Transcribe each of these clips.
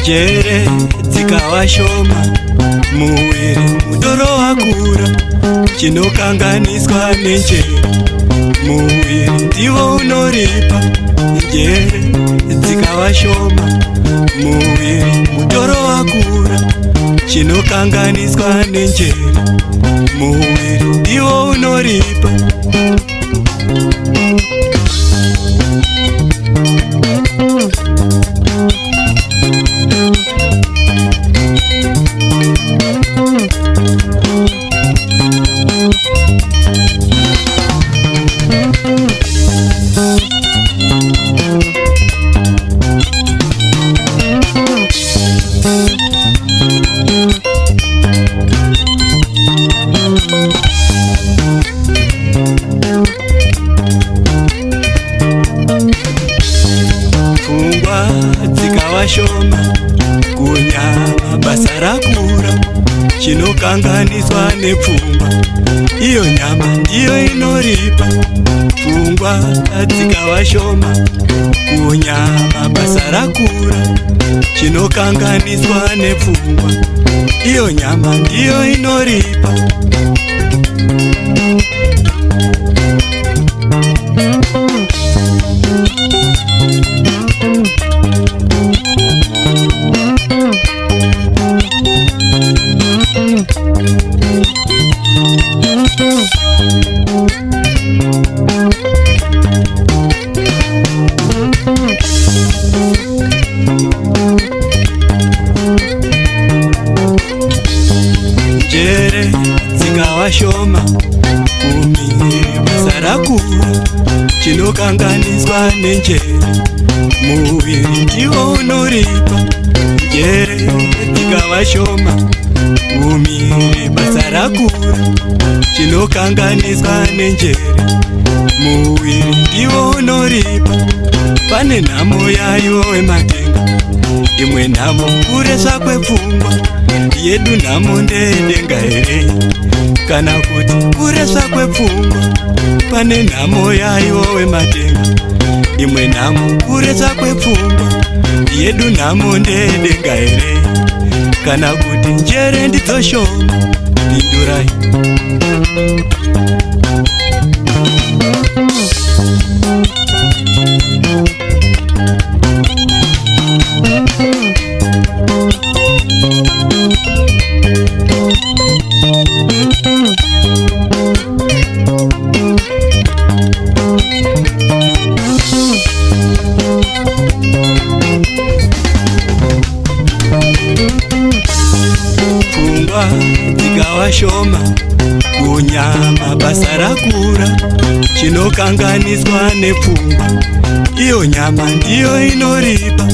Njere dzikawa shoma, muwiri mudoro wakura, chinokanganiswa nenjere. Muwiri ndiwo unoripa. Njere dzikawa shoma, muwiri mudoro wakura, chinokanganiswa nenjere. Muwiri ndiwo unoripa. Pfungwa dzikawa shoma, kunyama basa rakura, chinokanganiswa nepfungwa, iyo nyama ndiyo inoripa. Pfungwa dzikawa shoma, kunyama basa rakura, chinokanganiswa nepfungwa, iyo nyama ndiyo inoripa. Njere dzikawa shoma, kumiri basa rakura, chinokanganiswa nenjere. Muwiri ndiwo unoripa. Njere dzikawa shoma, kumiri basa rakura, chinokanganiswa nenjere. Muwiri ndiwo unoripa. Pane nhamo yayo wematenga, imwe nhamo kuresa kwepfungwa. Yedu nhamo ndedenga here, kana kuti kuresa kwepfungwa. Pane nhamo yayo wematenga, imwe nhamo kuresa kwepfungwa. Yedu nhamo ndedenga here, kana kuti njere ndidzo shoma. Pindurai. Pfungwa dzikawa shoma, kunyama basa rakura, chinokanganiswa nepfungwa, iyo nyama ndiyo inoripa.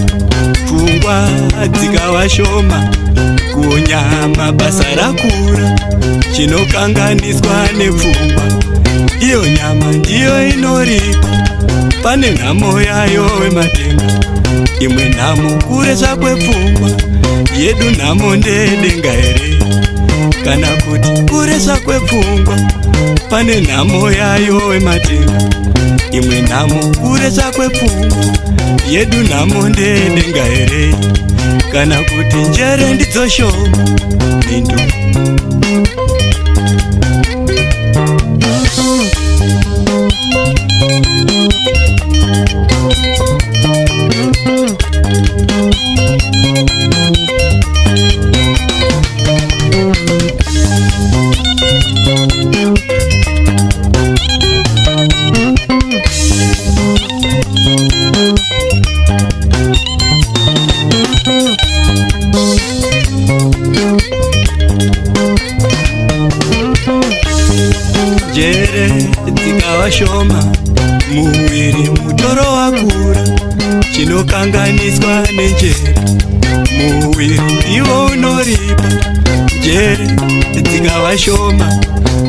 Pfungwa dzikawa shoma, kunyama basa rakura, chinokanganiswa nepfungwa, iyo nyama ndiyo inoripa. Pane nhamo yayo wematenga, imwe nhamo kuresa kwepfungwa. Yedu nhamo ndedenga here, kana kuti kuresa kwepfungwa. Pane nhamo yayo wematenga, imwe nhamo kuresa kwepfungwa. Yedu nhamo ndedenga here, kana kuti njere ndidzo shoma. Bindu. Njere dzikawa shoma, muwiri mudoro wakura, chinokanganiswa nenjere. muviri ndiwo unoripa. Njere dzikava shoma,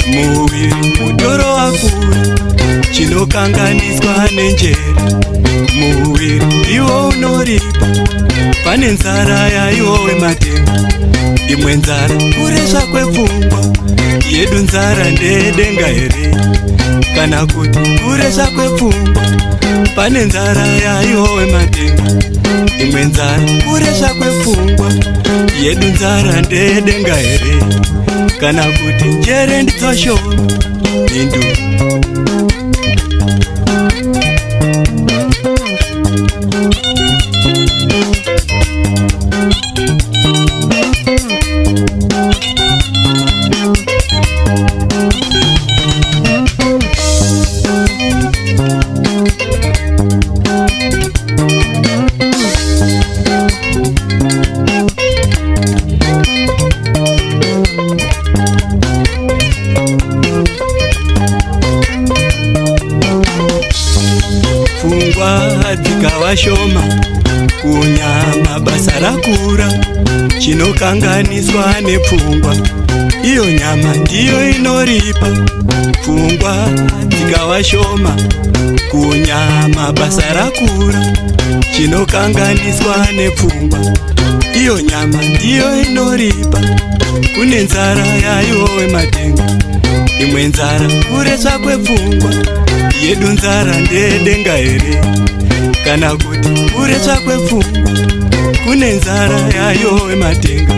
muviri mutoro wakura. Chinokanganiswa nenjere, muviri ndiwo unoripa. Pane nzara yaiwowe matenga, imwe nzara kuresva kwepfungwa. Yedu nzara ndeyedenga here, kana kuti kuresva kwepfungwa. Pane nzara yaiwowe matenga, imwe nzara kuresva kwepfungwa. Yedu nzara ndeyedenga here, kana kuti njere ndidzo shoma. Bindu dzikava shoma, kunyama basa rakura. Chinokanganiswa nepfungwa, iyo nyama ndiyo inoripa. Pfungwa dzikava shoma, kunyama basa rakura. Chinokanganiswa nepfungwa, iyo nyama ndiyo inoripa. Kune nzara yaiwowe matenga, imwe nzara kuresva kwepfungwa. Yedu nzara ndeyedenga here, kana kuti kuresva kwepfungwa. Kune nzara yaiwowe matenga,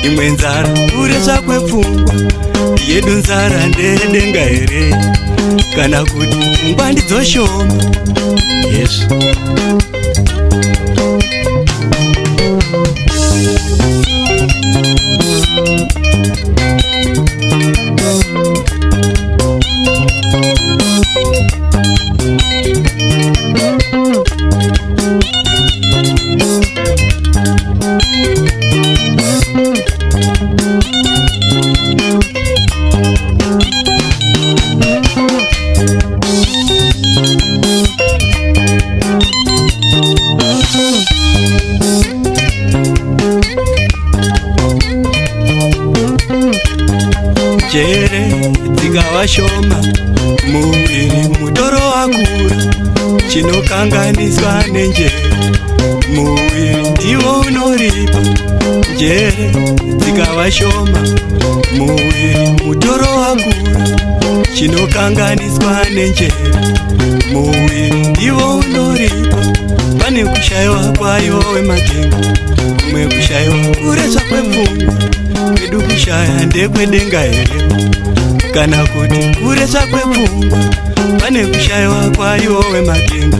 imwe nzara kuresva kwepfungwa. Yedu nzara ndeyedenga here, kana kuti pfungwa ndidzo shoma. Yes. Njere dzikava shoma, muviri mutoro wakura. Chinokanganiswa nenjere, muviri ndiwo unoripa. Njere dzikava shoma, muviri mutoro wakura. Chinokanganiswa nenjere, muviri ndiwo unoripa. Pane kushaiwa kwaiwowe matenga, kumwe kushaiwa kuresva kwepfungwa. Kwedu kushaya ndekwedenga here, kana kuti kuresva kwepfungwa. Pane kushaiwa kwaiwowe matenga,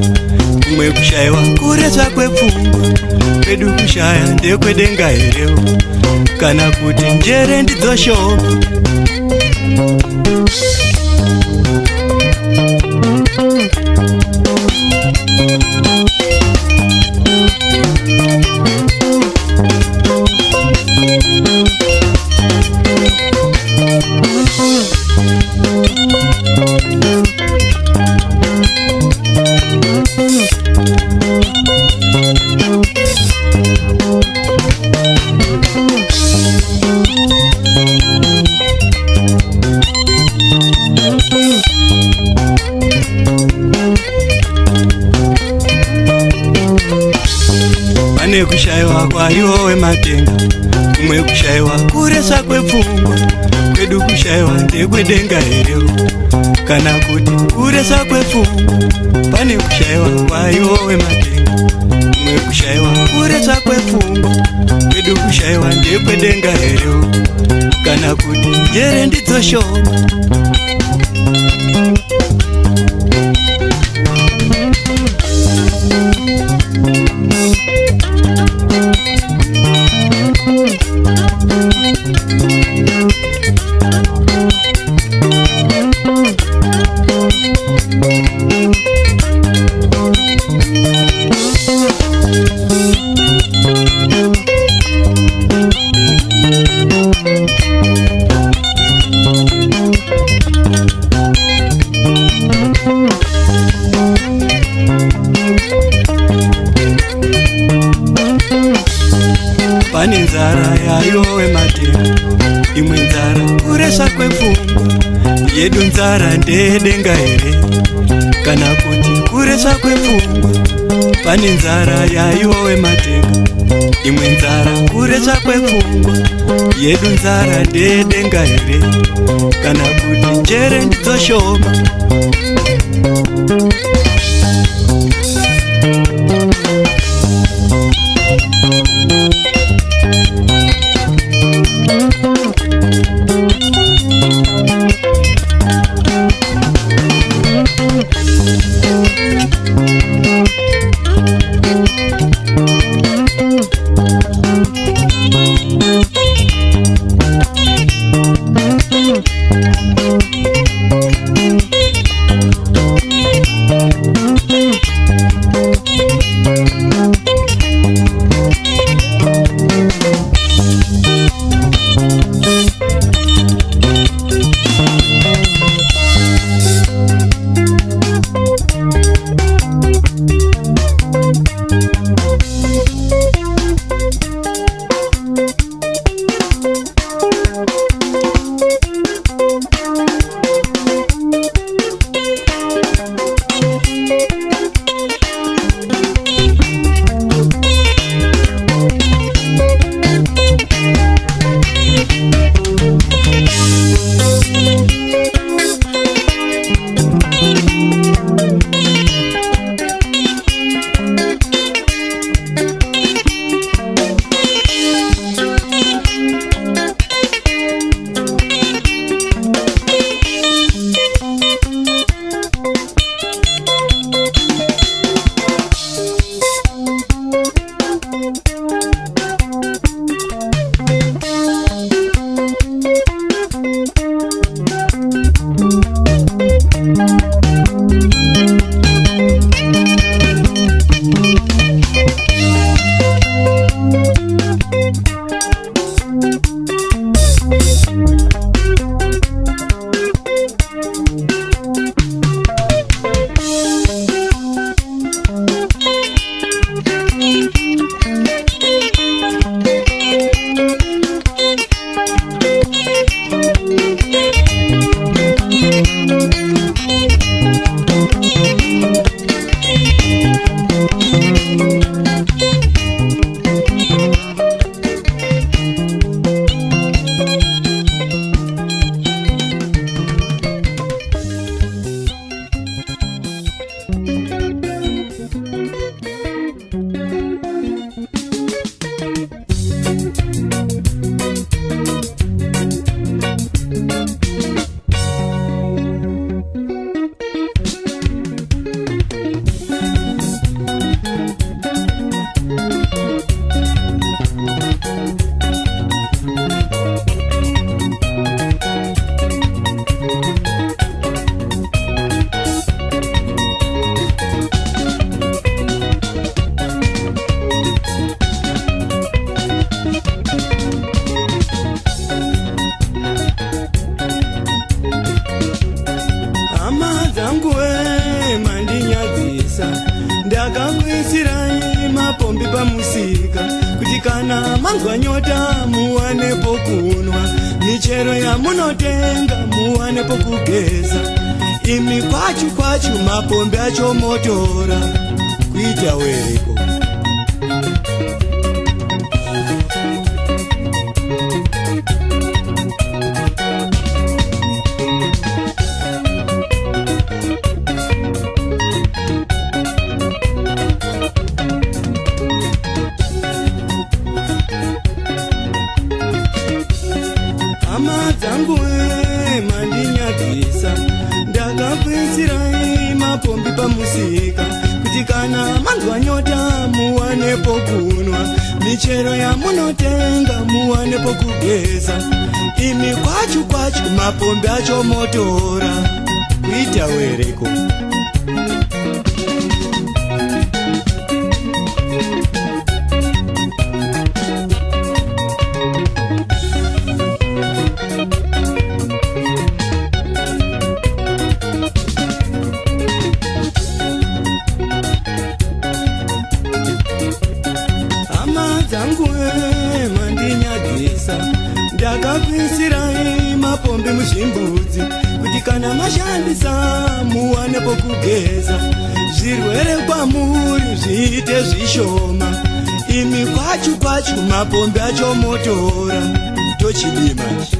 kumwe kushaiwa kuresva kwepfungwa. Kwedu kushaya ndekwedenga here, kana kuti njere ndidzo shoma. Pane kushaiwa kwaiwowe matenga, kumwe kushaiwa kuresva kwepfungwa. Kwedu kushaiwa ndekwedenga here, kana kuti kuresva kwepfungwa. Pane kushaiwa kwaiwowe matenga, kumwe kushaiwa kuresva kwepfungwa. Kwedu kushaiwa ndekwedenga here, kana kuti njere ndidzo shoma. pane nzara yayowe matenga, imwe nzara kuresa kwepfungwa, yedu nzara ndeyedenga here, kana kuti kuresa kwepfungwa, pane nzara yayowe matenga, imwe nzara kuresa kwepfungwa, yedu nzara ndeyedenga here, kana kuti njere ndidzo shoma. Ndakakuisirai mapombi pamusika kuti kana manzwa nyota muwane pokunwa, michero yamunotenga muwane pokugeza. Imi kwachu kwachu mapombi acho motora kuita wereko. Hama dzangu mandinyadzisa, ndakakuisirai mapombi pamusika kuti kana manzwa nyota muwane pokunwa, michero yamunotenga muwane pokugeza. Imi kwachu kwachu mapombi acho motora kuita wereko. Hama dzangu ndakakuisirai mapombi muzvimbudzi kuti kana mashandisa muwane pokugeza, zvirwere kwamuri zviite zvishoma. Imi kwachu mapombi acho motora, tochidii manje?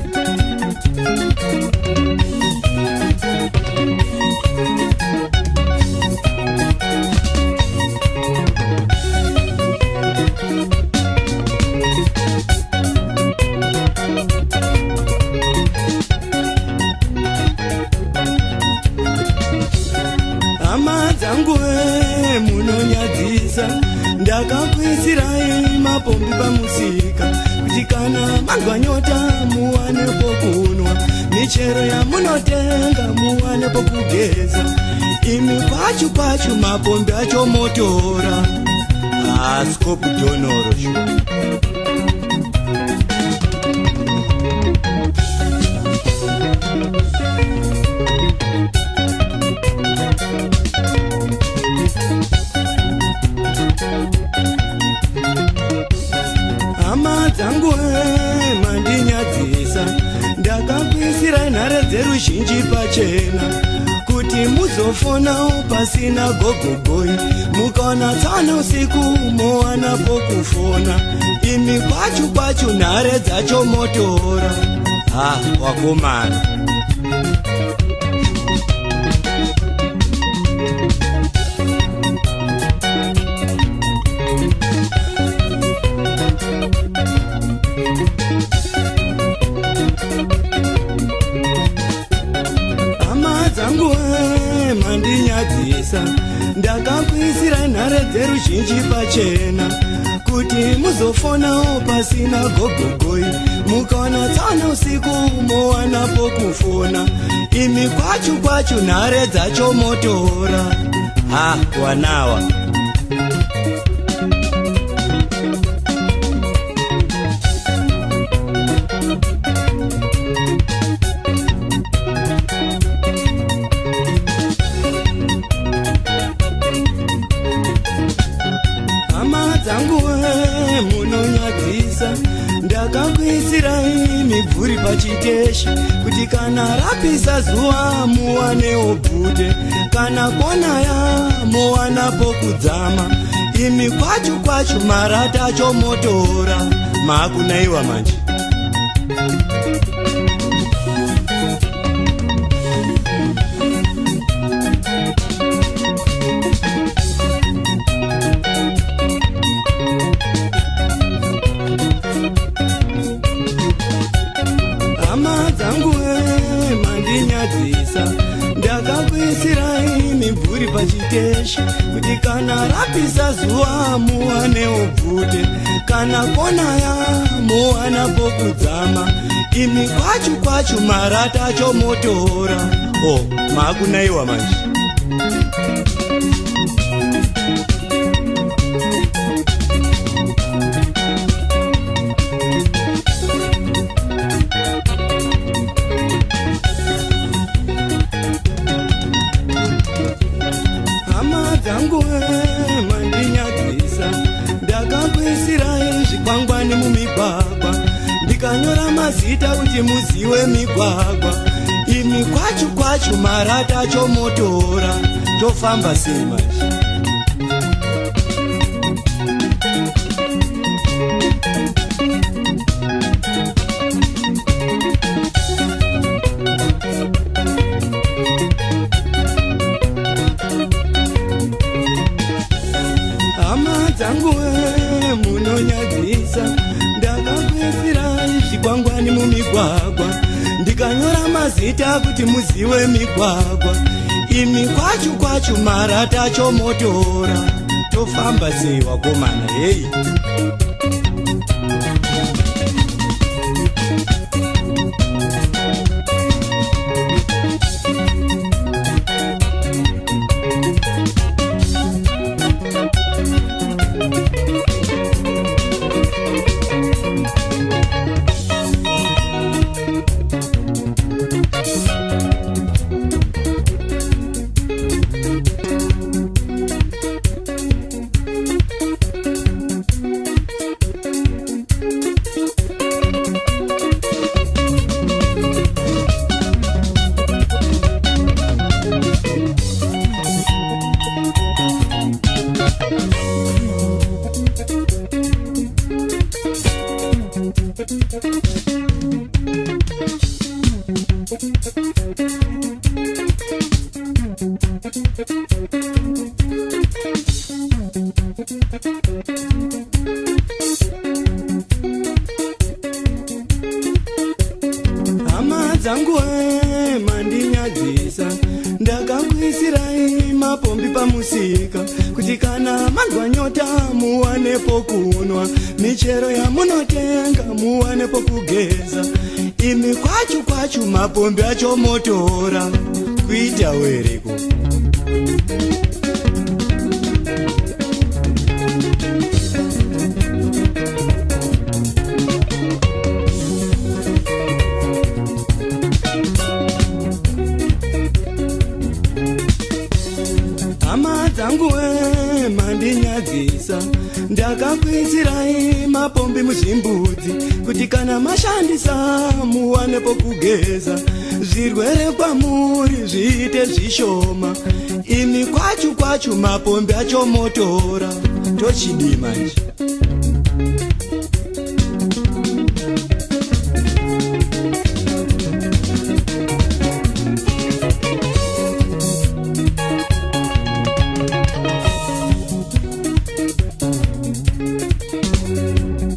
Munonyadzisa, ndakakuisirai mapombi pamusika kuti kana manzwa nyota muwane pokunwa, michero yamunotenga muwane pokugeza. Imi kwachu mapombi acho motora, asikopu donoro shuwa. Dzangu mandinyadzisa, ndakakuisirai nhare dzeruzhinji pachena kuti muzofonawo pasina gogogoi, mukaona tsana usiku mowana pokufona. Imi kwachu nhare dzacho motora, wakomana. Mandinyadzisa, ndakakuisirai nhare dzeruzhinji pachena kuti muzofonawo pasina gogogoi, mukaona tsana usiku mowana pokufona. Imi kwachu nhare dzacho motora, wanawa. Munonyadzisa, ndakakuisirai mibvuri pachiteshi kuti kana rapisa zuva muwanewo bvute, kana konaya mowana pokudzama. Imi kwachu marata acho motora, maakunaiwa manje. Mandinyadzisa, ndakakuisirai mibvuri pachiteshi kuti kana rapisa zuva muwanewo bvute, kana konaya mowana pokudzama. Imi kwachu marata acho motora, maakunaiwa manje. Mandinyadzisa, ndakakuisirai zvikwangwani mumigwagwa, ndikanyora mazita kuti muziwe migwagwa. Imi kwachu marata acho motora, tofamba sei manje? Dzangu munonyadzisa, ndakakuisirai zvikwangwani mumigwagwa, ndikanyora mazita kuti muziwe migwagwa. Imi kwachu marata acho motora, tofamba sei wakomana? Hei, pamusika kuti kana manzwa nyota muwane pokunwa, michero yamunotenga muwane pokugeza. Imi kwachu mapombi acho motora kuita wereko. Hama dzangu mandinyadzisa, ndakakuisirai mapombi muzimbudzi kuti kana mashandisa muwane pokugeza, zvirwere kwamuri zviite zvishoma. Imi kwachu mapombi acho motora, tochidi manje.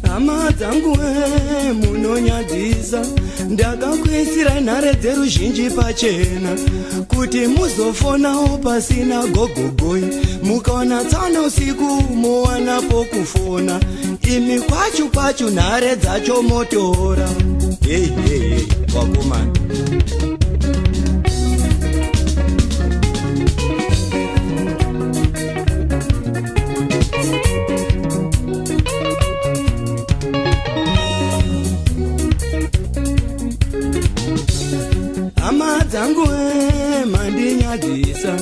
Hama dzangu munonyadzisa, ndakakuisirai nhare dzeruzhinji pachena kuti muzofonawo pasina gogogoi, mukaona tsaona usiku muwana pokufona. Imi kwachu nhare dzacho motora. Hey, wakomana. Hama dzangu mandinyadzisa,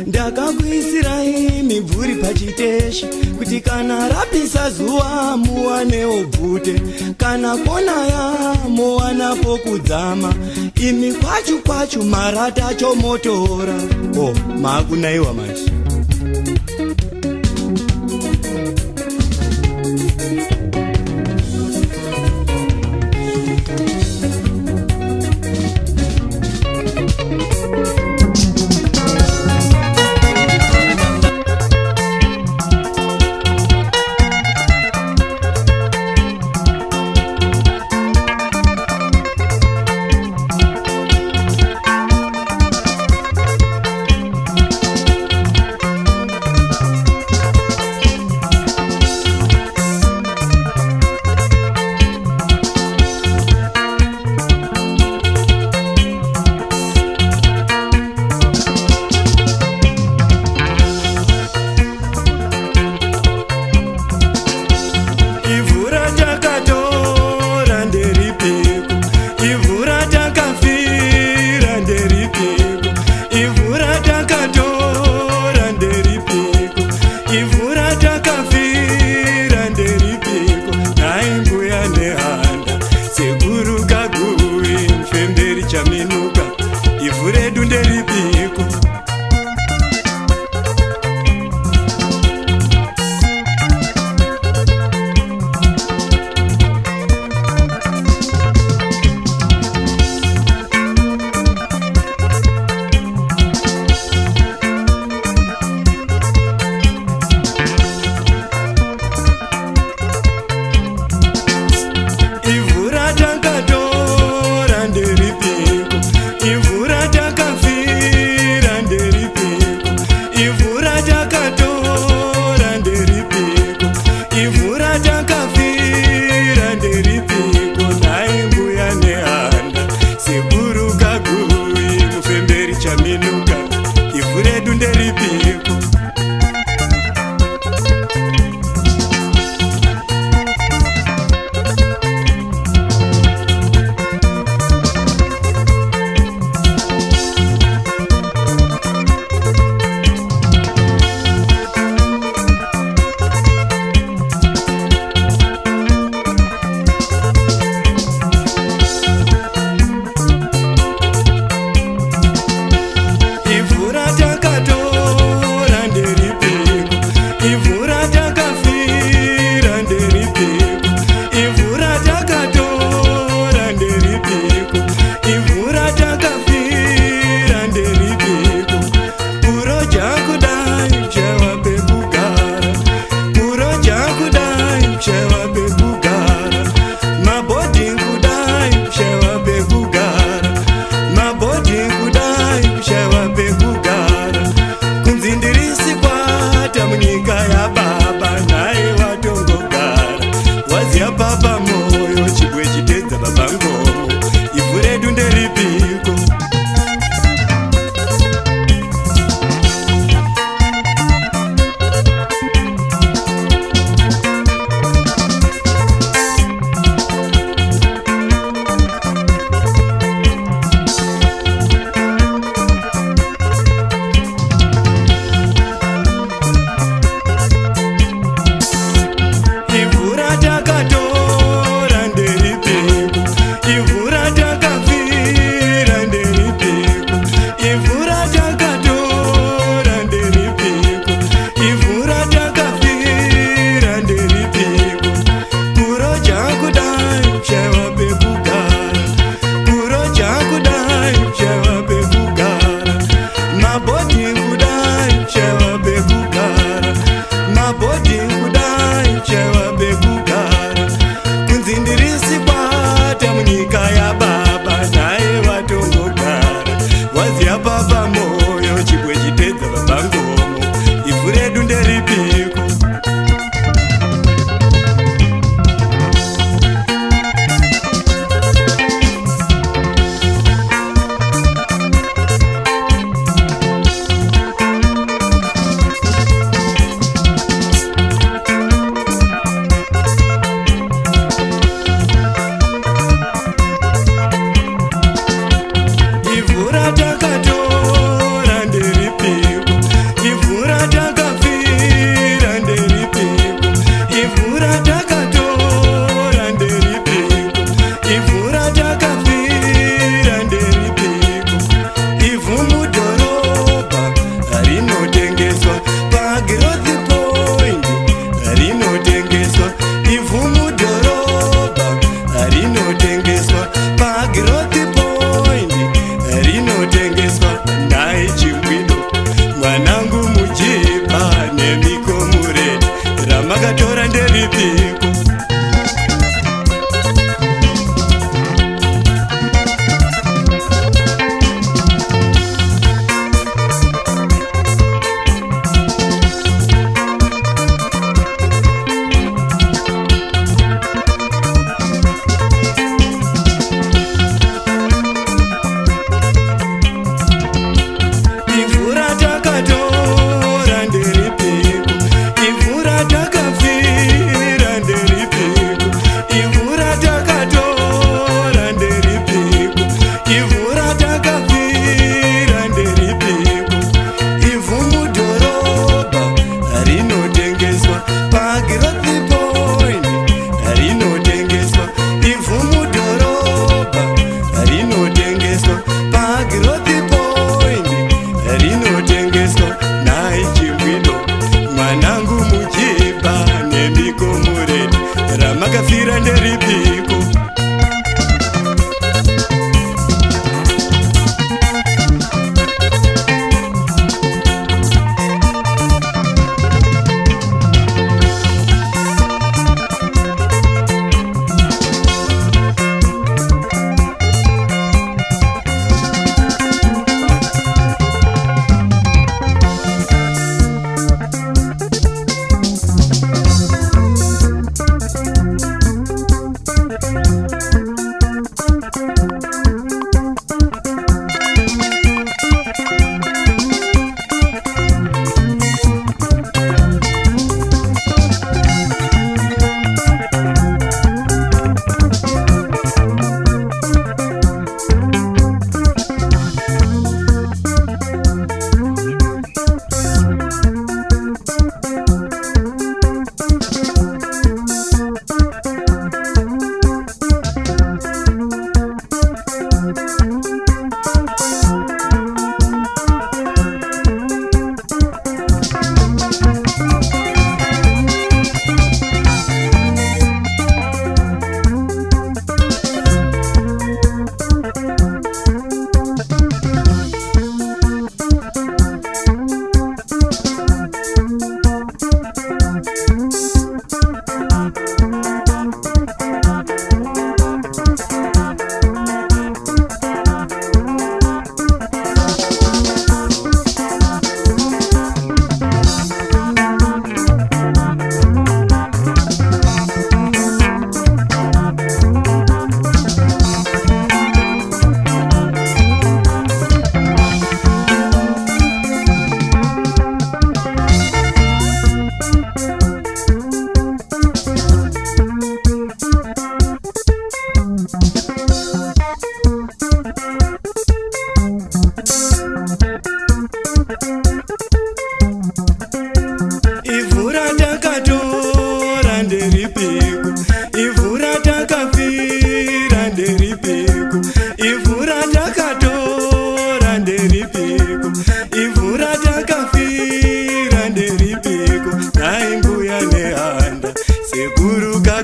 ndakakuisirai mibvuri pachiteshi kuti kana rapisa zuva muwanewo bvute, kana konaya muwana pokudzama. Imi kwachu marata acho motora. Maakunaiwa manje. yapapa moyo chibwe chitedza babangomo ivhu redu nderipiko ivhu ratakatora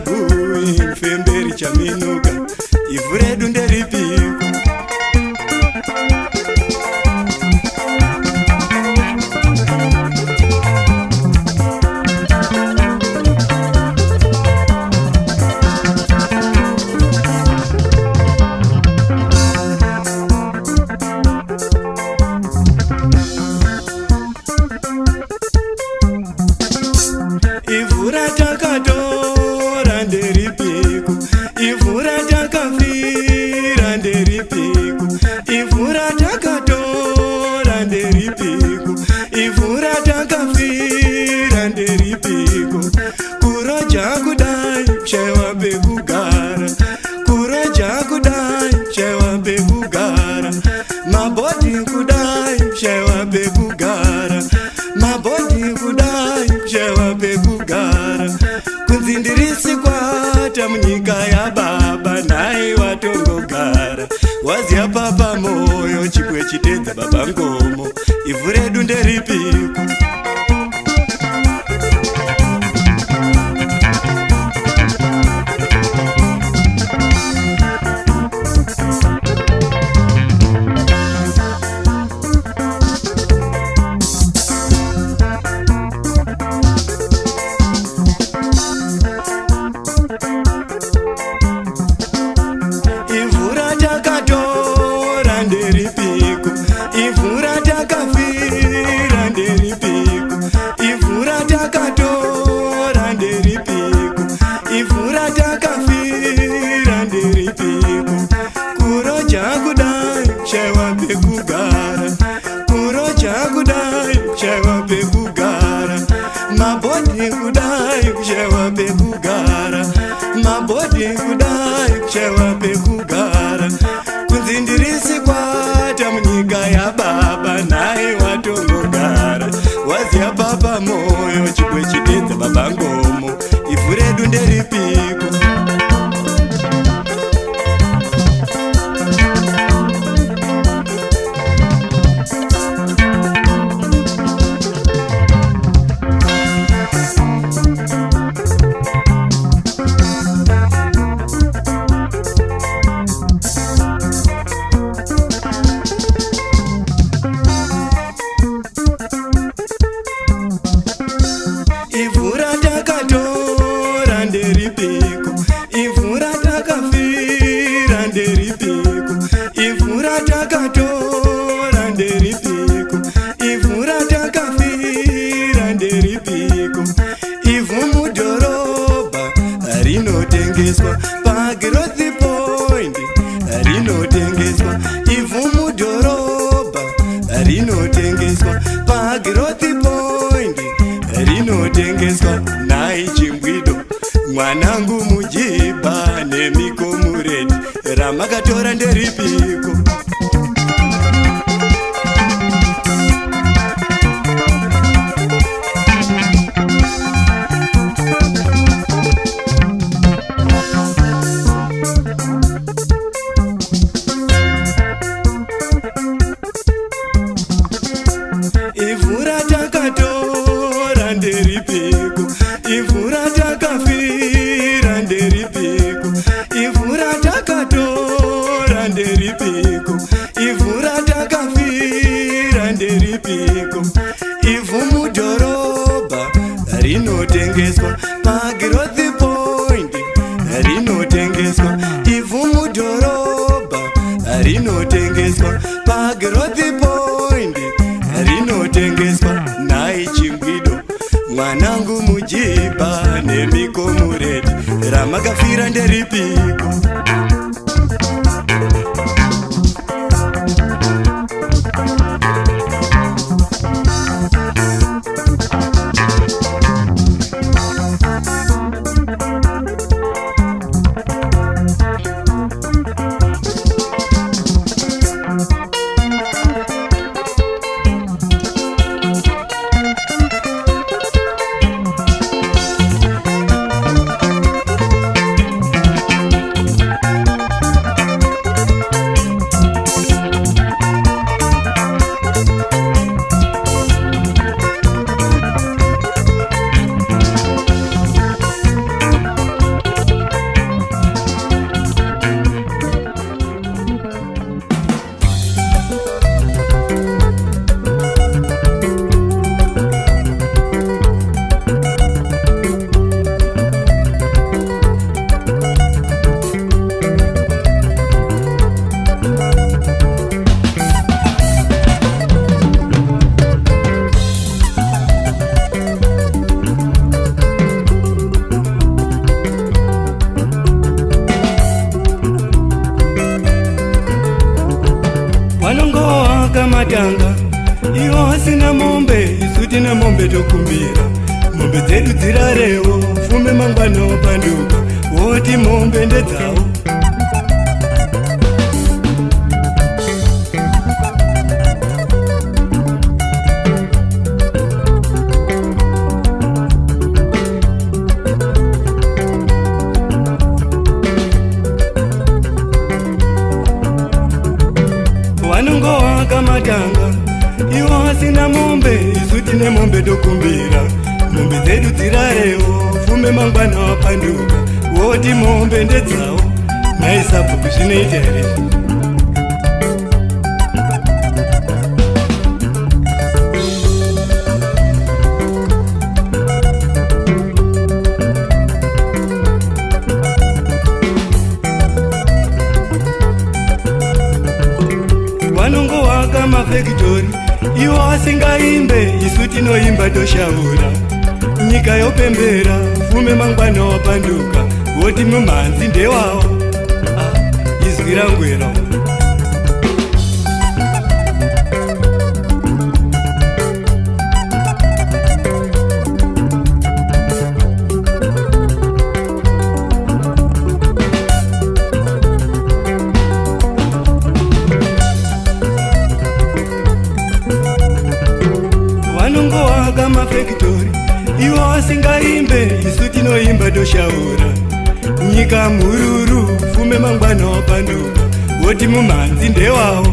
haribui mfemberi chaminuka ivhu redu nderipiko ivhu ratakatora nderipiko ivhu ratakafira nderipiko ivhu ratakatora nderipiko ivhu ratakafira nderipiko kuroja kudai shaiwa pekugara kuroja kudai shaiwa pekugara mabhodhi kudai shaiwa pekugara mabhodhi kudai shaiwa pekugara kunzi ndirisi kwata munyika yababa nai watongogara waziya papa moyo chibwe chitedza baba ngomo ivhu redu nderipiko ivhu ratakatora nderipiko ivhu ratakafira nderipiko ivhu ratakatora nderipiko ivhu ratakafira nderipiko kuroja kudai shaiwa pekugara kuroja kudai shaiwa pekugara mabhodhi kudai shaiwa pekugara mabhodhi kudai shaiwa pekugara kunzi ndirisi kwata munyika yababa nai watongogara waziya papa moyo chibwe chitedza baba ngomo ivhu redu nderipiko ivhu ratakatora nderipiko ivhu ratakafira nderipiko ivhu ratakatora nderipiko ivhu ratakafira nderipiko ivhu mudhorobha rinotengeswa pagrowth point rinotengeswa ivhu mudhorobha rinotengeswa pagrowth point rinotengeswa nai chimbwido mwanangu mujibha nemikomuredi ramakatora nderipiko ivhu ratakatora nderipiko ivhu ratakafira nderipiko ivhu ratakatora nderipiko ivhu ratakafira nderipiko ivhu mudhorobha rinotengeswa pagrowth point rinotengeswa ivhu mudhorobha rinotengeswa pagrowth point rinotengeswa nai chimbwido mwanangu mujibha nemikomuredi ramakafira nderipiko kamatanga, iwo asina mombe, isu tina mombe tokumbira. Mombe dzedu dzirarewo, fume mangwana wapanduka, woti mombe ndedzawo. Vanongowaka matanga, iwo asina mombe, isu tine mombe tokumbira. Mombe dzedu dzirarewo, fume mangwana wapanduka, woti mombe ndedzawo. Naisabhuku zvinoita here? Vanongowaka mafektori, iwo asingaimbe, isu tinoimba toshaura. Nyika yopembera, fume mangwana wapanduka, woti mumhanzi ndewawo. Izwi rangu iro. Vanongowaka mafektori, iwo asingaimbe, isu tinoimba toshaura. Nyika mururu, fume mangwana wapanduka, woti mumhanzi ndewawo.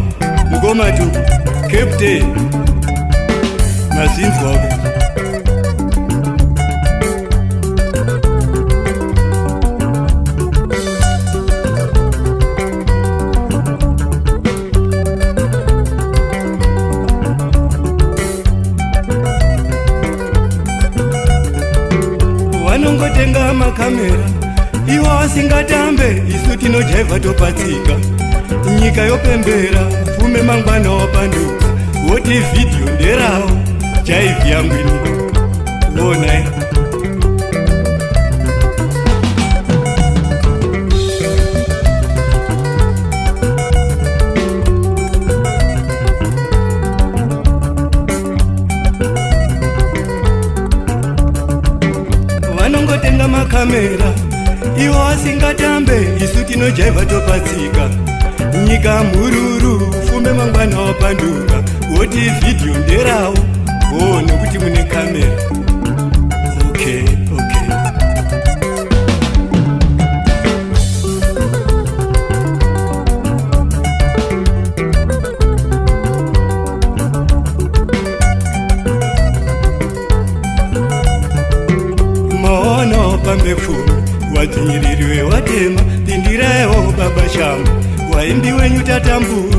Mukoma tuku, Captain, mazvinzwako. Vanongotenga makamera, iwo asingatambe, isu tinojaivha topatsika. Nyika yopembera, fume mangwana wapanduka, woti vhidhiyo nderawo. Jaivhi yangu ini, wonai. Vanongotenga makamera, iwo asingatambe, isu tinojaivha topatsika. Nyika mururu, fume mangwana wapanduka, woti vhidhiyo nderawo. Nokuti mune kamera. Okay. Maono pambefume, wadzinyiririwe watema, pindiraewo baba shambu, waimbi wenyu tatambura.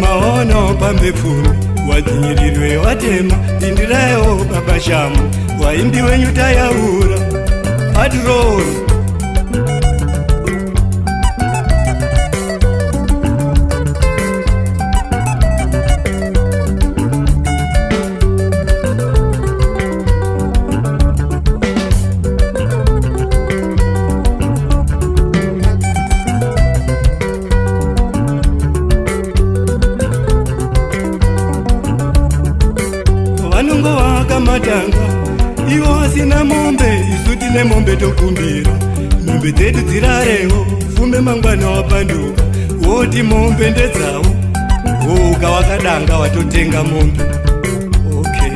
Maono pambefume, wadzinyiririwe watema, pindiraewo baba shambu, waimbi wenyu tayaura. Patrol. Vanongowaka matanga, iwo asina mombe, isu tine mombe tokumbira. Mombe dzedu dzirarewo, fume mangwana wapanduka, woti mombe ndedzawo. Ukawakadanga watotenga mombe. Okay.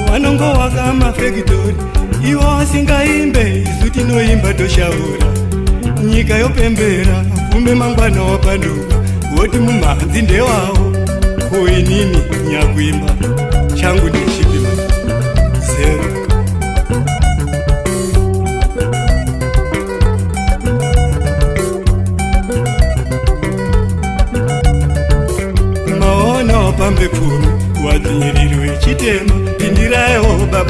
Vanongowaka mafektori, iwo asingaimbe, isu tinoimba toshaura. Nyika yopembera, fume mangwana wapanduka, woti mumhanzi ndewawo. Kuinini nyakuimba, changu ndechipima 0.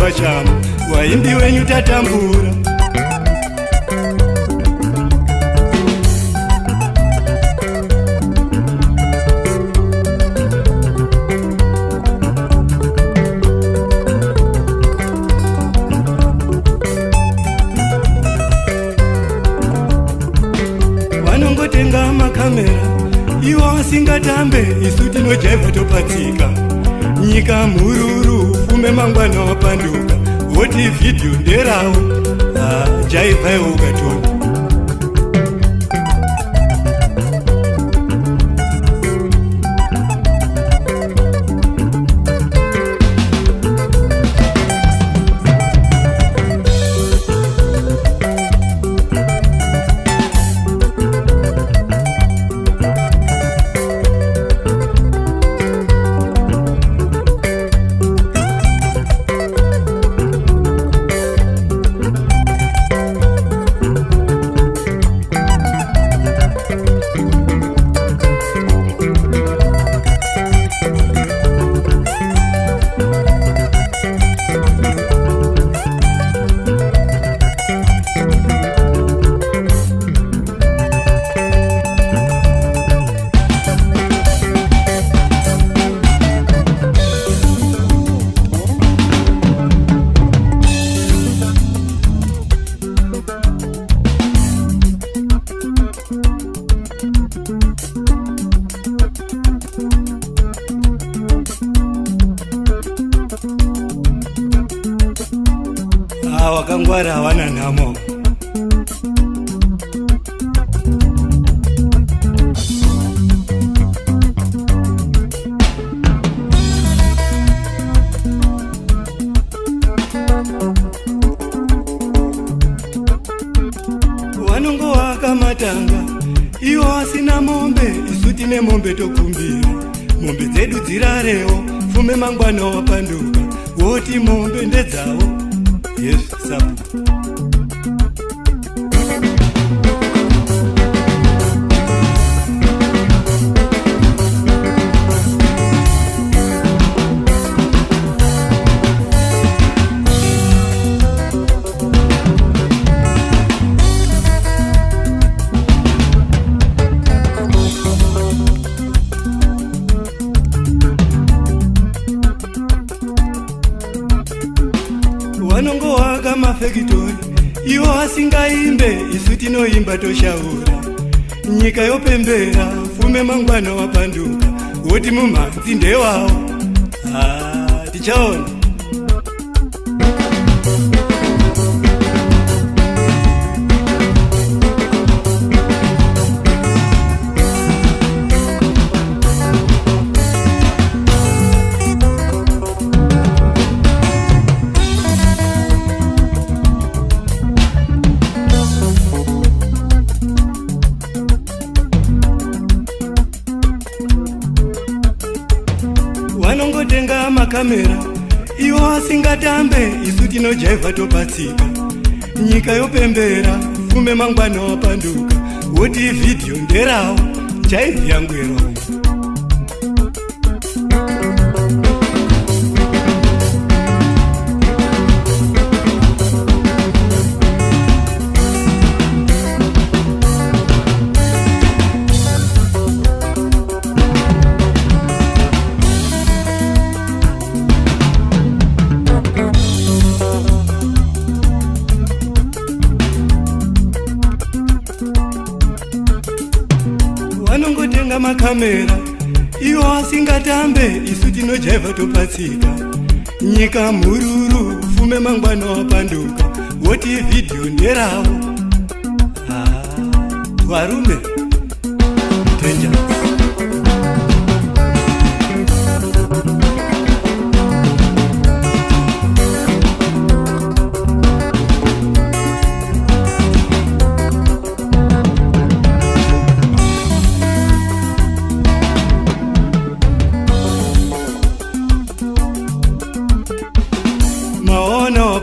baba Shamu, waimbi wenyu tatambura. Vanongotenga makamera, ivo vasingatambe, isu tinojaiva topatsika. Nyika mururu, fume mangwana wapanduka, voti vhidhiyo nderavo, jaivaiwo ukatona. Wakangwara hawana nhamo. Vanongowaka matanga, ivo vasina mombe, isu tine mombe tokumbira. Mombe dzedu dzirarewo, fume mangwana wapanduka, voti mombe ndedzavo. Yes, sabu. Vanongowaka mafekitori, ivo vasingaimbe, isu tinoimba toshaura. Nyika yopembera, fume mangwana wapanduka, voti mumhanzi ndewavo. Tichaona. Vanongotenga makamera, ivo vasingatambe, isu tinojaiva topatsika. Nyika yopembera, fume mangwana wapanduka, voti vhidhiyo nderavo, jaivhi yangu yeromo. Vanongotenga makamera, ivo vasingatambe, isu tinojaiva topatsika. Nyika mururu, fume mangwana wapanduka, voti vhidhiyo nderavo. Varume dangerous.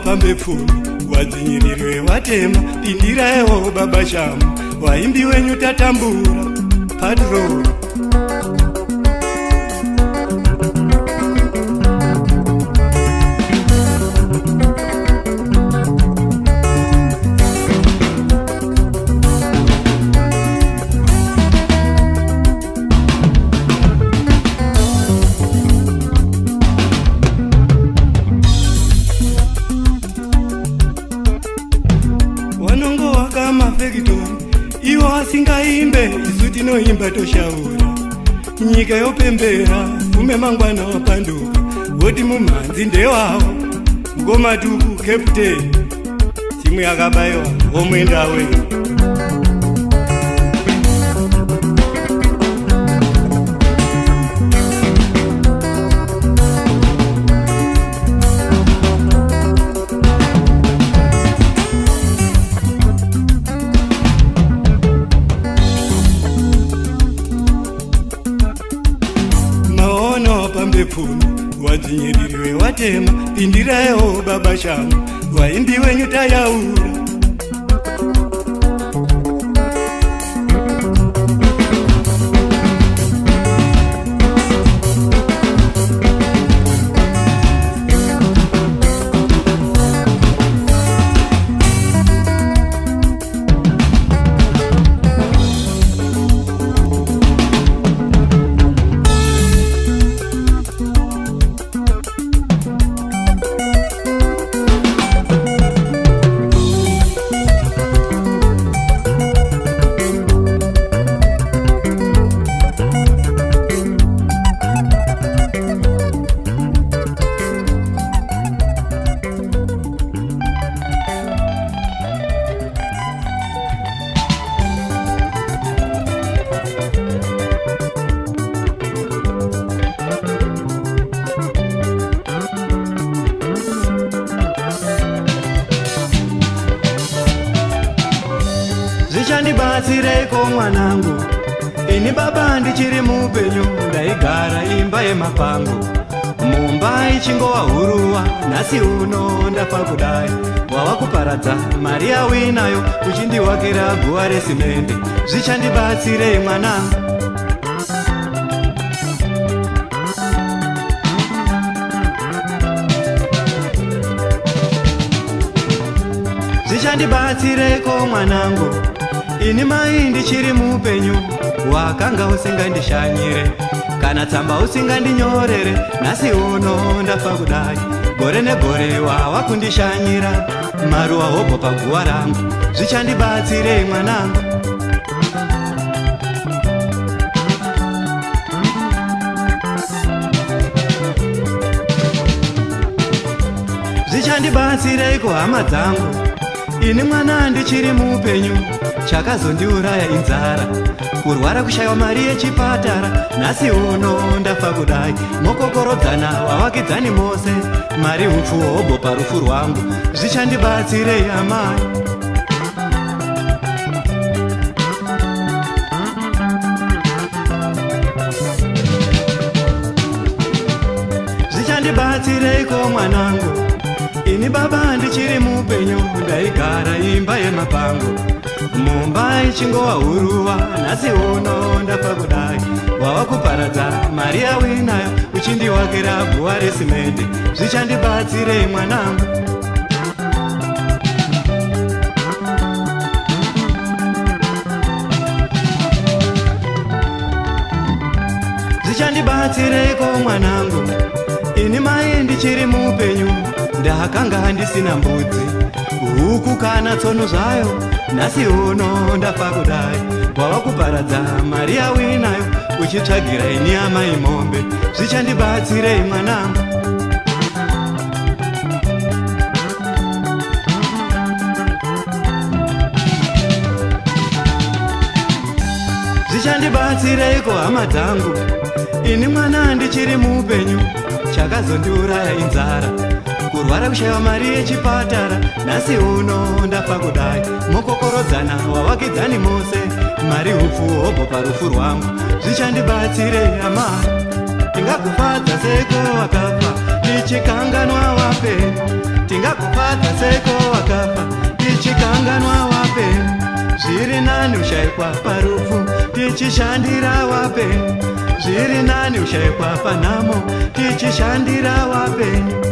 Pambe pfumi wadzinyirirwe watema, dindiraiwo baba Shamu, waimbi wenyu tatambura patrol. mafekitori. Iwo asingaimbe isu tinoimba toshaura. Nyika yopembera fume mangwana wapanduka. Voti mumhanzi ndewavo ngomatuku captain. Chimwe akabayiwa omwendawe. Pambepfumi wadzinyiririwe watema pindirayo baba shangu waindi wenyu tayaura. Zvichandibatsireko mwanangu, ini baba ndichiri mupenyu, ndaigara imba yemapango. Mumba ichingova huruva, nhasi uno ndafa kudai. Wava kuparadza mari yawinayo, uchindiwakira guva resimende. Zvichandibatsirei mwanangu? Zvichandibatsireko mwanangu, ini mai ndichiri mupenyu, wakanga usingandishanyire kana tsamba usingandinyorere. Nhasi uno ndafa kudai, gore negore wava kundishanyira maruva hobho paguva rangu. Zvichandibatsirei mwanangu? Zvichandibatsireiko hama dzangu, ini mwana ndichiri mupenyu, chakazondiuraya inzara, kurwara kushayiwa mari yechipatara. Nhasi uno ndafa kudai, mokokorodzana wavakidzani mose, mari upfu hobho parufu rwangu. Zvichandibatsirei amai? Zvichandibatsireiko mwanangu, ini baba ndichiri mupenyu, ndaigara imba yemapango. Mumba ichingova huruva, nhasi uno ndafa kudai. Wava kuparadza mari yawinayo, uchindiwakira guva resimende. Zvichandibatsirei mwanangu? Zvichandibatsireiko mwanangu, ini mai ndichiri mupenyu, ndakanga ndisina mbudzi, huku kana tsono zvayo. Nhasi uno ndafa kudai. Wava kuparadza mari yawinayo, uchitsvagira ini amai mombe. Zvichandibatsirei mwanangu? Zvichandibatsireiko hama dzangu, ini mwana ndichiri mupenyu, chakazondiuraya inzara, kurwara kushayiwa mari yechipatara. Nhasi uno ndafa kudai, mokokorodzana wavakidzani mose, mari upfu hobho parufu rwangu. Zvichandibatsirei amai? Tingakufadza seko wakafa, tichikanganwa wapenyu. Tingakufadza seko wakafa, tichikanganwa wapenyu. Zviri nani ushayikwa parufu, tichishandira wapenyu. Zviri nani ushayikwa panhamo, tichishandira wapenyu.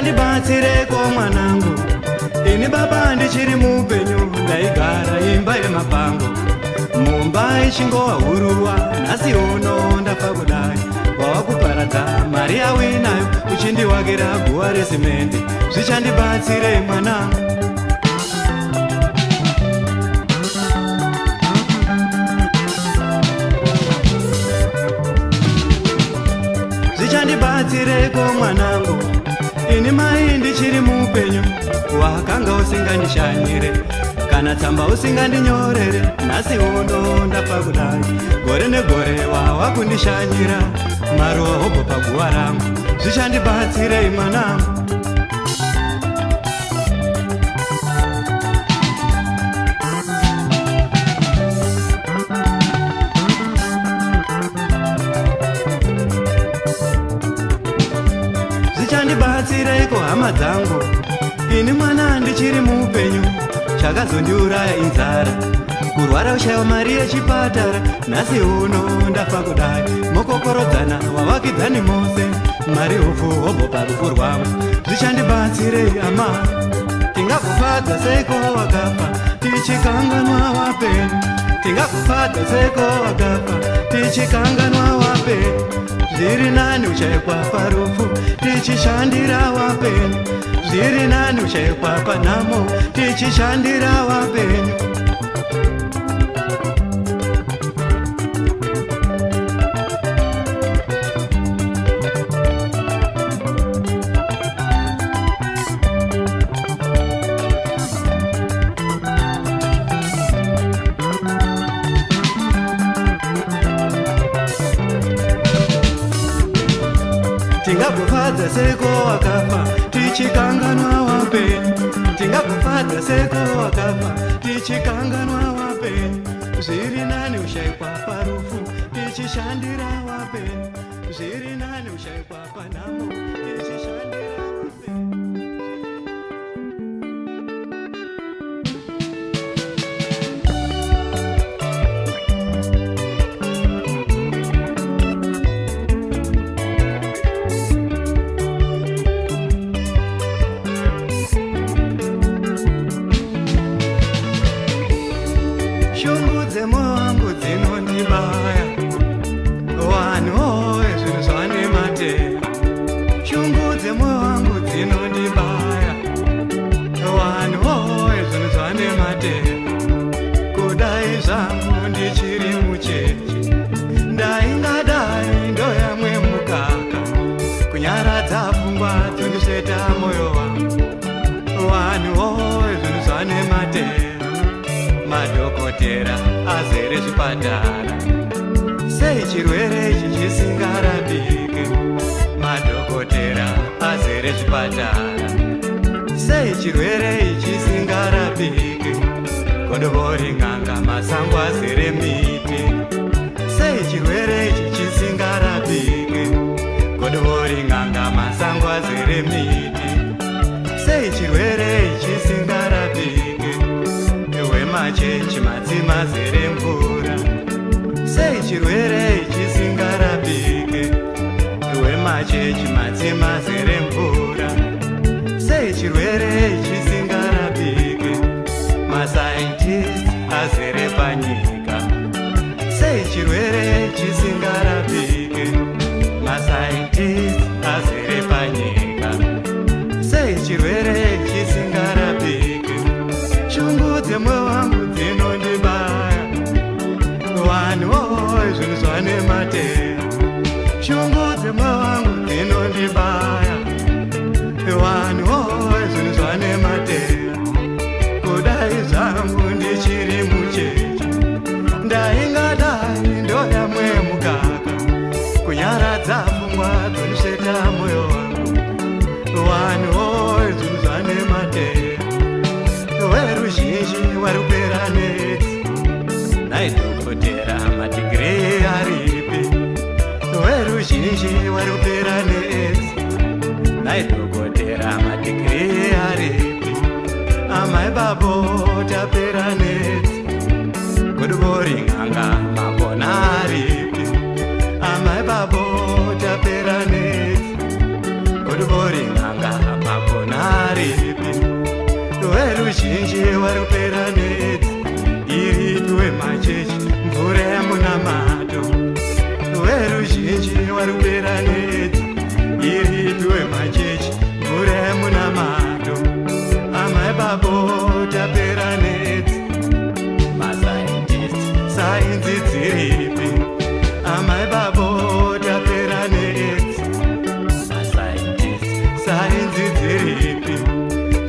zvichandibatsireko mwanangu. Ini baba ndichiri mupenyu ndaigara imba yemapango. Mumba ichingova huruwa nhasi uno ndafa kudai. Wava kuparadza mari yawinayo uchindiwakira guva resimende. Zvichandibatsire mwanangu. Zvichandibatsireko mwanangu. Ini mai ndichiri mupenyu wakanga usingandishanyire kana tsamba usingandinyorere. Nhasi uno ndafa kudai. Gore negore wava kundishanyira maruva hobho paguva rangu. Zvichandibatsirei mwanangu. Zvichandibatsireko hama dzangu. Ini mwana ndichiri mupenyu chakazondiuraya inzara. Kurwara ushayiwa mari yechipatara. Nhasi uno ndafa kudai. Mokokorodzana wavakidzani mose. Mari hupfu hobho parufu rwangu. Zvichandibatsirei ama. Tingakufadza seiko wakafa tichikanganwa wapenyu. Tingakufadza seiko wakafa tichikanganwa wapenyu. Zviri nani uchayekwa parufu tichishandira wapenyu. Zviri nani uchayekwa panhamo tichishandira wapenyu. Tingakufadza seiko wakafa tichikanganwa wapenyu. Tingakufadza seiko wakafa tichikanganwa wapenyu. Zviri nani ushayikwa parufu tichishandira wapenyu. Zviri nani ushayikwa panhamo tichishandira wapenyu. Shungu dzemoyo wangu dzinondibaya. Vanhu woye zvinhu zvane matera. Shungu dzemoyo wangu dzinondibaya. Vanhu woye zvinhu zvane matera. Kudai zvangu ndichiri mucheche. Ndaingadai ndoyamwe mukaka. Kunyaradza pfungwa dzondisveta moyo wangu. Vanhu woye zvinhu zvane matera. Madhokotera azere zvipatara. Sei chirwere ichi chisingarapike. Madhokotera azere zvipatara. Sei chirwere ichi chisingarapike. Godobori ng'anga masango azere miti. Sei chirwere ichi chisingarapike. Godobori ng'anga masango azere miti. Sei chirwere ichi chisingarapike. Machechi madzima zere mvura. Sei chirwere chisingarapike. Iwe machechi madzima zere mvura. Sei chirwere chisingarapike. Mascientists azere panyika. Sei chirwere chisingarapike. Mascientists azere panyika. Sei chirwere chisingarapike. Shungu dzemoyo wangu dzinondibaya. Vanhu woye zvinhu zvane matera. Shungu dzemoyo wangu dzinondibaya. Vanhu woye zvinhu zvane matera. Kudai zvangu ndichiri mucheche. Ndaingadai ndoyamwe mukaka. Kunyaradza pfungwa dzondisveta moyo wangu. Vanhu woye zvinhu zvane matera. Veruzhinji warupera netsi. Naidhokotera madhigiri aripi. Veruzhinji warupera netsi. Naidhokotera madhigiri aripi. Amai babo tapera netsi. Godobori ng'anga makona aripi. Amai babo tapera netsi. Godobori ng'anga makona weruzhinji warupera nedzi iripi wemachechi mvura yamunamato weruzhinji warupera nedzi iripi wemachechi mvura yamunamato amai babo tapera nedzi masaintisti sainzi dziripi amai babo tapera nedzi masaintisti sainzi dziripi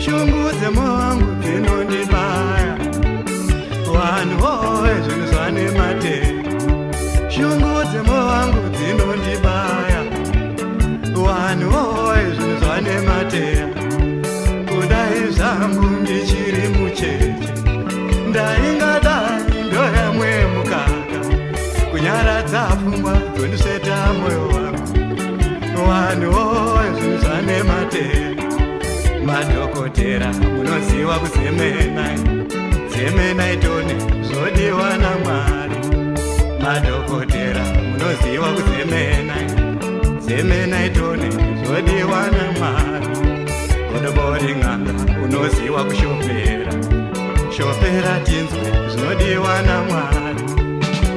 shungu dzemoyo wangu dzinondibaya vanhu voye zvinhu zwane matero shungu dzemoyo wangu dzinondibaya vanhu voye zvinhu zwane matero kudai zvangu ndichiri mucheche ndaingadai ndoyamwe mukaka kunyaradza pfungwa dzondisveta mwoyo wangu vanhu voye zvinhu zwane matero madhokotera munoziva kuzemenai zemenai tone zvodiwa naMwari madhokotera munoziva kuzemenai zemenai tone zvodiwa naMwari godobori ng'anga unoziva kushopera shopera tinzwe zvinodiwa naMwari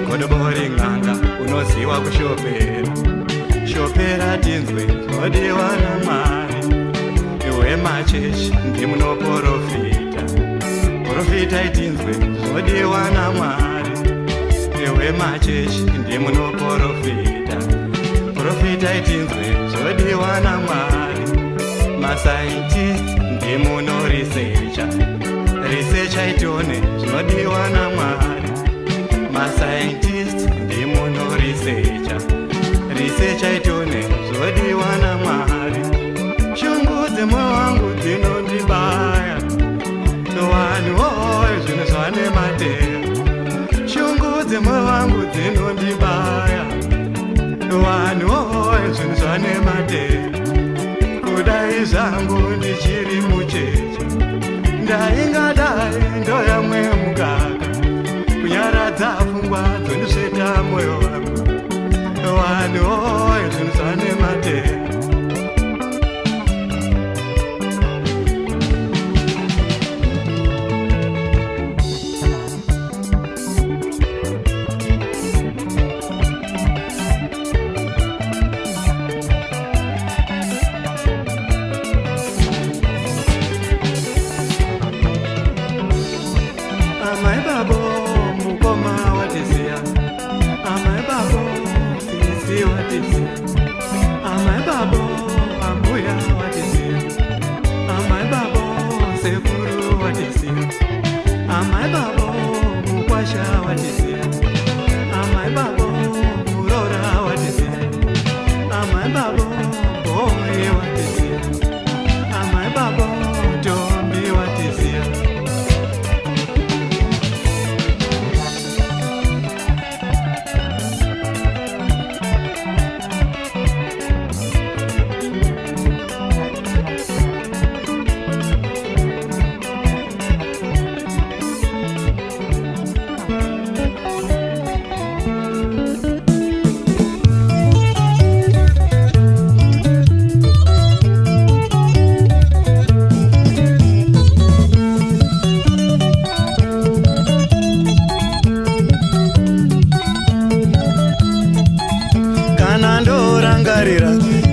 godobori ng'anga unoziva kushopera shopera tinzwe zvinodiwa naMwari wemachechi ndimunoprofita profita itinzwe zvodiwa naMwari wemachechi ndimunoprofita profita itinzwe zvodiwa naMwari masaintisti ndimunorisecha risecha itone zvinodiwa naMwari masaintisti ndimunorisecha risecha itone zvodiwa naMwari shungu dzemoyo wangu dzinondibaya vanhu voye zvinhu zwane matero shungu dzemoyo wangu dzinondibaya vanhu voye zvinhu zwane matero kudai zvangu ndichiri mucheche ndaingadai ndoyamwe mukaka kunyaradza pfungwa dzondisveta mwoyo wangu vanhu voye zvinhu zwane matero amai babo mukoma watisiya amai babo sisi watisiya amai babo ambuya watisiya amai babo sekuru watisiya amai babo mukwasha watisiya amai babo murora watisiya amai babo boye watisiya amai babo tombi watisiya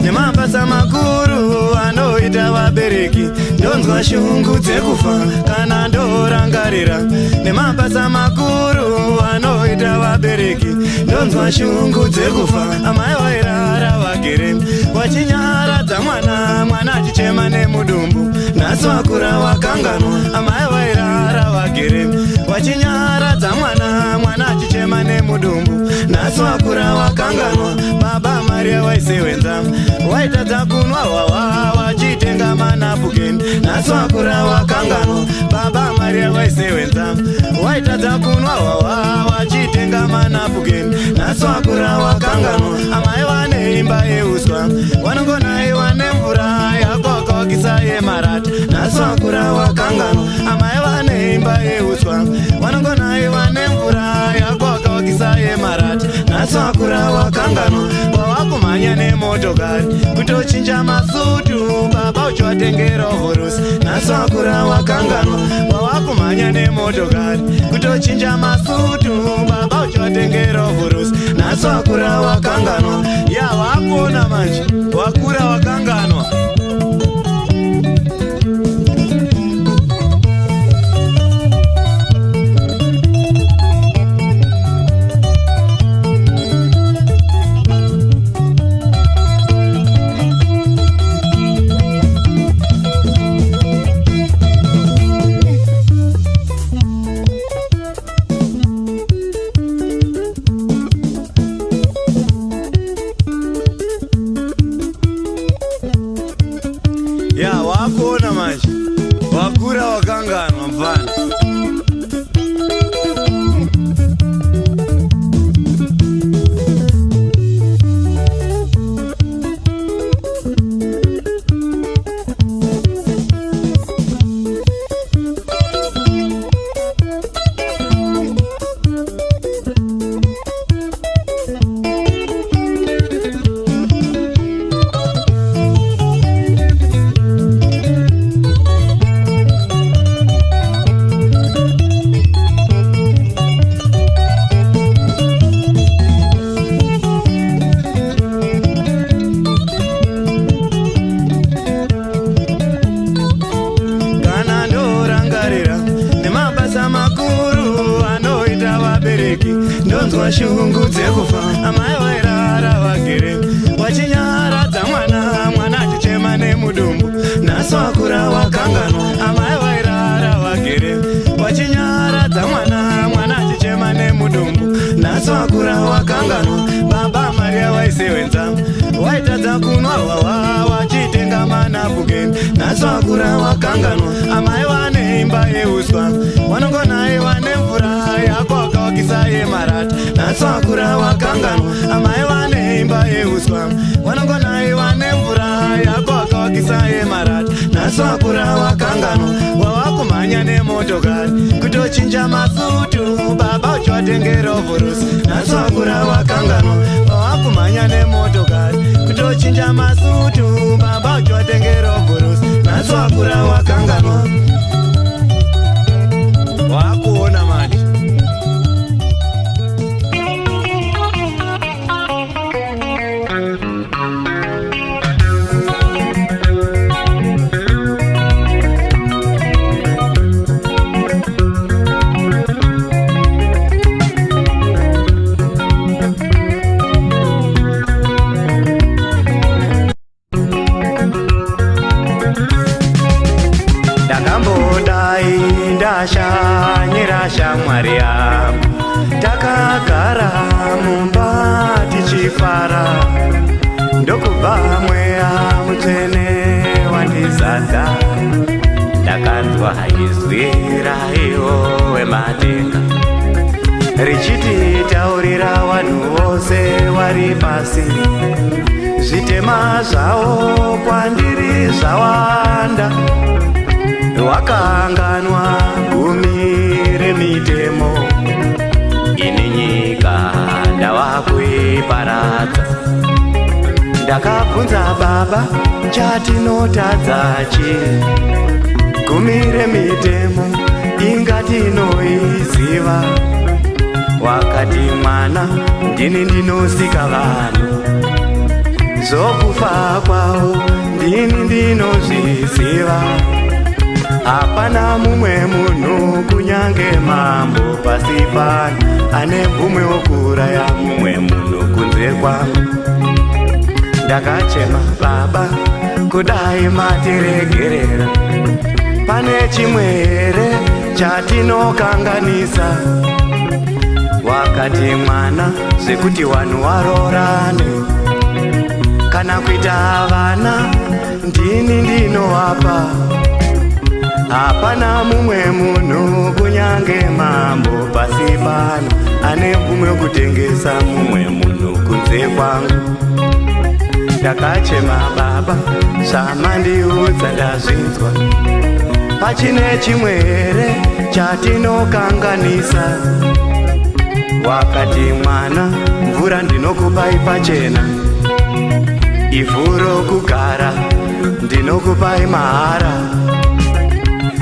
nemabasa makuru anoita vabereki ndonzwa shungu dzekufa kana ndorangarira nemabasa makuru anoita vabereki ndonzwa shungu dzekufa amai wairara vagere wachinyaradza mwana achichema nemudumbu nhasi wakura wakanganwa amai wairara vagere wachinyaradza mwana achichema nemudumbu nhasi wakura wakanganwa baba Maria waisewenza waitadza kunwa wawa wachitenga manapukeni nhasi wakura wakanganwa baba Maria waisewenza waitadza kunwa wawa wachitenga manapukeni nhasi wakura wakanganwa amai vane imba yeuswa vanongonaiwa nemvura yakokokisa yemarata nhasi wakura wakanganwa amai vane imba yeuswa vanongonaiwa nemvura yakokokisa yemarata nhasi wakura wakanganwa wavakumhanya nemotokari kutochinja masutu baba uchivatengera ovhorosi naswakura wakanganwa, wawakumhanya nemotokari kutochinja masutu, baba uchatengera vhurusi, naswakura wakanganwa. Ya wakuona manje, wakura wakanganwa. Ya wakuona manje, wakura wakanganwa mfana. Ndonzwa shungu dzekufa, amai wairara wagere, wachinyaradza mwana, mwana achichema nemudumbu, naswakura wakanganwa, amai wairara wagere, wachinyaradza mwana, mwana achichema nemudumbu, naswakura wakanganwa. Baba Maria waisevenza, waitadza kunwa hwawa, wachitenga mana bugeni, naswakura wakanganwa. Amai vane imba yeuswa, wanongonaiwa nemvura yako wakawakisa yemarata, naswakura wakanganwa. Amai vane imba yeuswa, wanongonaiwa nemvura yako wakawakisa yemarata, naswakura wakanganwa. Wawakumhanya nemotokari kutochinja masutu, baba uchatengera vhurusi, naswakura wakanganwa. Wawakumhanya nemotokari kutochinja masutu, baba uchatengera vhurusi, naswakura wakanganwa. Wakuona manje. Ndakambodai ndashanyira shamwari yangu, takagara mumba tichifara, ndokubva mweya mutsvene wandizadza, ndakanzwa izwi raivo wematenga richiti taurira vanhu vose vari pasi, zvitema zvavo kwandiri zvawanda, wakanganwa gumi remitemo, ini nyika ndava kuiparadza. Ndakabvunza baba chatinotadza chii, gumi remitemo ingatinoiziva, wakati mwana ndini ndinosika vanhu, zvokufa kwavo ndini ndinozviziva, hapana mumwe munhu kunyange mambo pasi pano ane mvumo yokuuraya mumwe munhu kunze kwangu. Ndakachema baba, kudai matiregerera, pane chimwe here chatinokanganisa, wakati mwana zvekuti vanhu varorane, kana kuita vana ndini ndinovapa, hapana mumwe munhu kunyange mambo pasi pano ane mvumo yokutengesa mumwe munhu kunze kwangu. Ndakachema baba, zvamandiudza ndazvinzwa, pachine chimwe here chatinokanganisa, wakati mwana mvura ndinokupai pachena, ivhu rokugara ndinokupai mahara,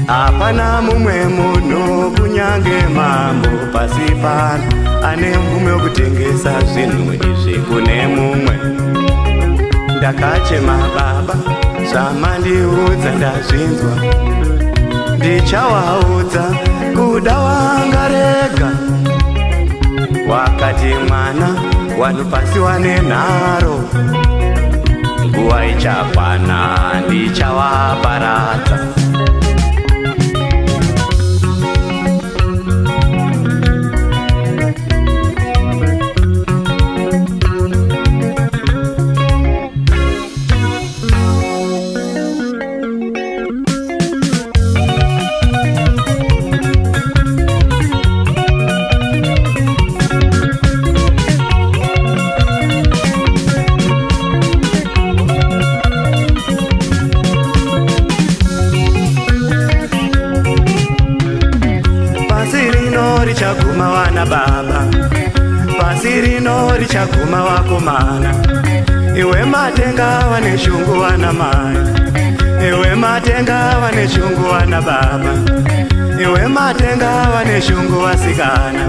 Hapana mumwe munhu kunyange mambo pasi pano ane mvume wekutengesa zvinhu izvi kune mumwe. Ndakachema baba, zvamandiudza ndazvinzwa, ndichawaudza kuda wangarega. Wakati mwana wanhu pasi wanenharo, nguva ichakwana ndichawaparadza. Richaguma wana baba, pasi rino richaguma wakomana. Iwe matenga wane shungu wana mai, iwe matenga wane shungu wana baba, iwe matenga wane shungu wasikana,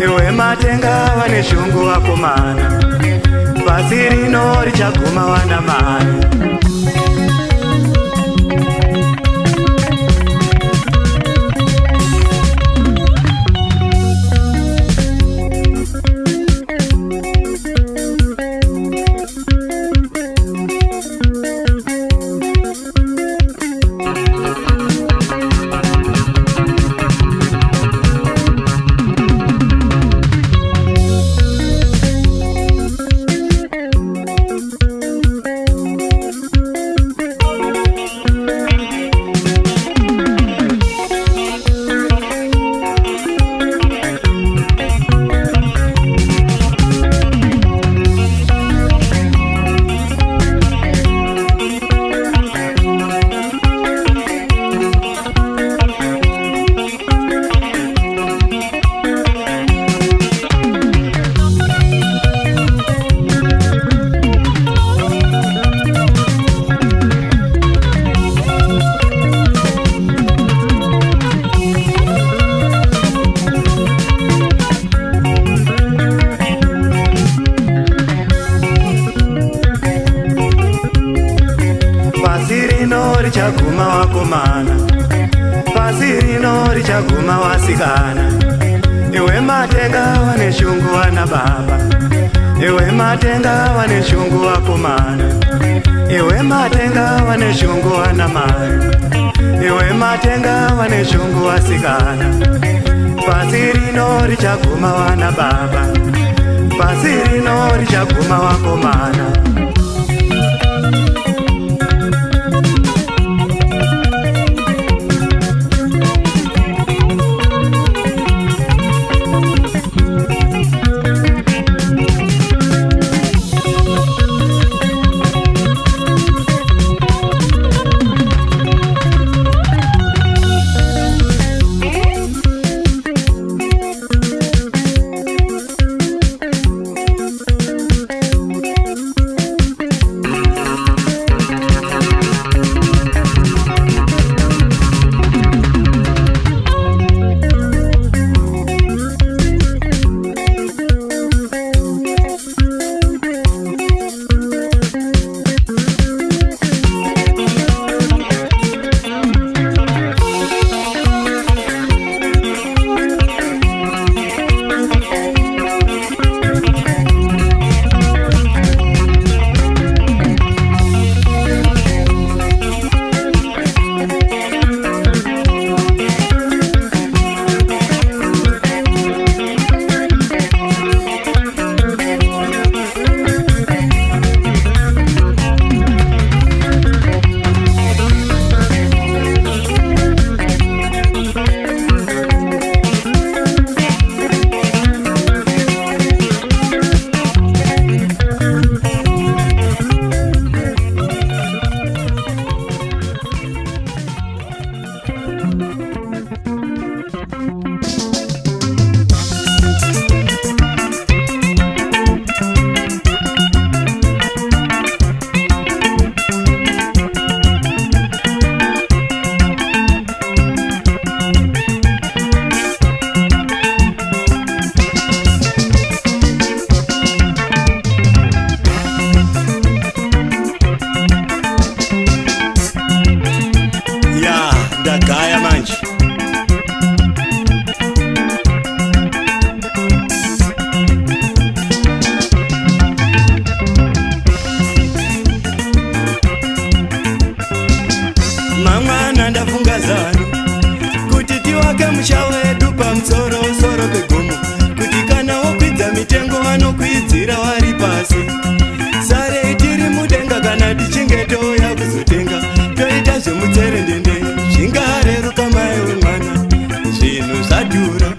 iwe matenga wane shungu wakomana. Pasi rino richaguma wana mai. Richaguma wakomana, pasi rino richaguma wasikana. Iwe matenga wane shungu wana baba, iwe matenga wane shungu wakomana, iwe matenga wane shungu wana mai, iwe matenga wane shungu wasikana. Pasi rino richaguma wana baba, pasi rino richaguma wakomana. Mamwana ndafunga zano kuti tiwake musha wedu pamusoro-soro pegomo, kuti kana wokwidza mitengo vanokwidzira vari pasi. Sare tiri mudenga kana tichinge touya kuzotenga, toita zvemutserendende, zvingareruka mai wemwana, zvinhu zvadhura.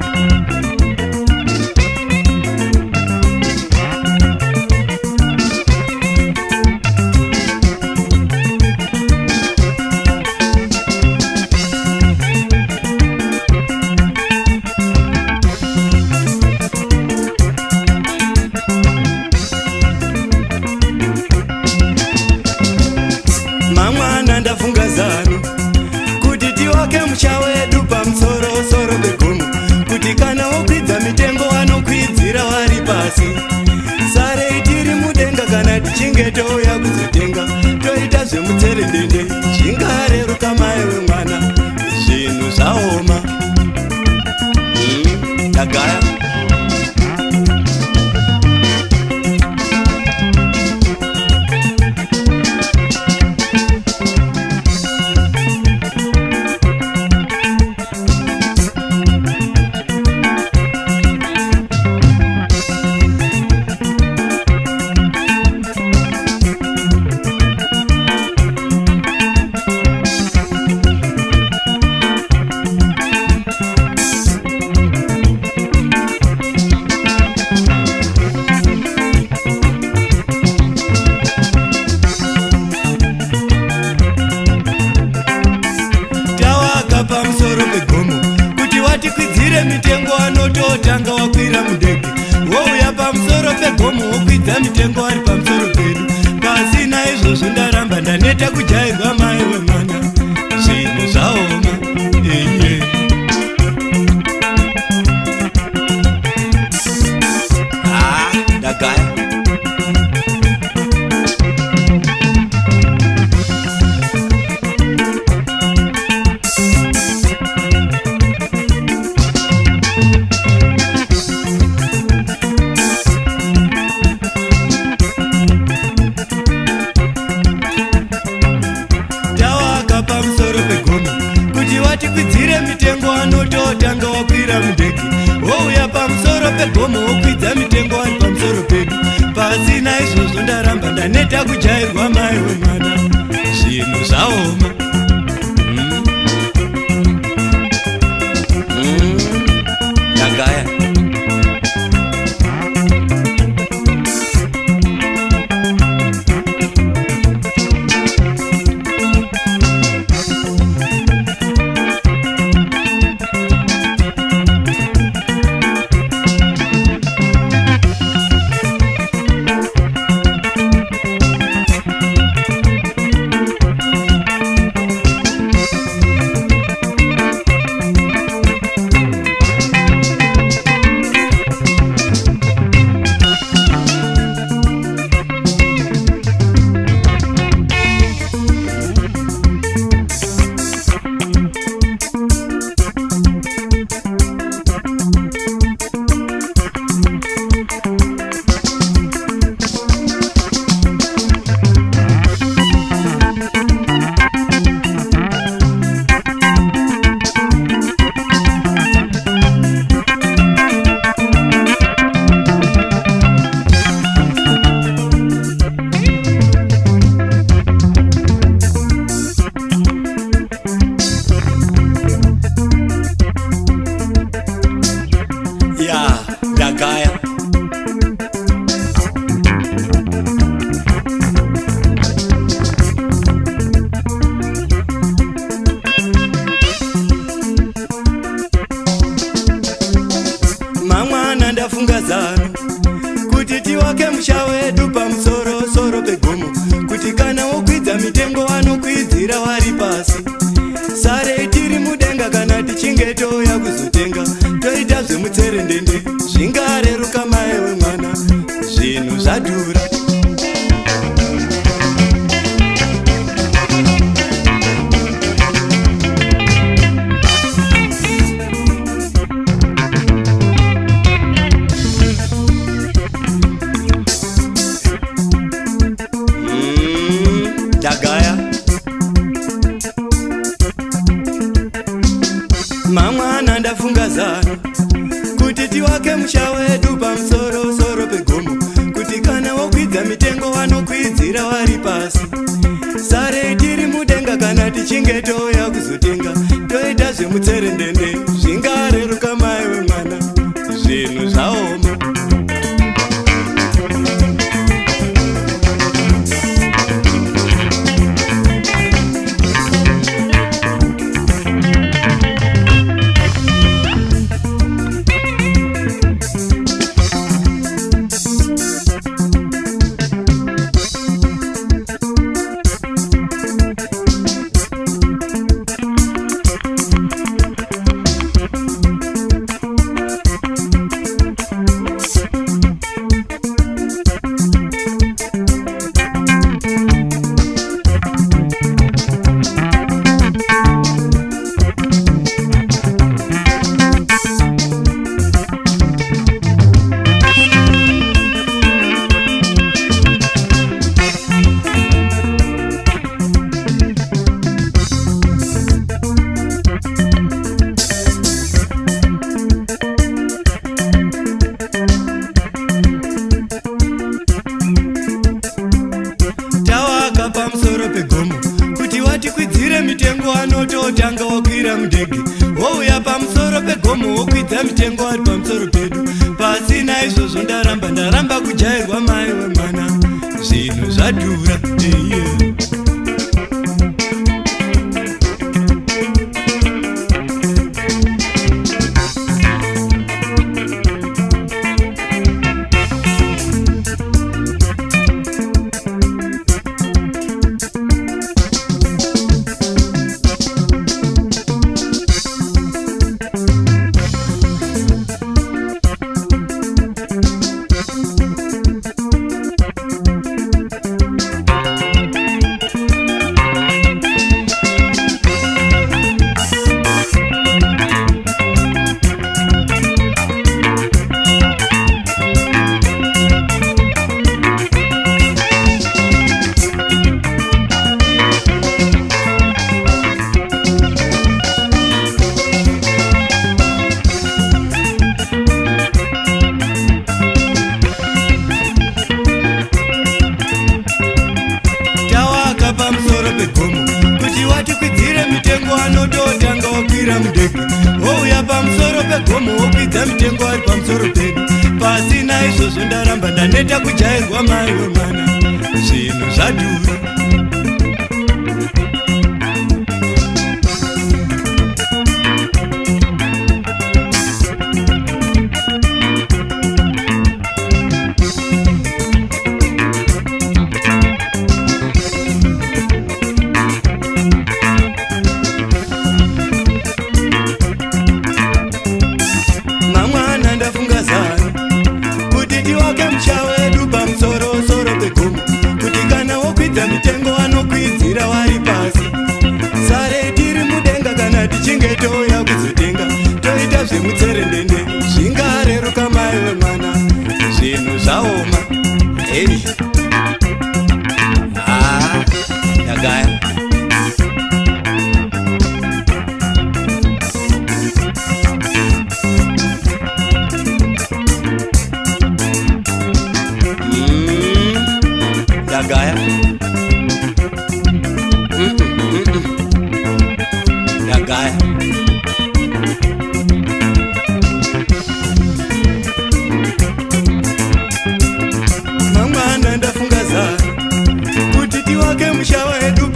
Mamwana ndafunga zano kuti tiwake musha wedu pamusoro-soro pegomo, kuti kana wokwidza mitengo vanokwidzira vari pasi. Sare tiri mudenga kana tichinge touya kuzotenga, toita zvemutserendende, zvingareruka mai wemwana, zvinhu zvaoma. Ndagaya pamusoro pegomo, kuti watikwidzire mitengo vanototanga wakwira mudege, wouya pamusoro pegomo wokwidza mitengo vari pamusoro pedu. Pasina izvozvo ndaramba ndaneta kujairwa mai wemwana, zvinhu zvaoma. Ndagaya pamusoro pegomo, kuti watikwidzire mitengo vanototanga wakwira mudheki, wouya pamusoro pegomo wokwidza mitengo vari pamusoro pedu. Pasina izvozvo ndaramba ndaneta kujairwa mai wemwana, zvinhu zvaoma. Ndagaya Ndagaya mamwana ndafunga zano kuti tiwake musha wedu pamusoro-soro pegomo, kuti kana wokwidza mitengo vanokwidzira vari pasi. Sare tiri mudenga kana tichinge touya kuzotenga, toita zvemutserendende, zvingareruka mai wemwana, zvinhu zvadhura. Ndagaya musha wedu pamusoro soro pegomo, kuti kana wokwidza mitengo vanokwidzira vari pasi. Sare tiri mudenga kana tichinge touya kuzotenga, toita zvemutserendende, zvingareruka mai wemwana, zvinhu zvaoma. Tanga wakwira mudege, wouya pamusoro pegomo wokwidza mitengo ari pamusoro pedu. Pasina izvozvo ndaramba kujairwa mai wemwana, zvinhu zvadhura. Wouya pamusoro pegomo wokwidza mitengo ari pamusoro pedu. Pasina izvozvo ndaramba ndaneta kujairwa mai wemwana, zvinhu zvadhura. Musha wedu pamusoro soro pegomo, kuti kana wokwidza mitengo vanokwidzira vari pasi. Sare tiri mudenga kana tichinge touya kuzotenga, toita zvemutserendende, zvingareruka mai wemwana, zvinhu zvaoma. Ndagaya Gaya Gaya mamwana ndafunga zana kuti tiwake musha wedu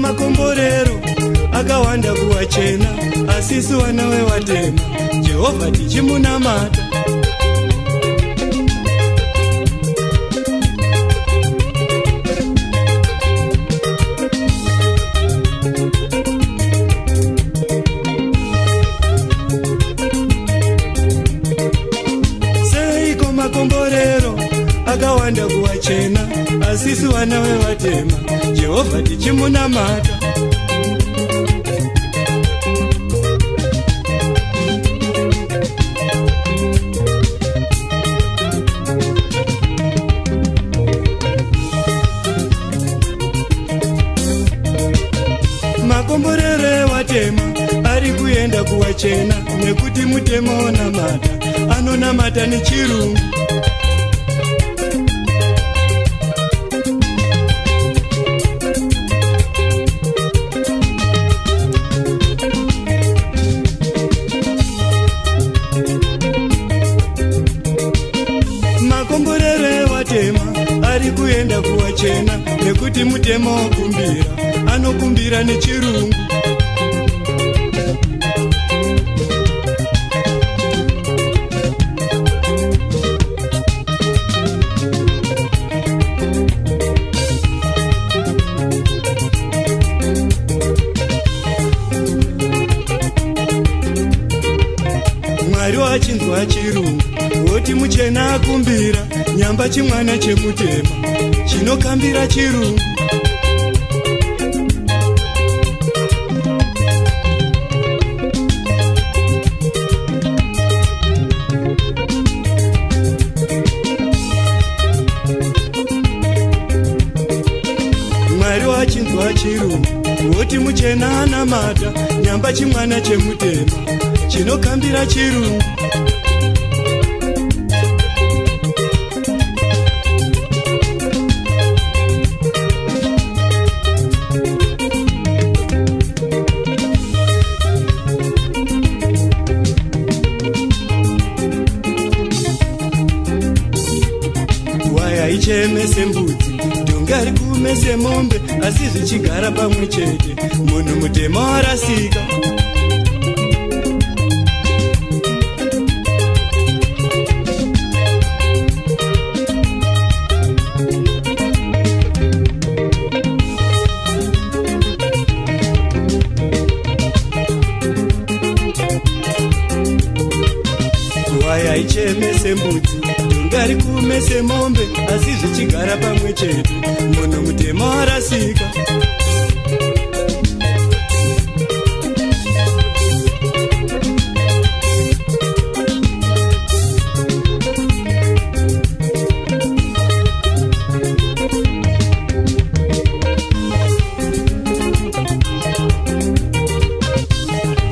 makomborero akawanda kuwachena, asisi wana wevatema, Jehovha tichimunamata. Seiko makomborero akawanda kuwachena, asisi wana wevatema, Jehovha tichimunamata. Makomborero evatema ari kuenda kuwachena, nekuti mutema onamata, anonamata nechirungu. Makomborero evatema ari kuenda kuwachena, nekuti mutema okumbira, anokumbira nechirungu. Mwari wachinzwa chirungu, woti muchena akumbira, nyamba chimwana chemutema, chinokambira chirungu. Mwari wachinzwa chirungu, woti muchena anamata, nyamba chimwana chemutema, chinokambira chirungu. Waya ichemese mbudzi, dongari kumese mombe, asi zvichigara pamwe chete, munhu mutema warasika. Waya ichemese mbudzi, dongari kumese mombe, asi zvichigara pamwe chete, munhu mutema warasika.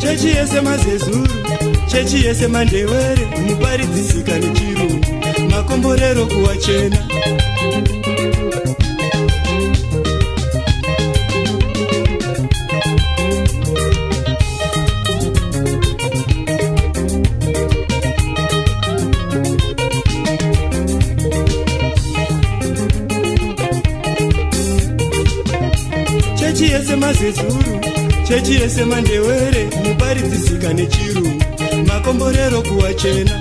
Chechi yese mazezuru, chechi yese mandewere, muparidzisika nechirungu, makomborero kuwachena. Chechi yese mazezuru, chechi yese mandewere, muparidzisika nechirungu, makomborero kuwachena.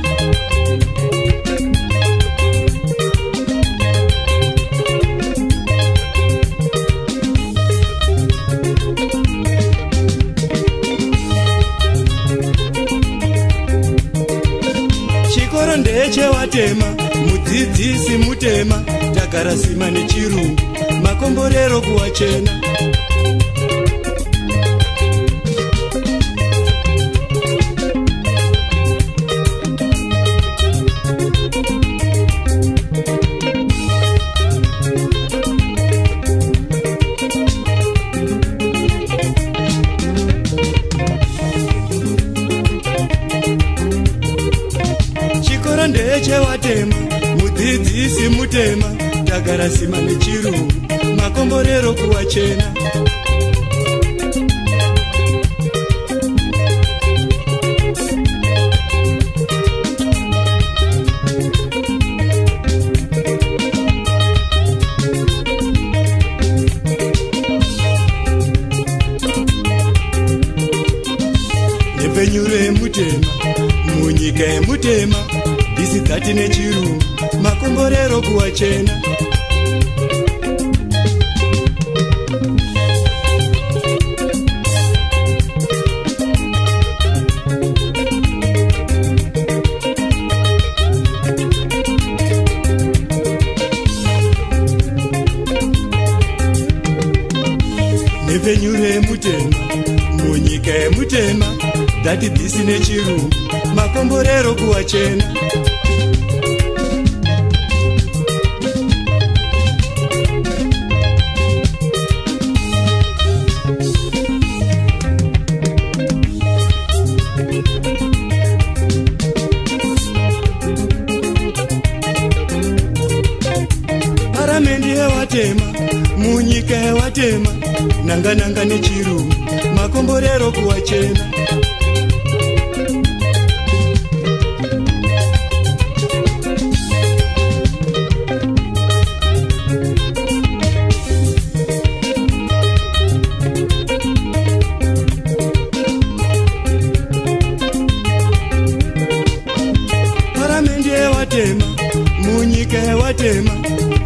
Chikoro ndechevatema, mudzidzisi mutema, tagarasima nechirungu, makomborero kuwachena. Chikoro ndechevatema, mudzidzisi mutema, tagarasima nechirungu, makomborero kuwachena. mutema dhisi dzati nechirungu makomborero kuwachena nevenyure mutema munyika yemutema dhati dhisi nechirungu makomborero kuwachena paramendi yewatema munyika yewatema nanga nechirungu makomborero kuwachena paramendi yewatema munyika yewatema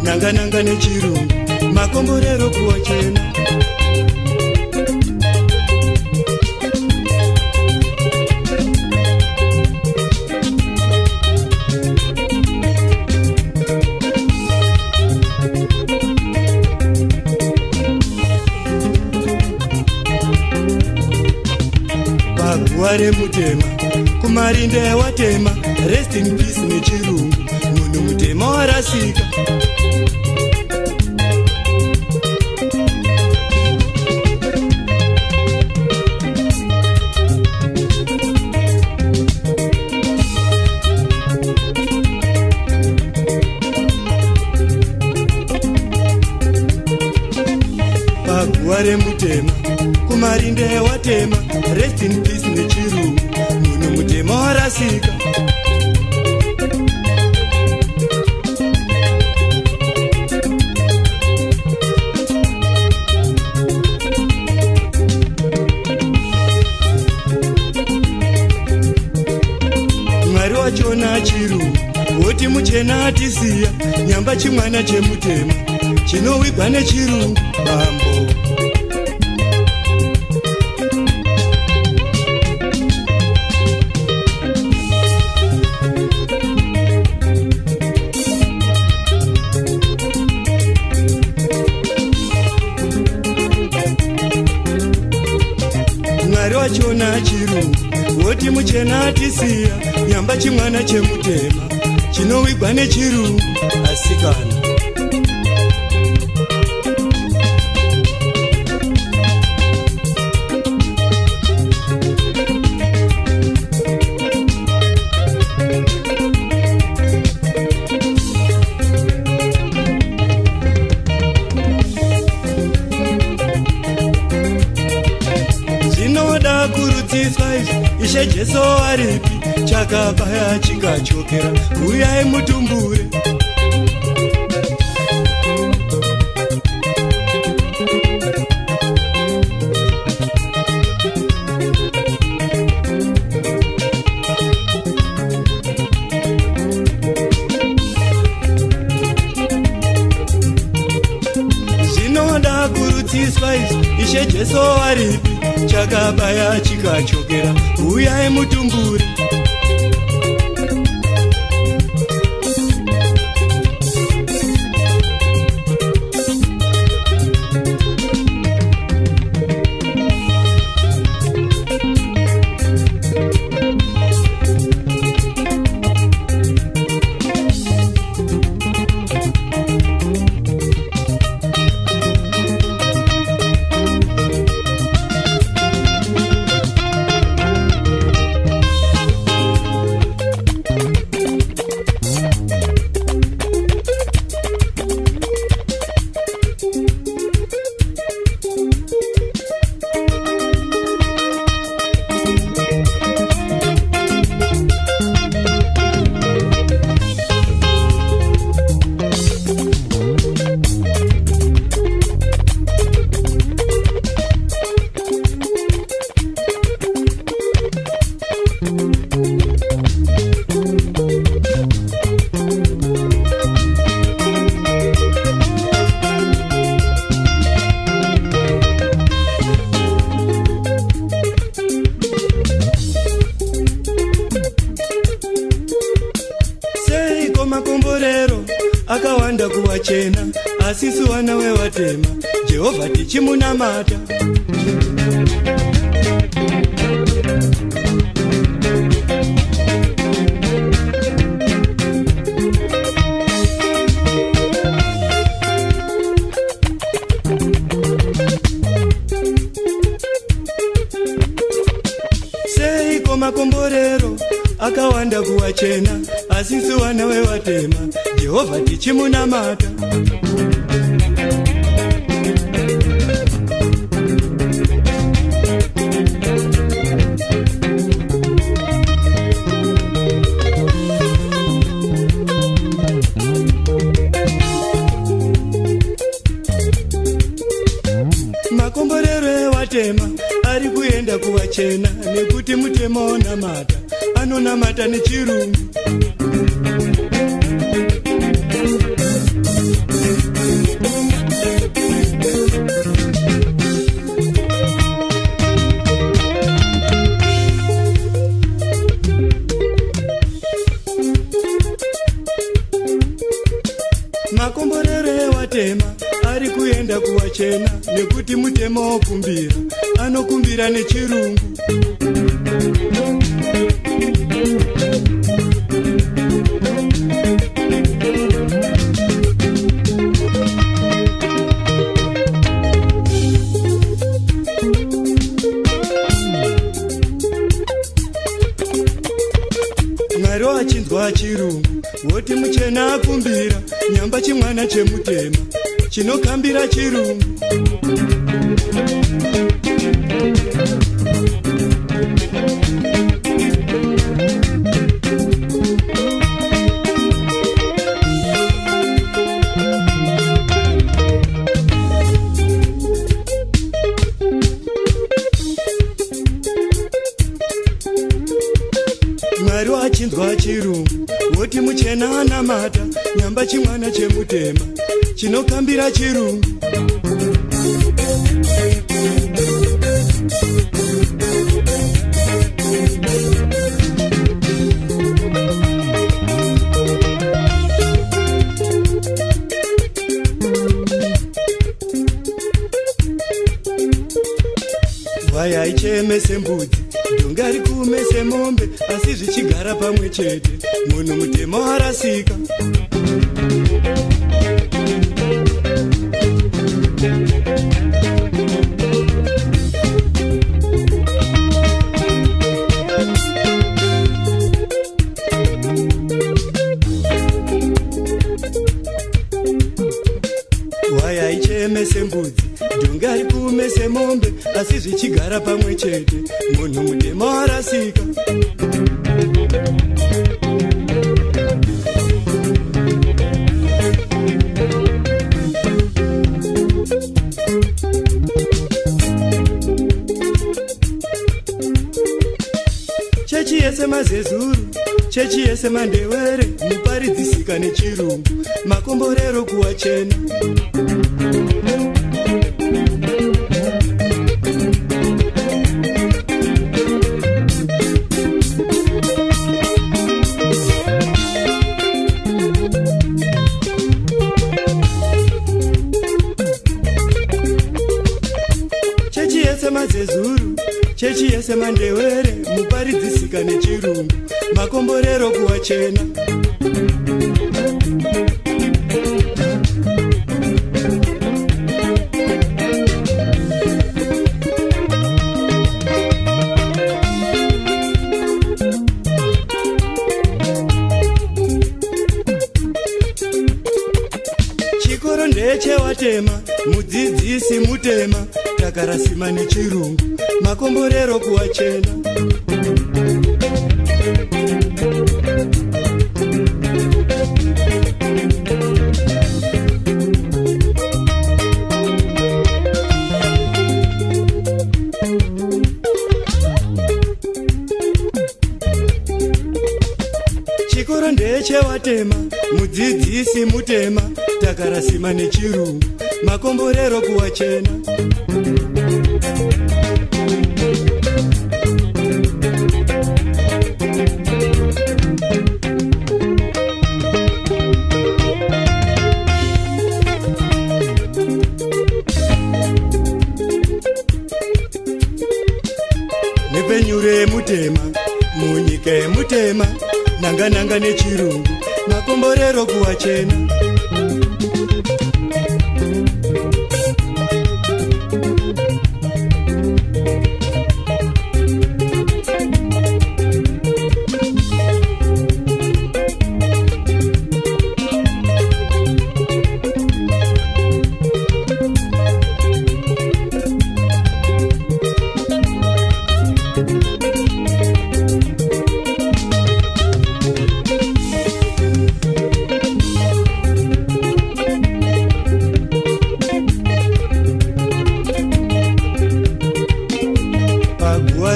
nanga nechirungu makomborero kuwachena paguva remutema kumarinda yawatema rest in peace nechirungu munhu mutema warasika paguva remutema kumarinda yawatema rest in peace nechirungu munhu mutema warasika mwari wachona chirungu woti muchena atisiya nyamba chimwana chemutema chinowigwa nechirungu bambo mwari wachona chirungu woti muchena atisiya nyamba chimwana chemutema chinowigwa nechirungu asikana zvinoda kurudziswa ishe jesu aripi chakabaya chikachokera uyai mutumbure zvinoda kurudziswa ishe jesu aripi chakabaya chikachokera uyai mutumbure asisu wana wevatema Jehovha tichimunamata. Seiko makomborero akawanda kuwachena asisu wana wevatema Jehovha tichimunamata. Makomborero ewatema ari kuenda kuvachena nekuti mutemo onamata anonamata nechirungu. Makomborero ewatema ari kuenda kuvachena nekuti mutemo okumbira anokumbira nechirungu. Mwari wachinzwa chirungu woti muchena akumbira nyamba chimwana chemutema chinokambira chirungu. Mwari wachinzwa chirungu woti muchena anamata nyamba chimwana chemutema chinokambira chirungu. Hwaya aichemese mbudzi dhonga rikumese mombe asi zvichigara pamwe chete munhu mutemo arasika. Hwaya aichemese mbudzi dhonga rikumese mombe asi zvichigara pamwe chete munhu mutemo arasika. Chechi yese mazezuru, chechi yese mandewere, muparidzisika nechirungu, makomborero kuwachena. Chechi yese mazezuru, chechi yese mandewere, muparidzisika nechirungu, makomborero kuwachena. Chikoro ndechewatema, mudzidzisi mutema, takarasima nechirungu, makomborero kuwachena. Chikoro ndechewatema, mudzidzisi mutema, takarasima nechirungu, makomborero kuwachena. remutema, munyika yemutema, nanga nechirungu, makomborero kuwachena.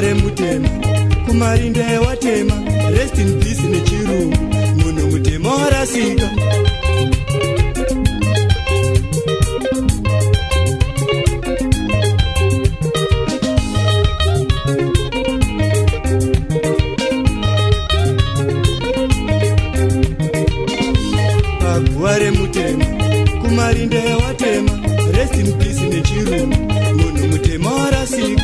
Remutema, kumarinda yewatema, rest in peace nechirungu, munhu mutema warasika. Paguwa remutema, kumarinda yewatema, rest in peace nechirungu, munhu mutema warasika.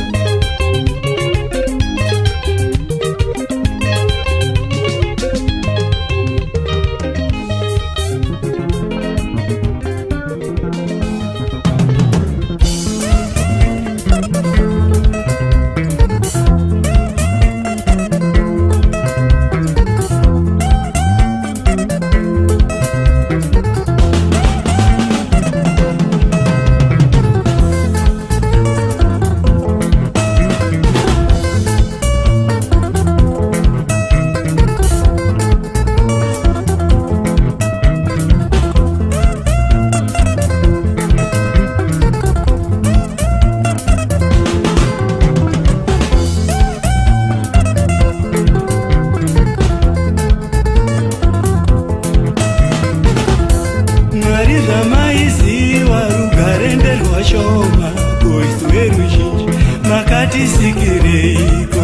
Shoma, boys weruzhinji, makati sikireiko.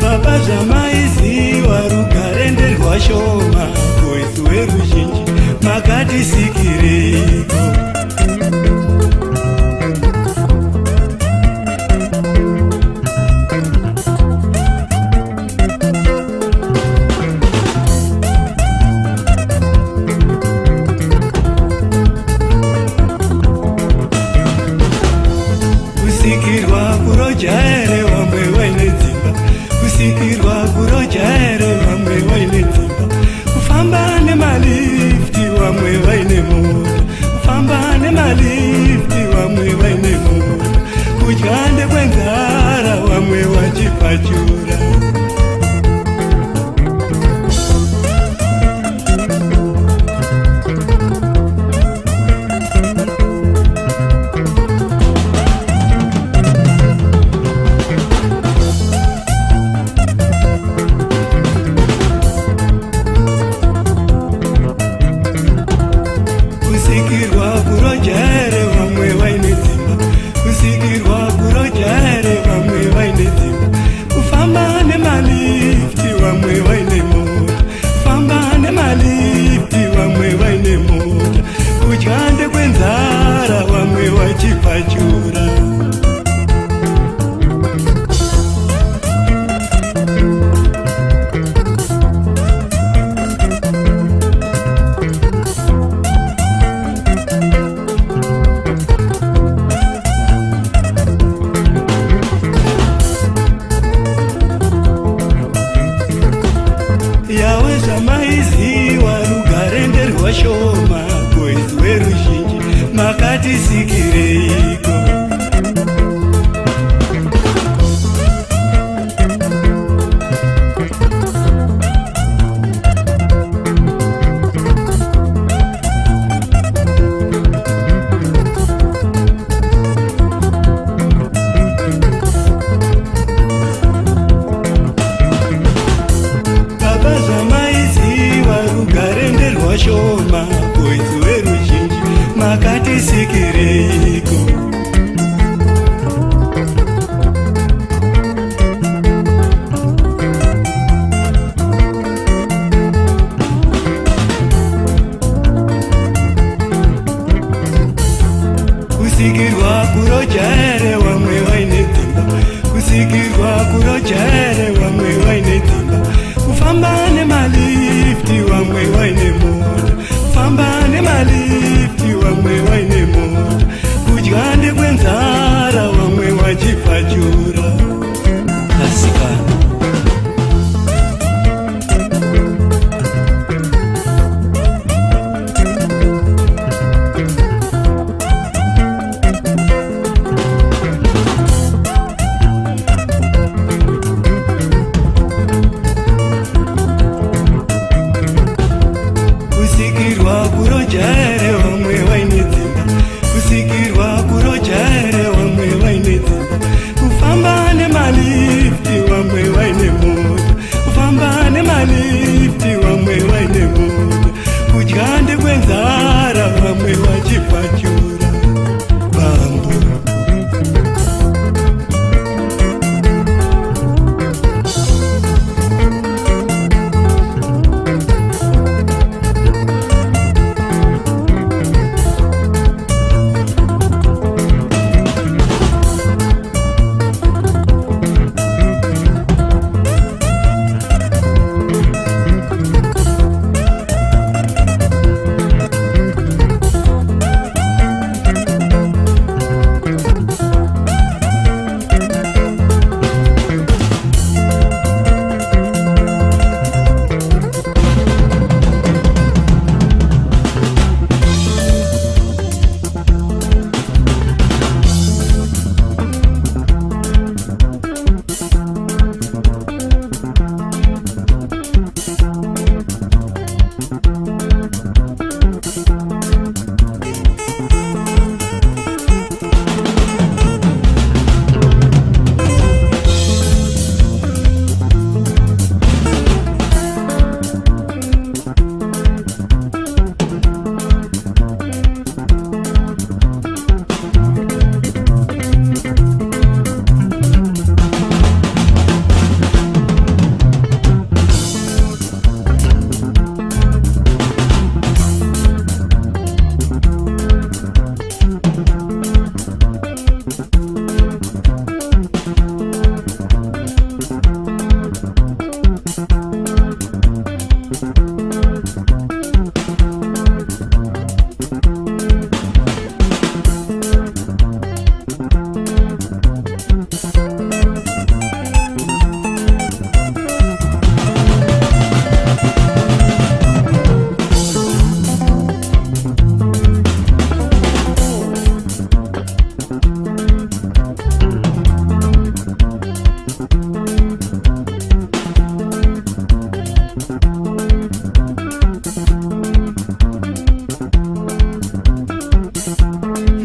Baba zamaizi warugare rwashoma, boys weruzhinji, makati sikireiko. Kusikirwa kurojaere vamwe vaine dzimba, kusikirwa kurojaere vamwe vaine dzimba, kufamba nemalifti vamwe vaine mota, kufamba nemalifti vamwe vaine mota, kudya ndekwenzara vamwe vachipachura. Kusikirwa kurojaere vamwe vaine dzimba, kusikirwa kurojaere vamwe vaine dzimba, kufamba nemalifti vamwe vaine mota, kufamba nemalifti vamwe vaine mota, kudya ndekwenzara vamwe vachipachura. Yaweza maizi warugare nderwashoma, boys weruzhinji, makati sikireiko. Shoma, boys weruzhinji, makati sikireiko. kusikirwa kurojaere vamwe vaine dzimba, kusikirwa kurojaere vamwe vaine dzimba, kufamba nemalifti vamwe vaine mota, kufamba nemalifti vamwe vaine mota, kudya ndekwenzara vamwe vachipfachura. Asikana kusikirwa kurojaere vamwe vaine dzimba, kusikirwa kurojaere vamwe vaine dzimba, kufamba nemalifti vamwe vaine mota, kufamba nemalifti vamwe vaine mota, kudya ndekwenzara vamwe vachipfachura. Bambo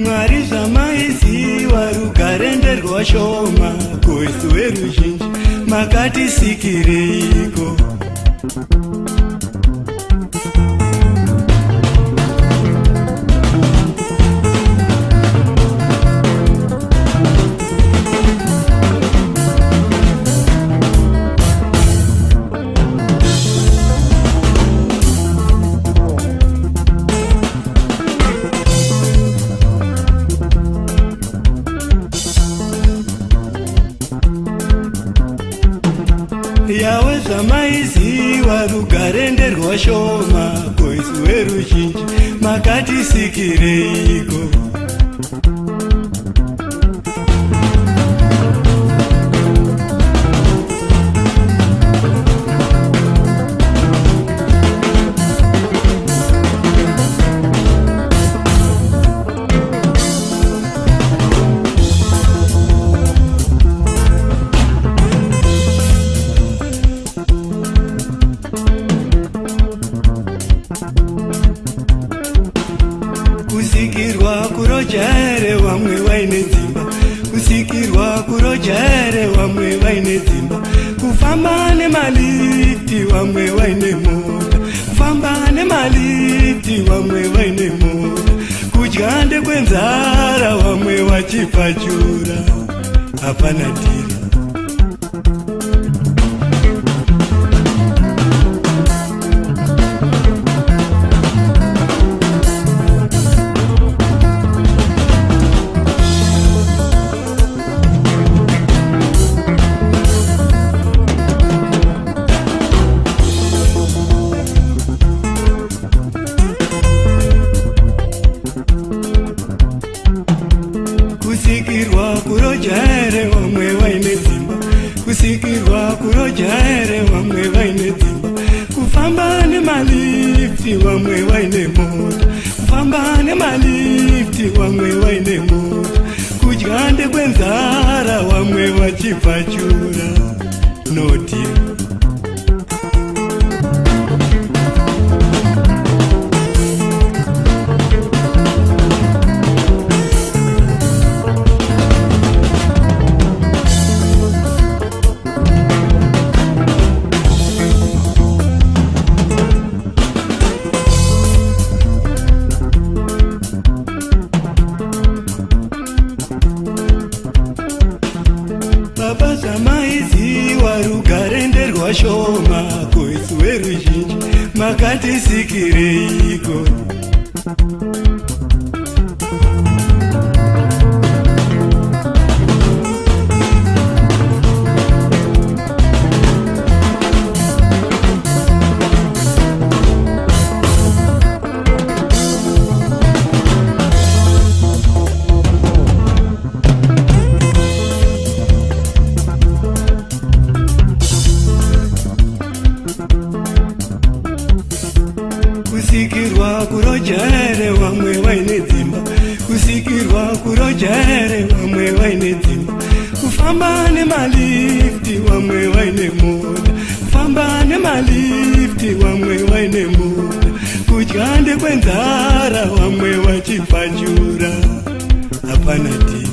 Mwari zvamaiziva rugare nderwashoma, kuisu veruzhinji makatisikireiko? Yawe zvamaiziva rugare nderwashoma, kuisu veruzhinji makatisikireiko? Kusikirwa kurojaere vamwe vaine dzimba, kusikirwa kurojaere vamwe vaine dzimba, kufamba nemalifti vamwe vaine mota, kufamba nemalifti vamwe vaine mota, kudya ndekwenzara vamwe vachipfachura. Hapana dira nemalifti vamwe vaine mota, kufamba nemalifti vamwe vaine mota, kudya ndekwenzara vamwe vachipfachura. Noti shoma koitsu veruzhinji makatisikireiko. Kusikirwa kurojere vamwe vaine dzimba, kusikirwa kurojere vamwe vaine dzimba, kufamba nemalifti vamwe vaine mota, kufamba nemalifti vamwe vaine mota, kudya ndekwenzara vamwe vachipfachura. Hapana divi.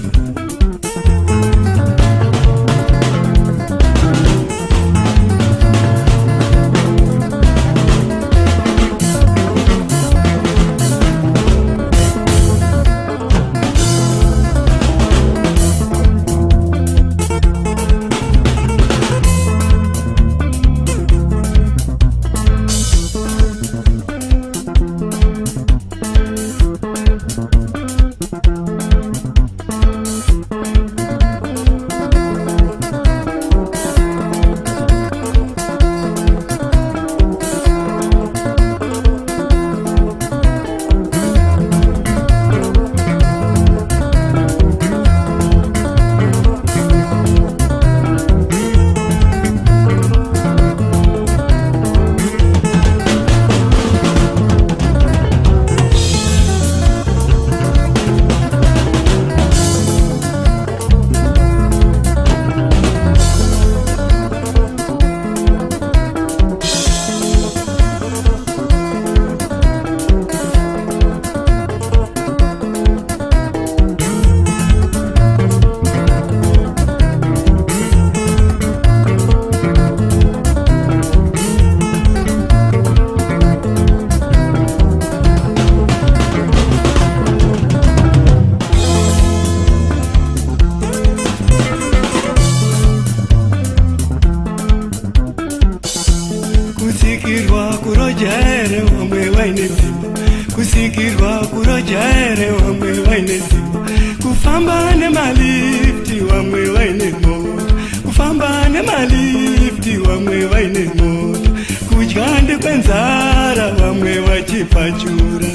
Kusikirwa kurojere vamwe vaine dzimba, kusikirwa kurojere vamwe vaine dzimba, kufamba nemalifti vamwe vaine mota, kufamba nemalifti vamwe vaine mota, kudya ndekwenzara vamwe vachipfachura.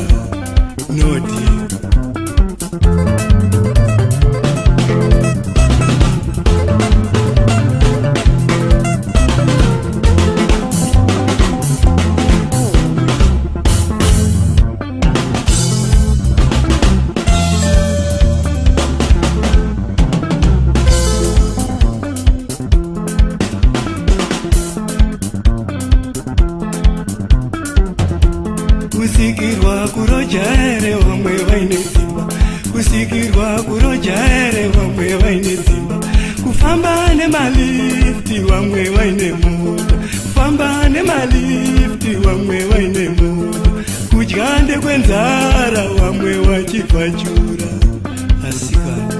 Noti kusikirwa kurojere vamwe vaine dzimba, kusikirwa kurojere vamwe vaine dzimba, kufamba nemalifti vamwe vaine mota, kufamba nemalifti vamwe vaine mota, kudya ndekwenzara vamwe vachipfachura. Asikana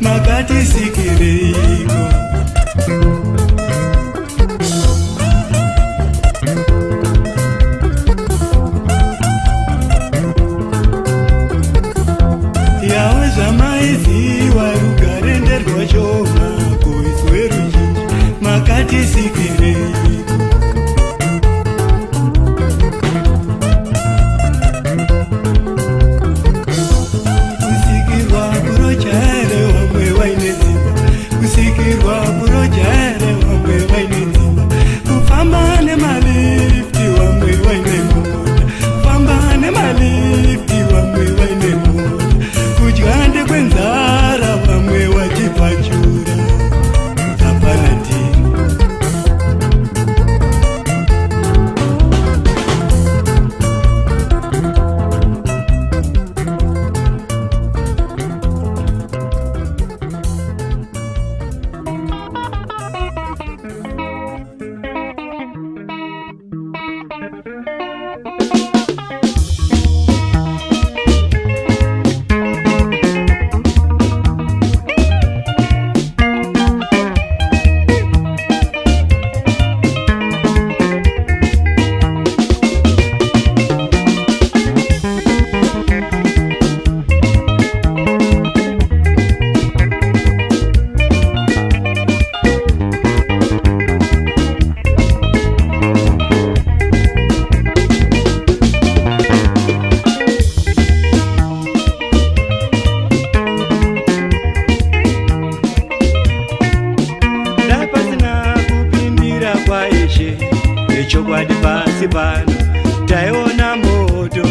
makatisikireiko. Yawe zvamaiziwa rugare nderwashoma kuiswe ruzhinji makatisikireiko. Kusikirwa kurojere wamwe waine dzimba, kufamba nemalifti wamwe waine mota, kufamba nemalifti wamwe waine mota, kudya ndekwenzara wamwe wachipfachura hapana tini. Chokwadi pasi pano taiona moto,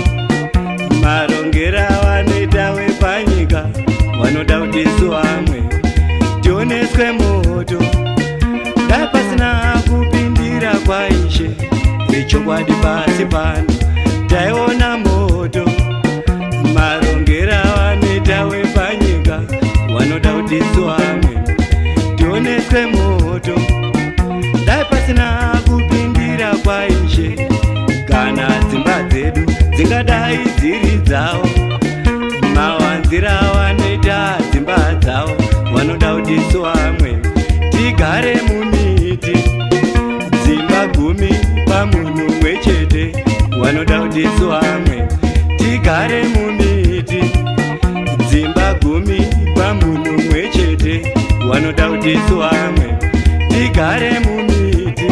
marongera vanoita wepanyika vanoda kuti isu vamwe tioneswe moto. Dai pasina kupindira kwaishe nechokwadi pasi pano taiona moto, marongera vanoita wepanyika vanoda kuti isu vamwe tioneswe moto. Dai pasina kwaishe kana dzimba dzedu dzingadai dziri dzavo, mawanzira vanoita dzimba dzavo vanoda kuti isu vamwe tigare mumiti, dzimba 10 pamunhu mumwe chete vanoda kuti isu vamwe tigare mumiti, dzimba 10 pamunhu mumwe chete vanoda kuti isu vamwe tigare mumiti.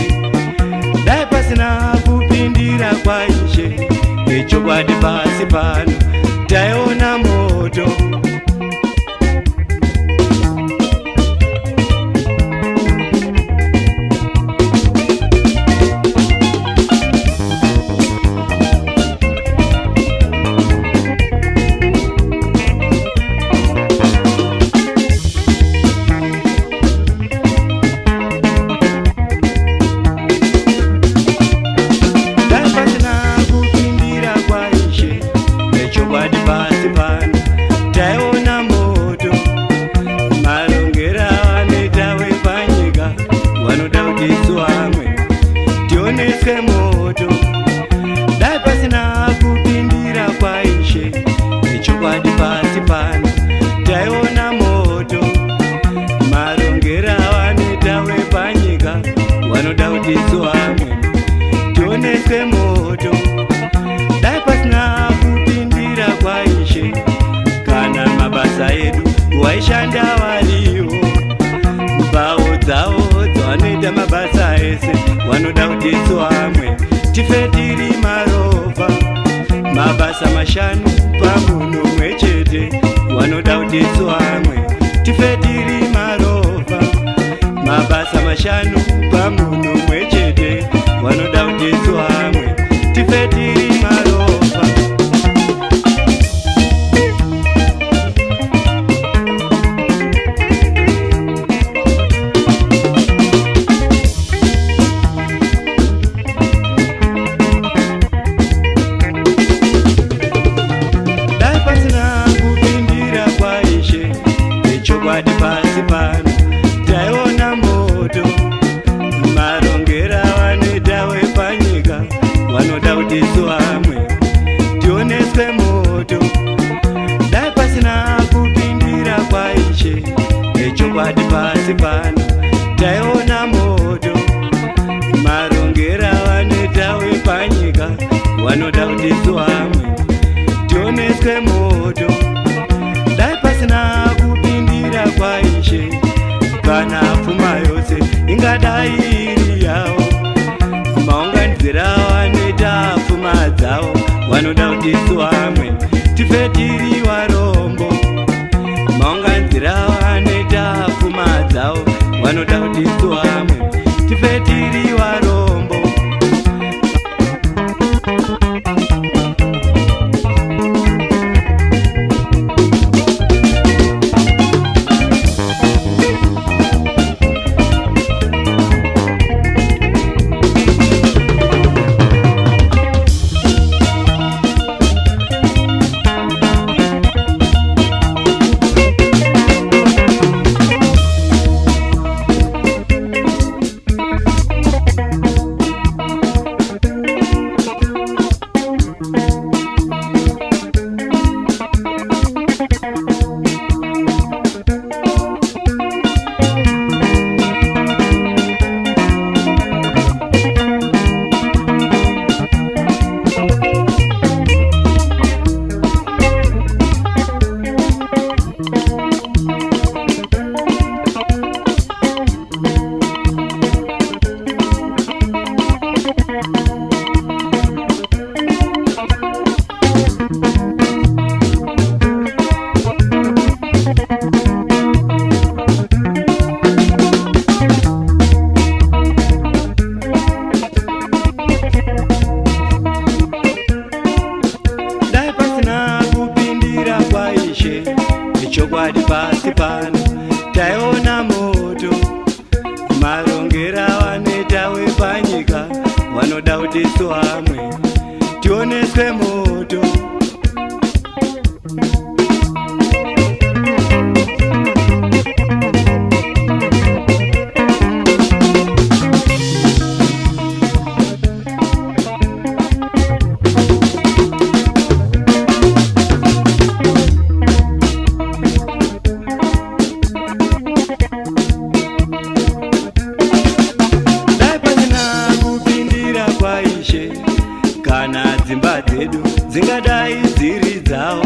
Dai pasina kupindira kwaishe nechokwadi pasi pano taiona moto. Moto dai pasina kupindira kwaishe nechokwadi pasi pano taiona moto, marongera vanoita wepanyika vanoda kuti isu vamwe tioneswe moto. Dai pasina kupindira kwaishe kana mabasa edu waishanda variwo, mbao dzavo dzavanoita mabasa ese vanoda kuti isu vamwe tife tiri marovha, mabasa 5 pamunhu mumwe chete vanoda kuti isu vamwe tife tiri marovha, mabasa 5 pamunhu mumwe chete vanoda kuti isu vamwe tife tiri marovha. Chokwadi pasi pano taiona moto, marongera vanoita wepanyika vanoda kuti isu vamwe tioneswe moto. Dai pasina kupindira kwaishe pasi pano taiona moto, marongera vanoita wepanyika vanoda kuti isu vamwe tioneswe moto. Dai pasina kupindira kwaishe kana pfuma yose ingadai iri yavo, maunganidzira vanoita pfuma dzavo vanoda kuti isu vamwe tife tiri varombo. Maunganidzira vanoita pfuma dzavo vanoda kuti isu vamwe tife tiri varombo. Chokwadi pasi pano taiona moto, marongera vanoita wepanyika vanoda kuti isu vamwe tioneswe moto. Kana dzimba dzedu dzingadai dziri dzavo,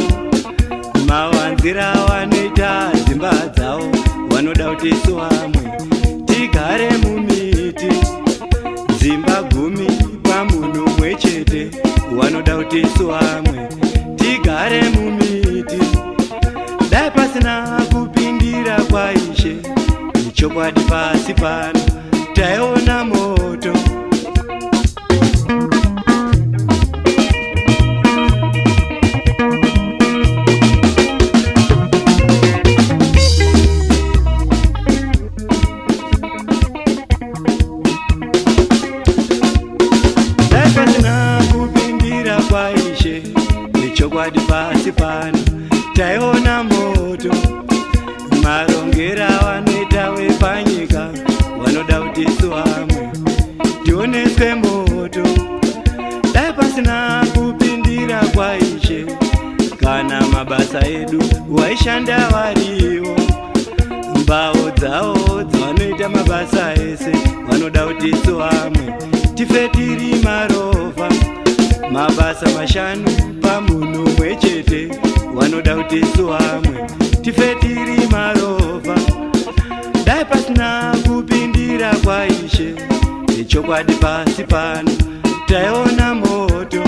mawanzira vanoita dzimba dzavo vanoda kuti isu vamwe tigare mumiti. Dzimba 10 pamunhu umwe chete vanoda kuti isu vamwe tigare mumiti. Dai pasina kupindira kwaishe chokwadi pasi pano taiona moto. Chokwadi pasi pano taiona moto, marongera vanoita wepanyika vanoda kuti isu vamwe tioneswe moto. Dai pasina kupindira kwaishe kana mabasa edu waishanda variwo, mbavo dzavo dzavanoita mabasa ese vanoda kuti isu vamwe tife tiri marovha. Mabasa 5 pamunhu umwe chete vanoda kuti isu vamwe tife tiri marovha. Dai pasina kupindira kwaishe chokwadi pasi pano taiona moto.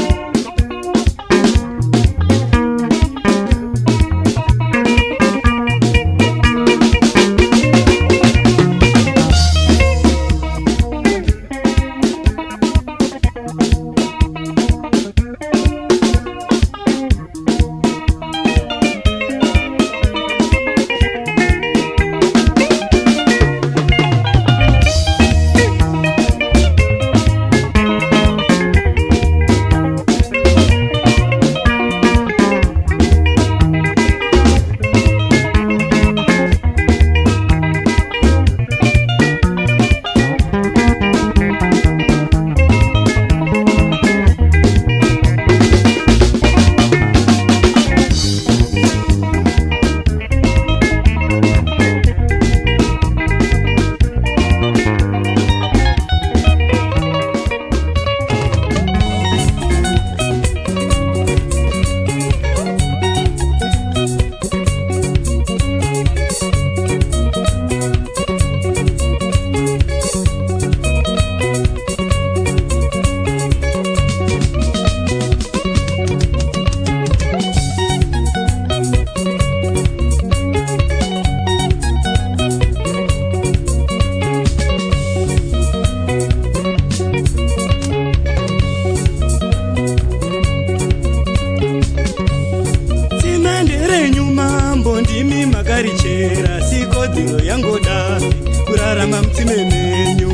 chera sikodzero yangoda kurarama mutsime menyu.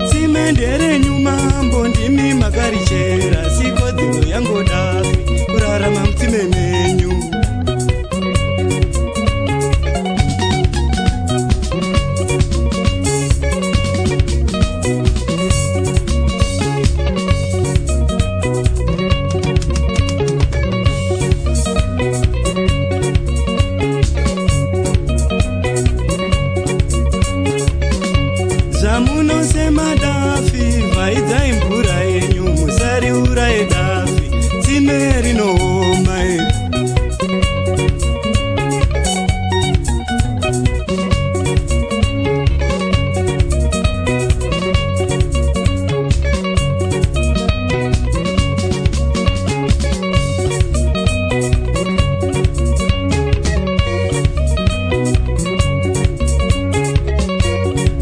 Tsime nyuma mbondimi makarichera sikodzero yangoda kurarama mutsime menyu. Zvamunosema Dafi vaidzai mvura yenyu musariuraye Dafi, tsime rinooma iri.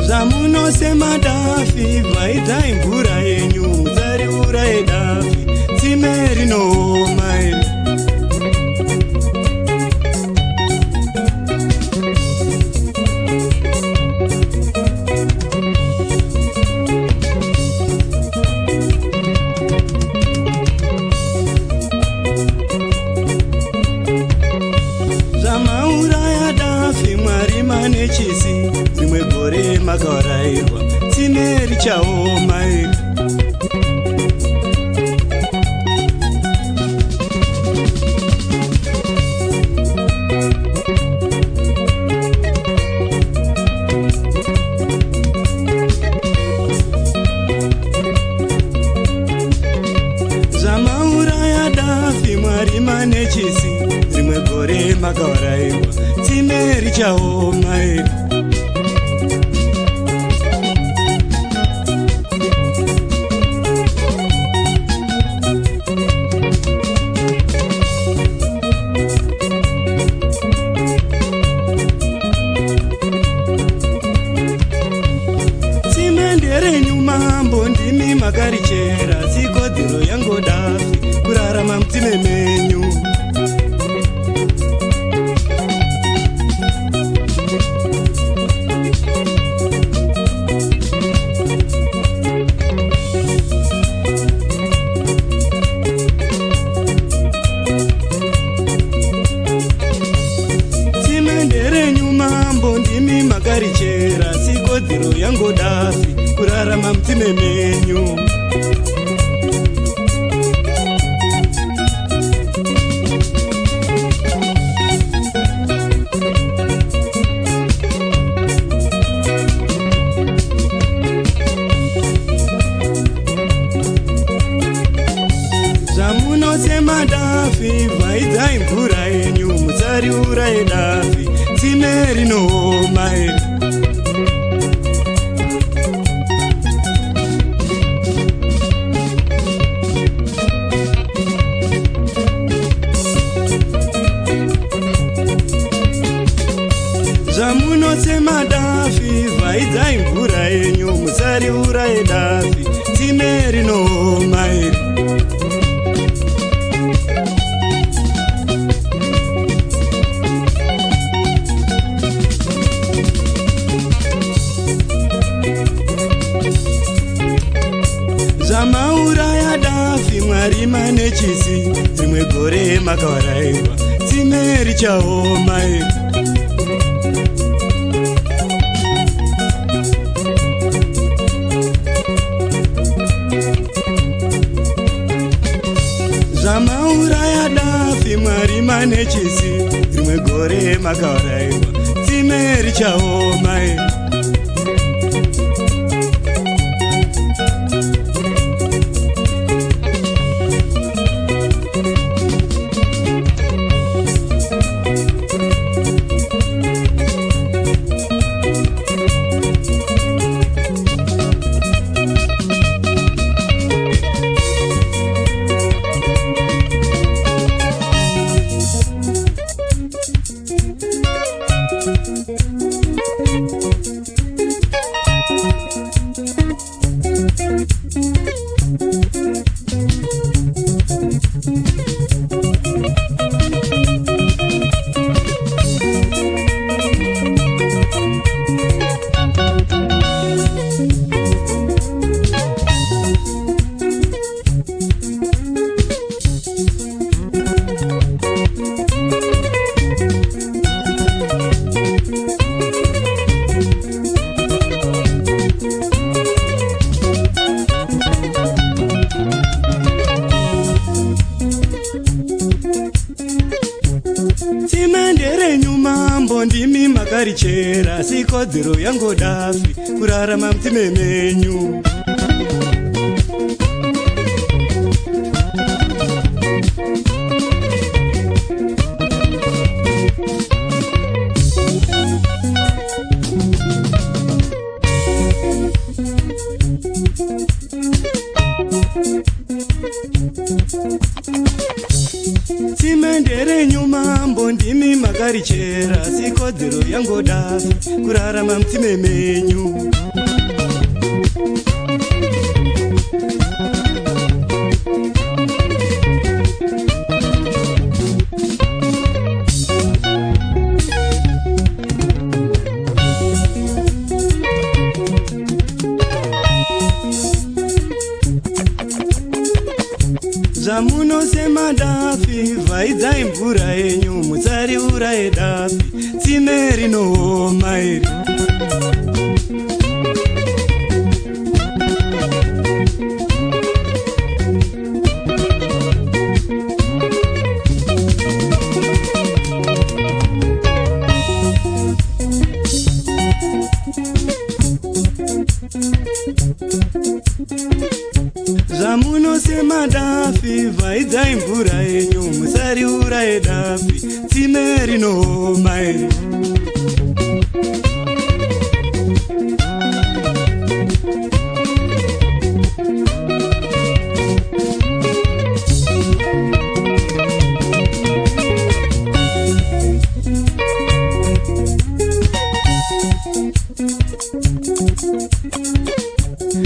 Zvamunosema Dafi vaidzai mvura yenyu musariuraye Dafi, tsime rinooma iri. Zvamauraya Dafi Mwari manechisi, rimwe gore makaurayirwa, tsime richaoma iri. Zvamauraya Dafi Mwari manechisi, rimwe gore makaurayirwa, tsime richaoma iri. Nyuma mbondimi makarichera sikodzero yangodafi kurarama mutsime menyu. Tsime ndere nyuma mbondimi makarichera sikodzero yangodafi kurarama mutsime menyu. Zvamunosema Dafi vaidzai mvura yenyu musariuraye Dafi, tsime rinooma iri. Zvamunosema Dafi vaidzai mvura yenyu musariuraye Dafi, tsime rinooma iri. Zvamauraya Dafi Mwari manechisi, rimwe gore makaurayirwa, tsime richaoma iri. Zvamauraya Dafi Mwari manechisi, rimwe gore makaurayirwa, tsime richaoma iri. Tsime renyu mambo ndimi makarichera, sikodzero yangu dafi kurarama mutsime menyu. Tsime renyu mambo ndimi makarichera, sikodzero yangu dafi kurarama mutsime menyu. Zvamunosema dafi, vaidzai mvura yenyu, mutsariuraye dafi, tsime rinooma iri. Zvamunosema dafi, vaidzai mvura yenyu, musariuraye dafi, tsime rinooma iri.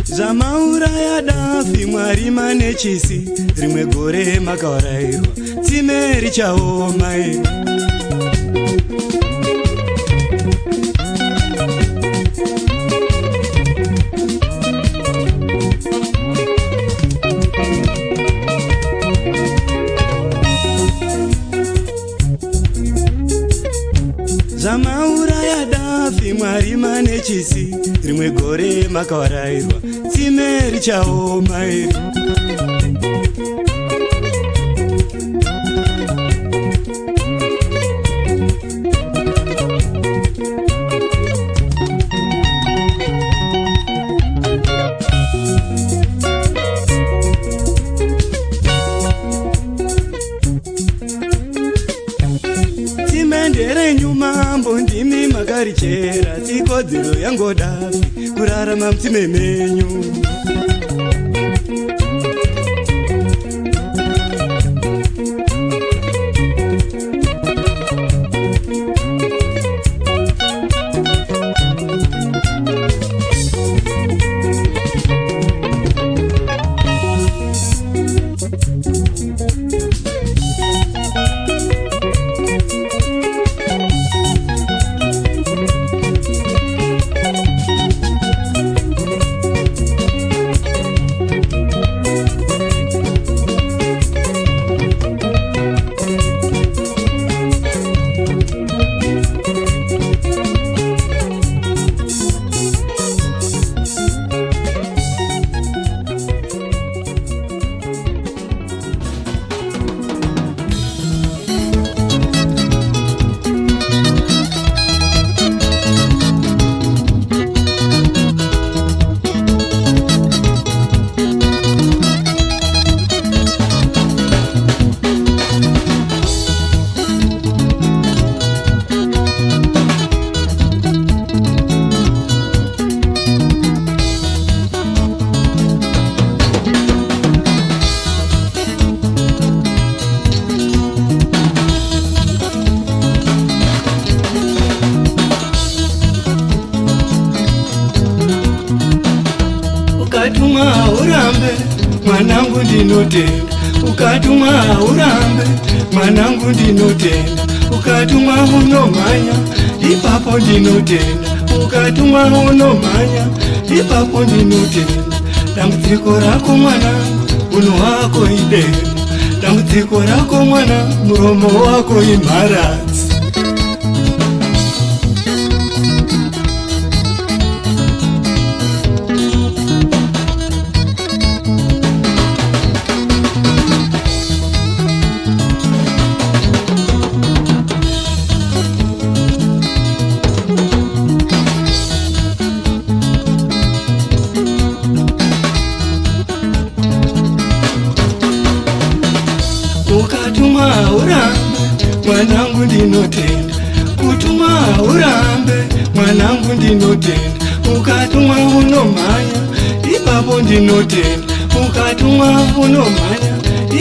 Zvamauraya dafi, Mwari manechisi, rimwe gore makaurayirwa, tsime richaoma iri. Zvamauraya dafi, Mwari manechisi, rimwe gore makaurayirwa, tsime richaoma iri. Tsime renyu mambo ndimi makarichera, sikodzero yangu dafi kurarama mutsime menyu. Ukatuma urambe, mwanangu ndinotenda. Ukatuma urambe, mwanangu ndinotenda. Ukatuma unomanya, ipapo ndinotenda. Ukatuma unomanya, ipapo ndinotenda. Dambudziko rako mwanangu, uno wako idema. Dambudziko rako mwana, muromo wako imharadzi. ndinotenda, kutumwa urambe mwanangu ndinotenda, ukatumwa unomhanya ipapo ndinotenda, ukatumwa unomhanya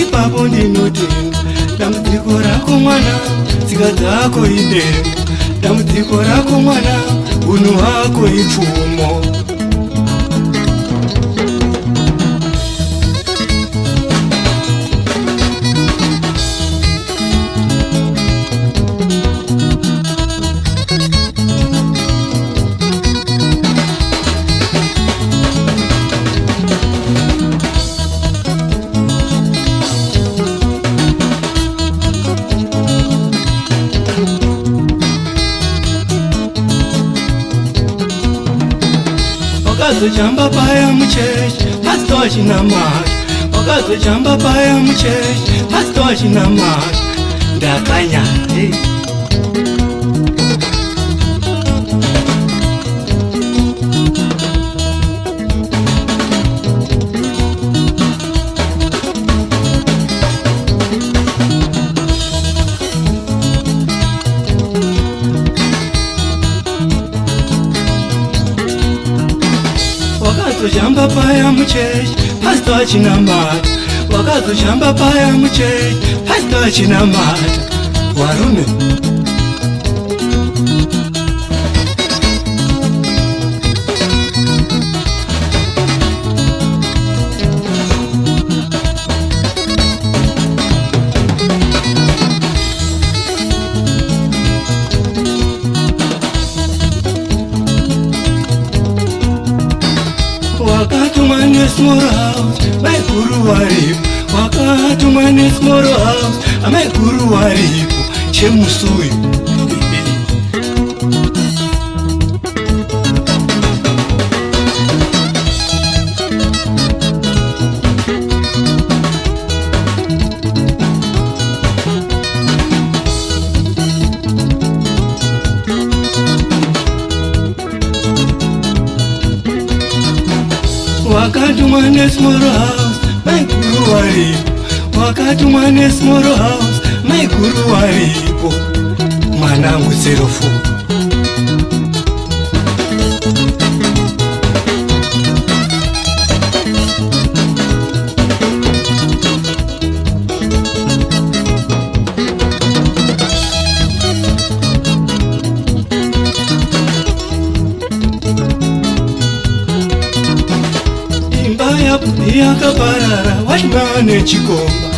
ipapo ndinotenda. Dambudziko rako mwana, tsika dzako idemo, dambudziko rako mwana, unhu hwako ipfumo. Wakazojamba paya muchechi pastor achina mari, wakazojamba paya muchechi pastor achina mari, ndakanyara wakazojamba paya muchechi pastor achina mari, wakazojamba paya muchechi pastor achina mari. Warume wakatumwa nesmall house maikuru waripo, wakatumwa nesmall house amaikuru waripo chemusuyu. Wakatumwa nesmall house maikuru waripo, wakatumwa nesmall house maikuru waripo, mwanangu serofu. Yakaparara wachimaiwa nechikomba,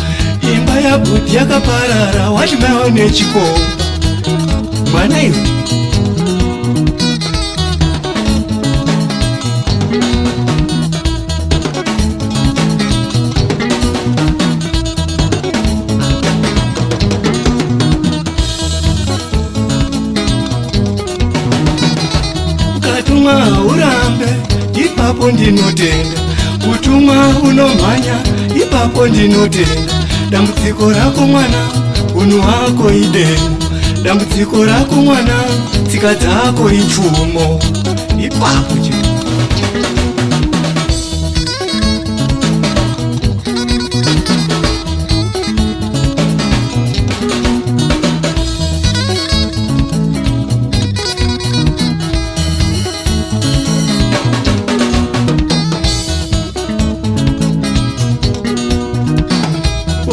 imba yabhuti yakaparara wachimaiwa nechikomba. Mwana iwe ukatumwa urambe ipapo ndinotenda, kutumwa unomhanya ipapo ndinotenda. Dambudziko rako mwana, unhu hwako idemo, dambudziko rako mwana, tsika dzako ipfumo. Ipapo chete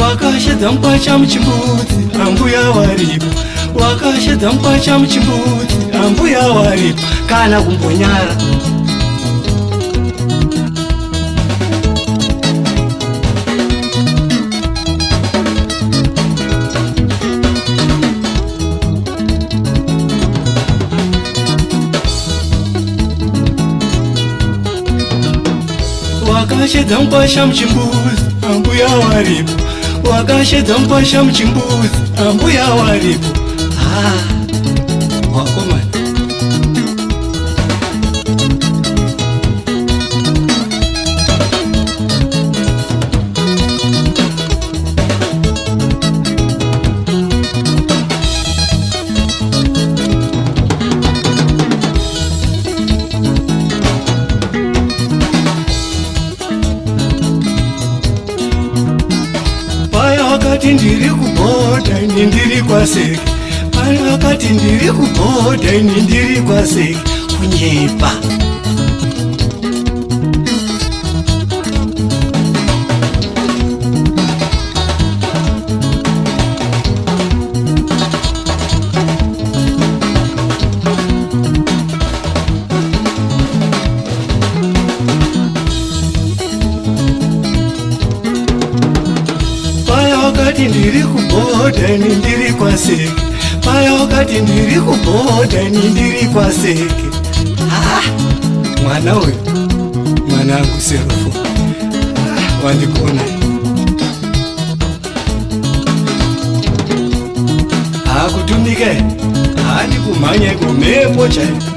wakashedza mukwacha muchimbudzi ambuya waripo, wakashedza mukwacha muchimbudzi ambuya waripo, kana kumbonyara wakashedza mukwacha muchimbudzi ambuya waripo, wakashedza mukwacha muchimbudzi ambuya waripo. Wakomana ndiri kubhodha ndiri kwaseke, mai vakati ndiri kubhodha ini ndiri kwaseki kunyepa. Ndiri kubhodha ini ndiri kwaseki, paya wakati ndiri kubhodha ini ndiri kwaseki. Mwana uyu, mwana angu Serofo, wandikona. Kutumika ndikumhanya kumhepo chaipo.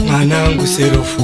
Mwanangu Serofo.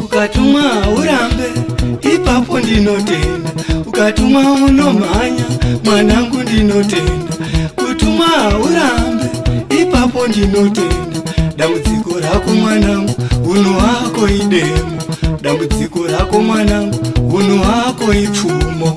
Ukatumwa urambe, ipapo ndinotenda. Ukatumwa unomhanya, mwanangu ndinotenda. Kutumwa urambe, ipapo ndinotenda. Dambudziko rako mwanangu, uno wako idemo. Dambudziko rako mwanangu, uno wako ipfumo.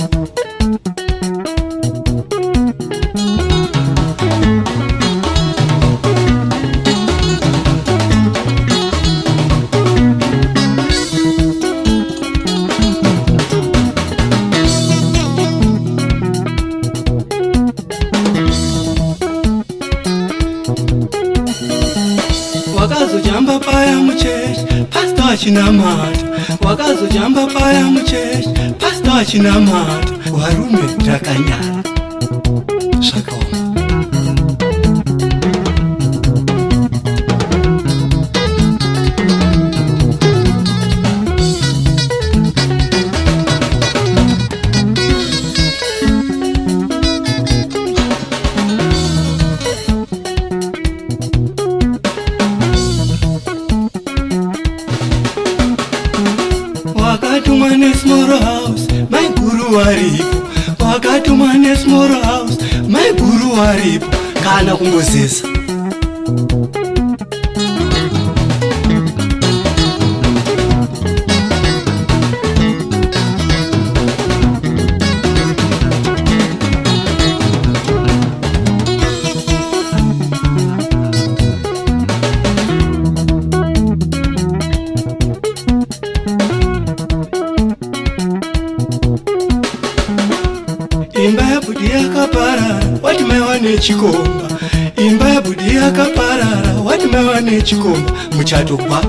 Wakazojamba paya muchechi, pastor achinamata. Wakazojamba paya muchechi, pastor achinamata. Warume takanyara zvakaoma. Wakatumwa nesmall house, my guru waripo. Wakatumwa nesmall house, my guru waripo. Kana kungozesa. wati maiva nechikomba, imba yabudi yakaparara, wati maiva nechikomba, muchato kwa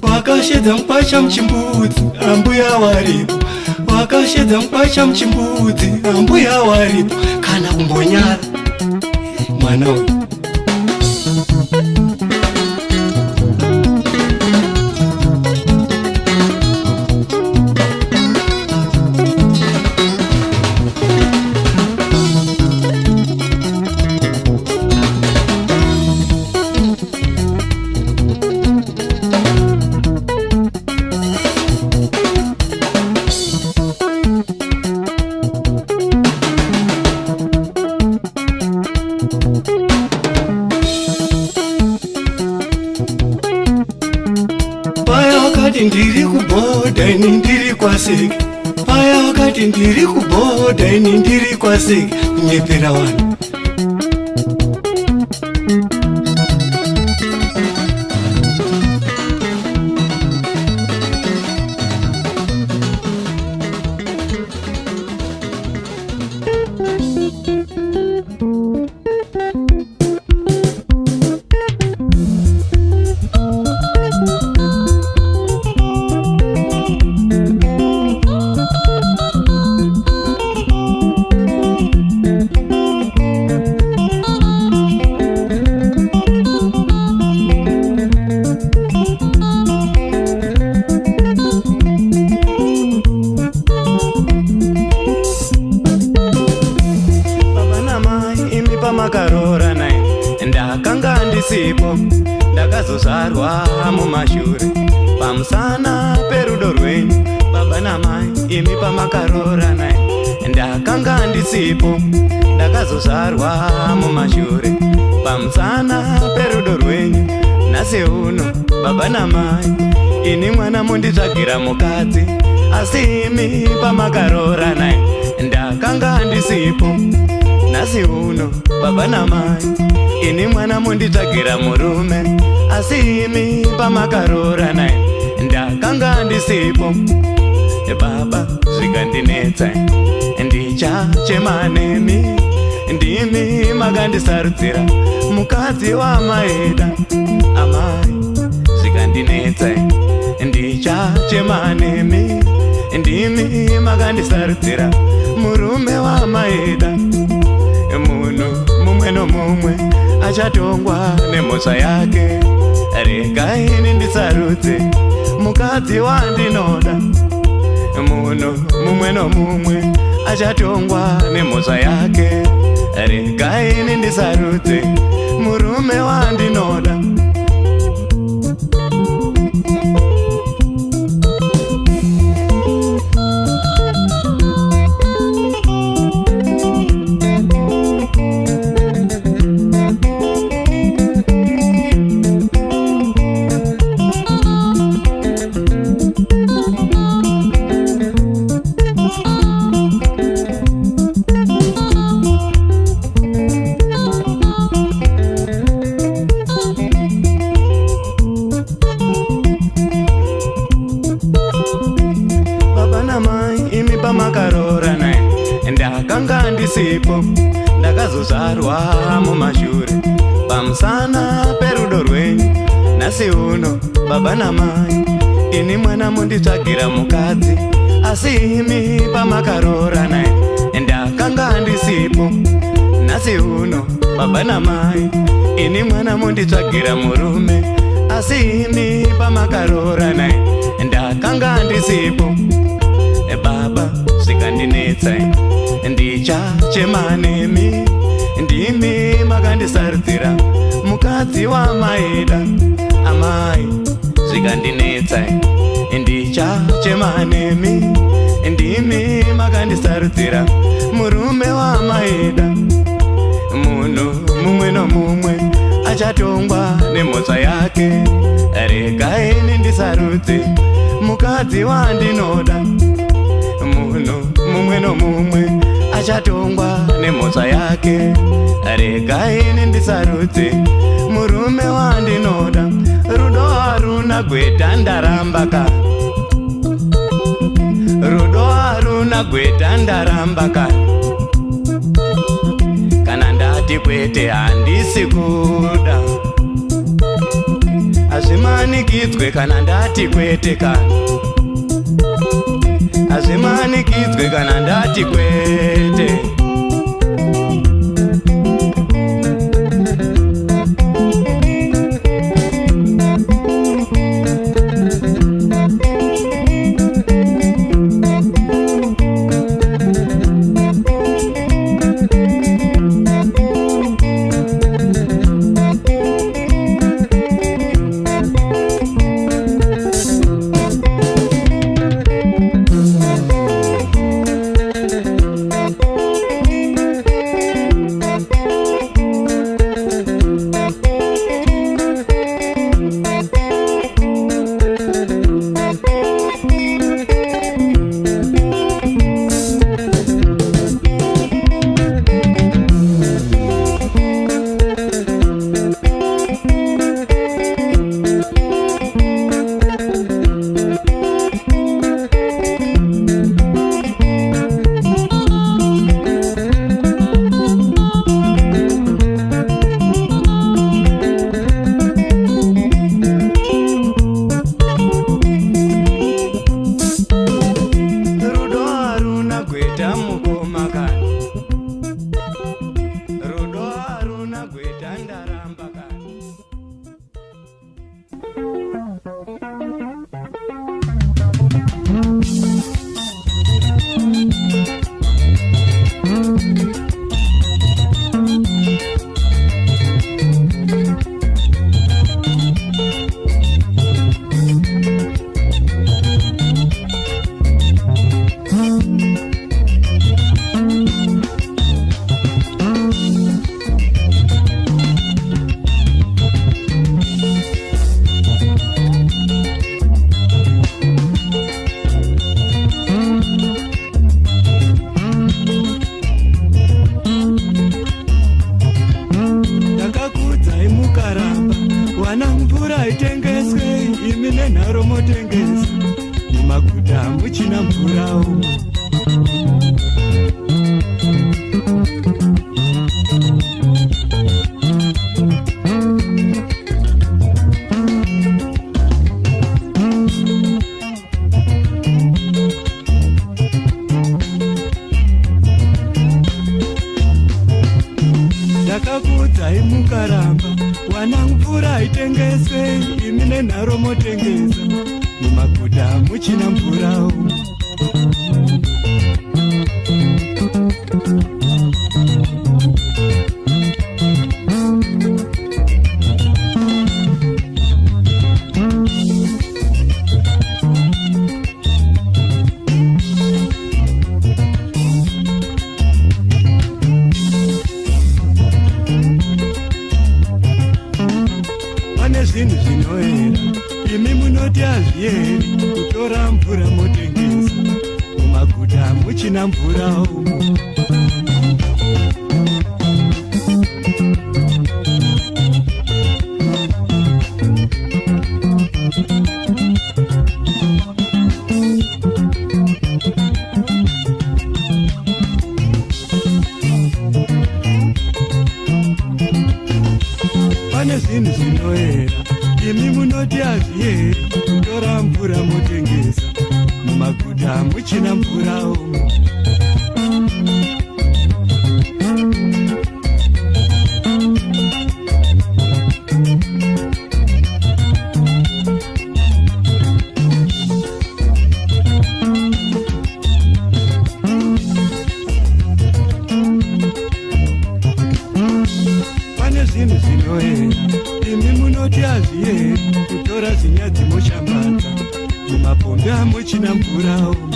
wakashedza mukwacha muchimbudzi, ambuya waripo, wakashedza mukwacha muchimbudzi, ambuya waripo, kana kumbonyara mwana uyu. Ndiri kubhodha ini ndiri kwaseke, paya wakati ndiri kubhodha ini ndiri kwaseke, kunyepera vanhu. Makarora nai ndakanga ndisipo, ndakazozvarwa mumashure pamusana perudo rwenyu baba namai. Imi pamakarora nai ndakanga ndisipo, ndakazozvarwa mumashure pamusana perudo rwenyu. Nhasi uno baba namai, ini mwana munditsvagira mukadzi, asi imi pamakarora nai ndakanga ndisipo. Nhasi uno baba namai, ini mwana munditsvagira murume, asi imi pamakarora nai ndakanga ndisipo. Baba zvikandinetsa, ndichachema nemi, ndimi makandisarudzira mukadzi wamaeda. Amai zvikandinetsa, ndichachema nemi, ndimi makandisarudzira murume wamaeda. Munhu mumwe nomumwe achatongwa nemhosva yake, regai ini ndisarudze mukadzi wandinoda. Munhu mumwe nomumwe achatongwa nemhosva yake, regai ini ndisarudze murume wandinoda. Makarora nai ndakanga ndisipo, ndakazozvarwa mumashure pamusana perudo rwenyu. Nhasi uno baba namai, ini mwana munditsvagira mukadzi, asi imi pamakarora nai ndakanga ndisipo. Nhasi uno baba namai, ini mwana munditsvagira murume, asi imi pamakarora nai ndakanga ndisipo. Baba zvikandinetsa, ndichachema nemi, ndimi makandisarudzira mukadzi wamaeda. Amai zvikandinetsa, ndichachema nemi, ndimi makandisarudzira murume wamaeda. Munhu mumwe nomumwe achatongwa nemhosva yake, regai ini ndisarudze mukadzi wandinoda. Munhu mumwe nomumwe achatongwa nemhosva yake. Regai ndisarudze murume wandinoda. Rudo haruna gweta ndaramba kani. Rudo haruna gweta ndaramba kani. Kana ndati kwete handisi kuda. Hazvimanikidzwe kana ndati kwete kani. Hazvimanikidzwe kana ndati kwete. Ndakakuudzai mukaramba, wana mvura itengeswe, imi nenharo motengesa, mumaguta muchina mvura. Zvinhu zvinoera, imi munoti hazvieri kutora mvura motengesa, mumaguta muchina mvura umo. Pane zvinhu zvinoera, imi munoti hazvieri kutora mvura motengesa, mumaguta muchina mvura umo. Pane zvinhu zvinoera, imi munoti hazvieri kutora zinyadzi moshambadza, mumapombi amuchina mvura umo.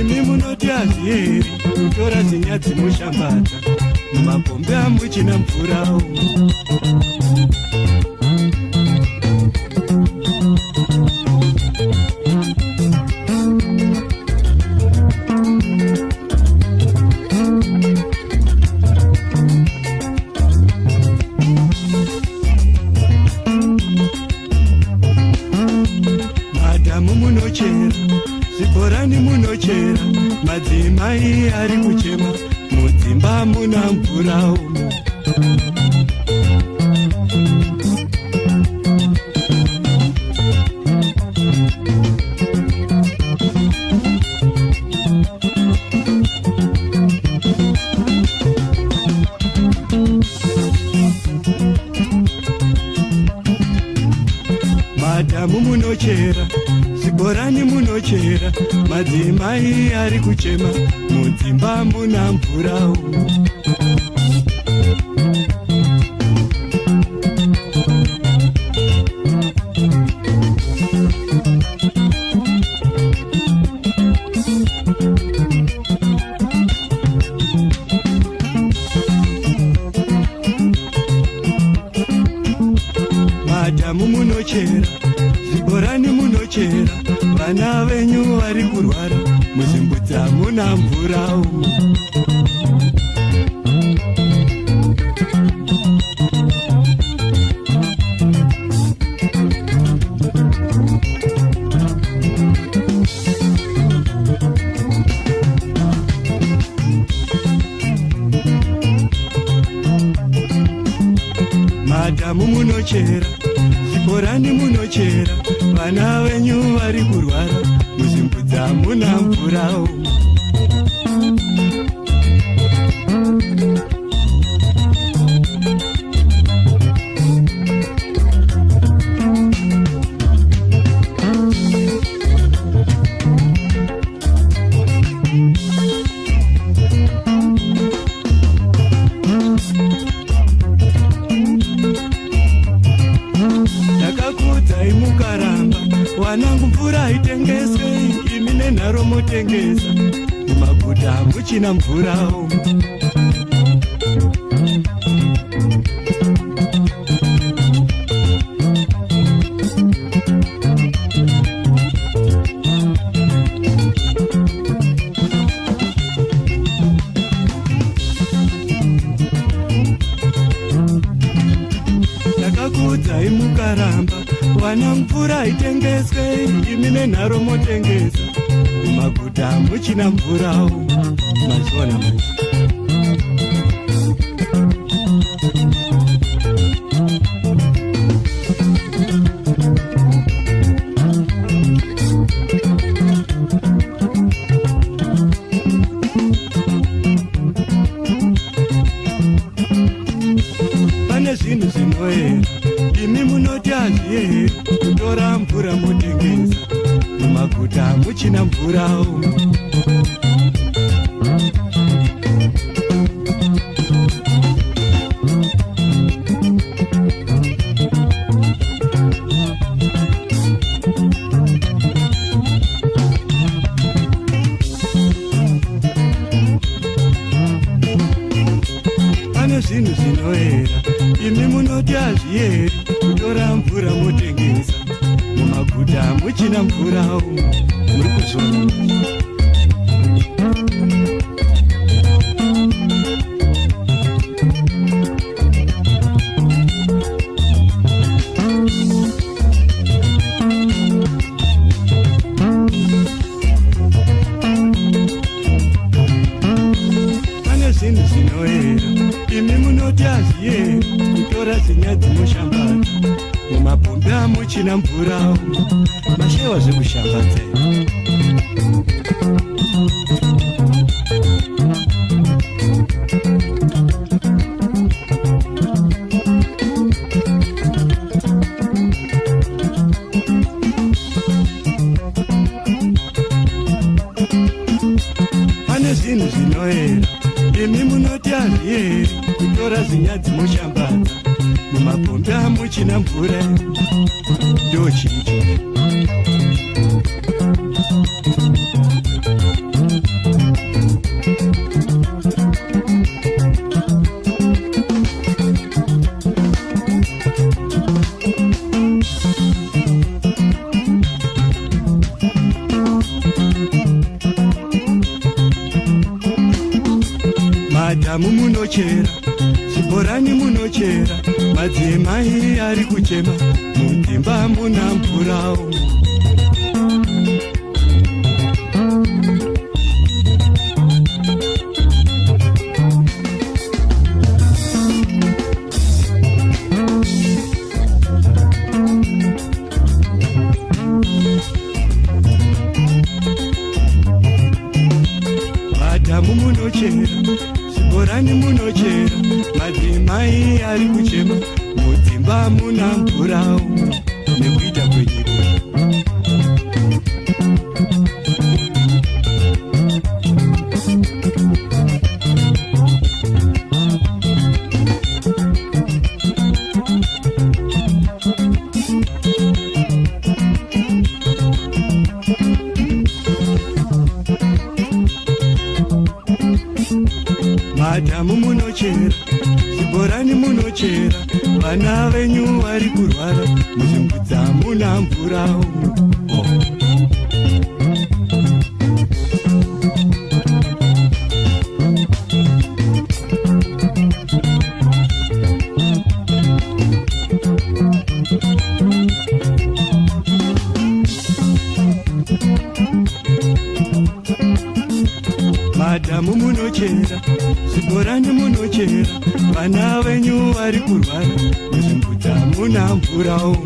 imi munoti hazvieri kutora zinyadzi mushambadza mumapombe amuchina mvura umo. Madamu munochera, zibhorani munochera, madzimai ari kuchema, mudzimba muna mvura umo. Madamu munochera, zibhorani munochera, madzimai ari kuchema, mudzimba muna mvura umo. Madamu munochera, zibhorani munochera, vana venyu vari kurwara, muzimbudza muna mvura umo. Madamu munochera, zibhorani munochera, vana venyu vari kurwara, muzimbudza muna mvura umo. Ndakakudzai mukaramba, wanangu mvura itengeswe, imi nenharo motengesa, mumaguta hamuchina mvura umo. Ndakakudzai mukaramba, wana mvura itengeswe, imi nenharo motengesa, mumaguta hamuchina mvura umo. Mazivona manje. Pane zvinhu zvinoera, imi munoti hazvieri kutora mvura motengesa, mumaguta hamuchina mvura umo. Pane zvinhu zvinoera, imi munoti hazvieri kutora mvura motengesa, mumaguta hamuchina mvura umo. Muri kuzona. Pane zvinhu zvinoera, imi munoti hazvieri kutora zinyadzi mushambadza, mumapombe hamuchina mvura umo. Mashewa zvekushambadza. Pane zvinhu zvinoera, imi munoti hazvieri kutora zinyadzi mushambadza, mumapombe hamuchina mvura. Ndo chinhu. madhamu munochera, zvibhorani munochera, madzimai ari kuchema, mudzimba muna mvurawo. Madhamu munochera, zvibhorani munochera, madzimai ari kuchema, mudzimba muna mvurawo, nekuita kwenyika. Madhamu munochera, zvibhorani munochera, vana venyu vari kurwara, muzvimbudza muna mvurawo. Madhamu munochera, zvibhorani munochera, vana venyu vari kurwara, muzvimbudza muna mvurawo.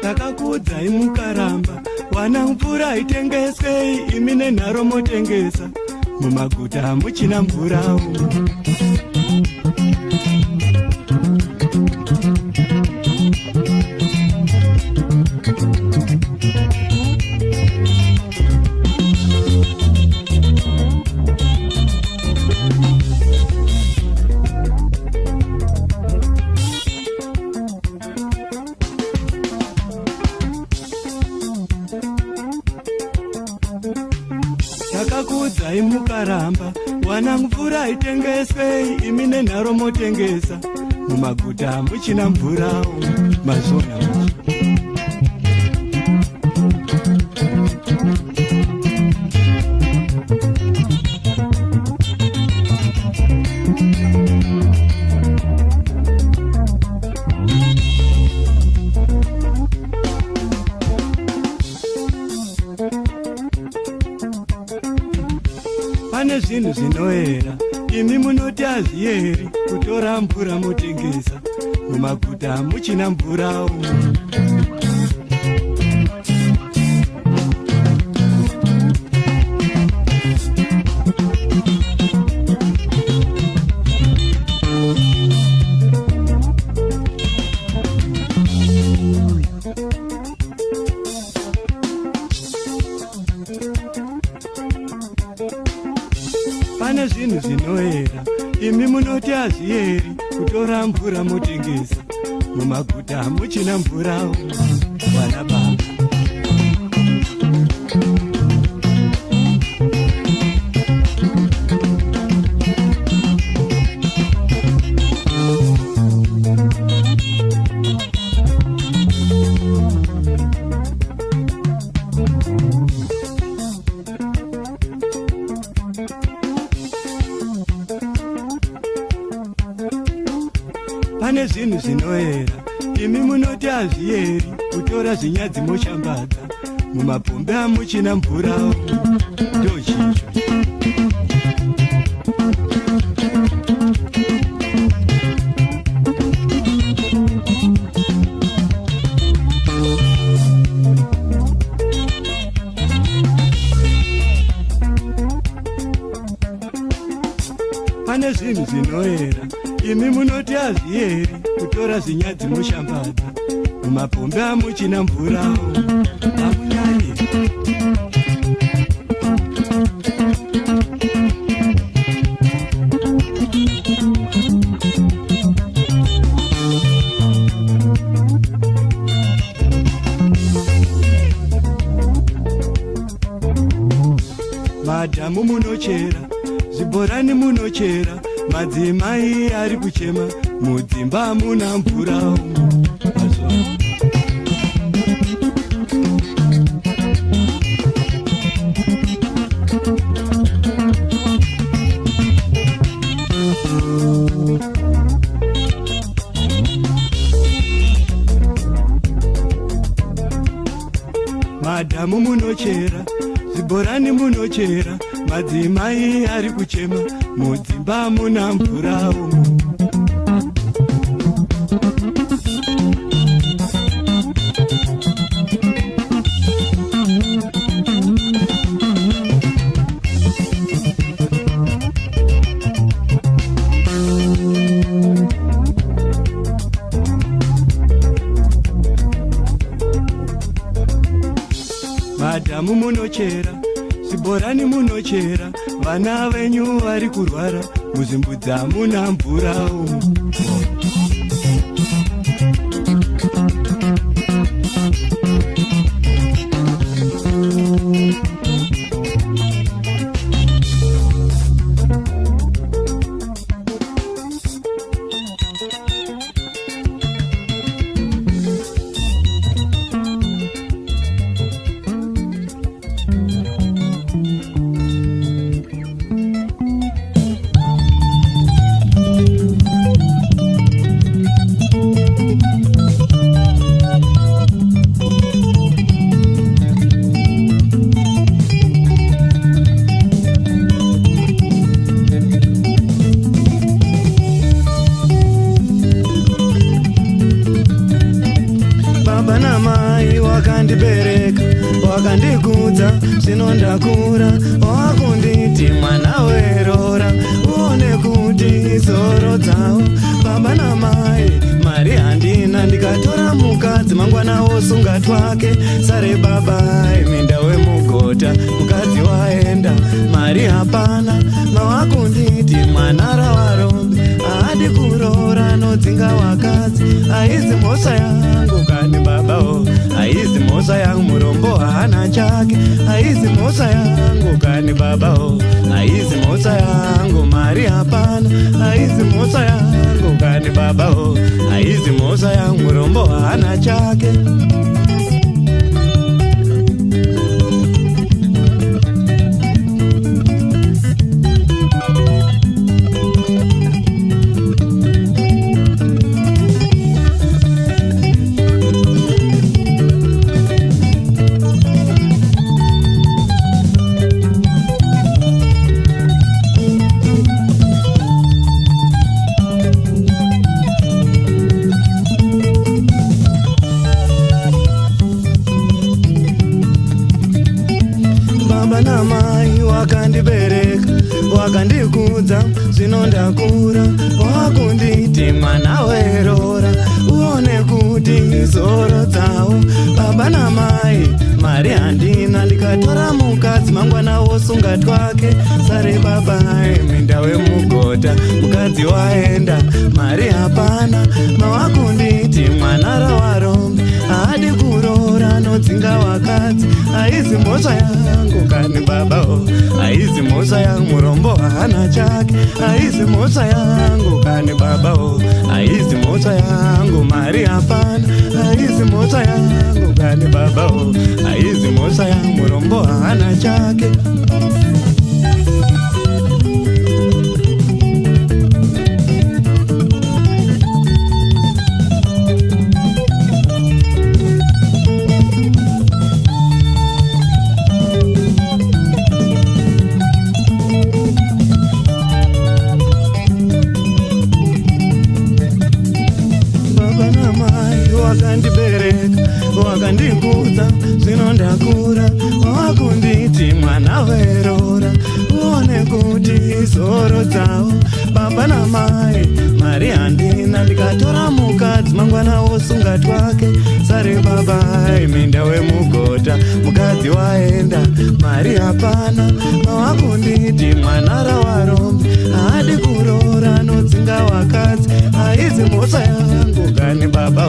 Takakuudzai mukaramba, wana mvura itengesei, imi nenharo motengesa, mumaguta muchina mvurawo. Takakuudzai mukaramba, wana mvura itengesei, imi nenharo motengesa, mumaguta muchina mvurawo, mazvona. pane zvinhu zvinoera imi munoti hazvieri kutora mvura motengesa mumaguta muchina mvura umu. Pane zvinhu zvinoera imi munoti hazvieri kutora mvura motengesa mumaguta muchina mvura wana baba. Pane zvinhu zvinoera imi munoti hazvieri kutora zvinyadzi moshambadza mumapombe amuchina mvura ndochicho. Pane zvinhu zvinoera imi munoti hazvieri kutora zvinyadzi moshambadza mumapombe amuchina mvura amunyaye. Madhamu munochera, zvibhorani munochera, madzimai ari kuchema, mudzimba muna mvura umu. Madhamu munochera, zvibhorani munochera, madzimai ari kuchema, mudzimba muna mvura umu. Madhamu munochera, zvibhorani munochera, vana venyu vari kurwara, muzimbudza muna mvura umu. Wakandibereka, wakandikudza, zvino ndakura, wakunditi mwana werora, uone kuti zoro dzawo, baba namai, mari handina, ndikatora mukadzi mangwana osunga twake, sare baba minda wemugota, mukadzi waenda, mari hapana, mawakunditi mwana ravarombe, haadi kurora nodzinga wakadzi, haizi mhosva yangu kani babao, haizi mhosva yangu murombo hana chake, haizi mhosva yangu kani babao, haizi mhosva yangu mari hapana, haizi mhosva yangu kani babao, haizi mhosva yangu murombo hana chake. baba namai wakandibereka, wakandikudza, zvino ndakura, wakunditi mwana werora, uone kuti zoro dzawo. Baba namai mari handina, ndikatora mukadzi mangwana wosunga twake. Sare baba minda wemugota, mukadzi waenda, mari hapana. Mawakunditi mwana ravarombe, haadi kurora, nodzinga wakadzi. Haizi mhosva yangu kani baba, haizi mhosva yangu, murombo hana chake. Haizi mhosva yangu kani baba, haizi mhosva yangu, mari hapana. Haizi mhosva yangu kani baba, haizi mhosva yangu, murombo hana chake. Wakandibereka, wakandikudza, zvino ndakura, wakunditi mwana werora, uone kuti zoro dzawo. Baba namai mari handina, ndikatora mukadzi mangwana wosunga twake. Sare baba minda wemugota, mukadzi waenda, mari hapana. Mawakunditi mwana ravarombe, haadi kurora, nodzinga wakadzi. Haizi mhosva yangu kani baba,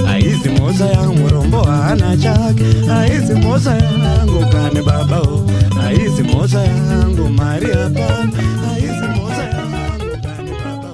haizi mhosva yangu, murombo hana chake. Haizi mhosva yangu kani baba, haizi mhosva yangu, mari hapana. Haizi mhosva yangu kani baba.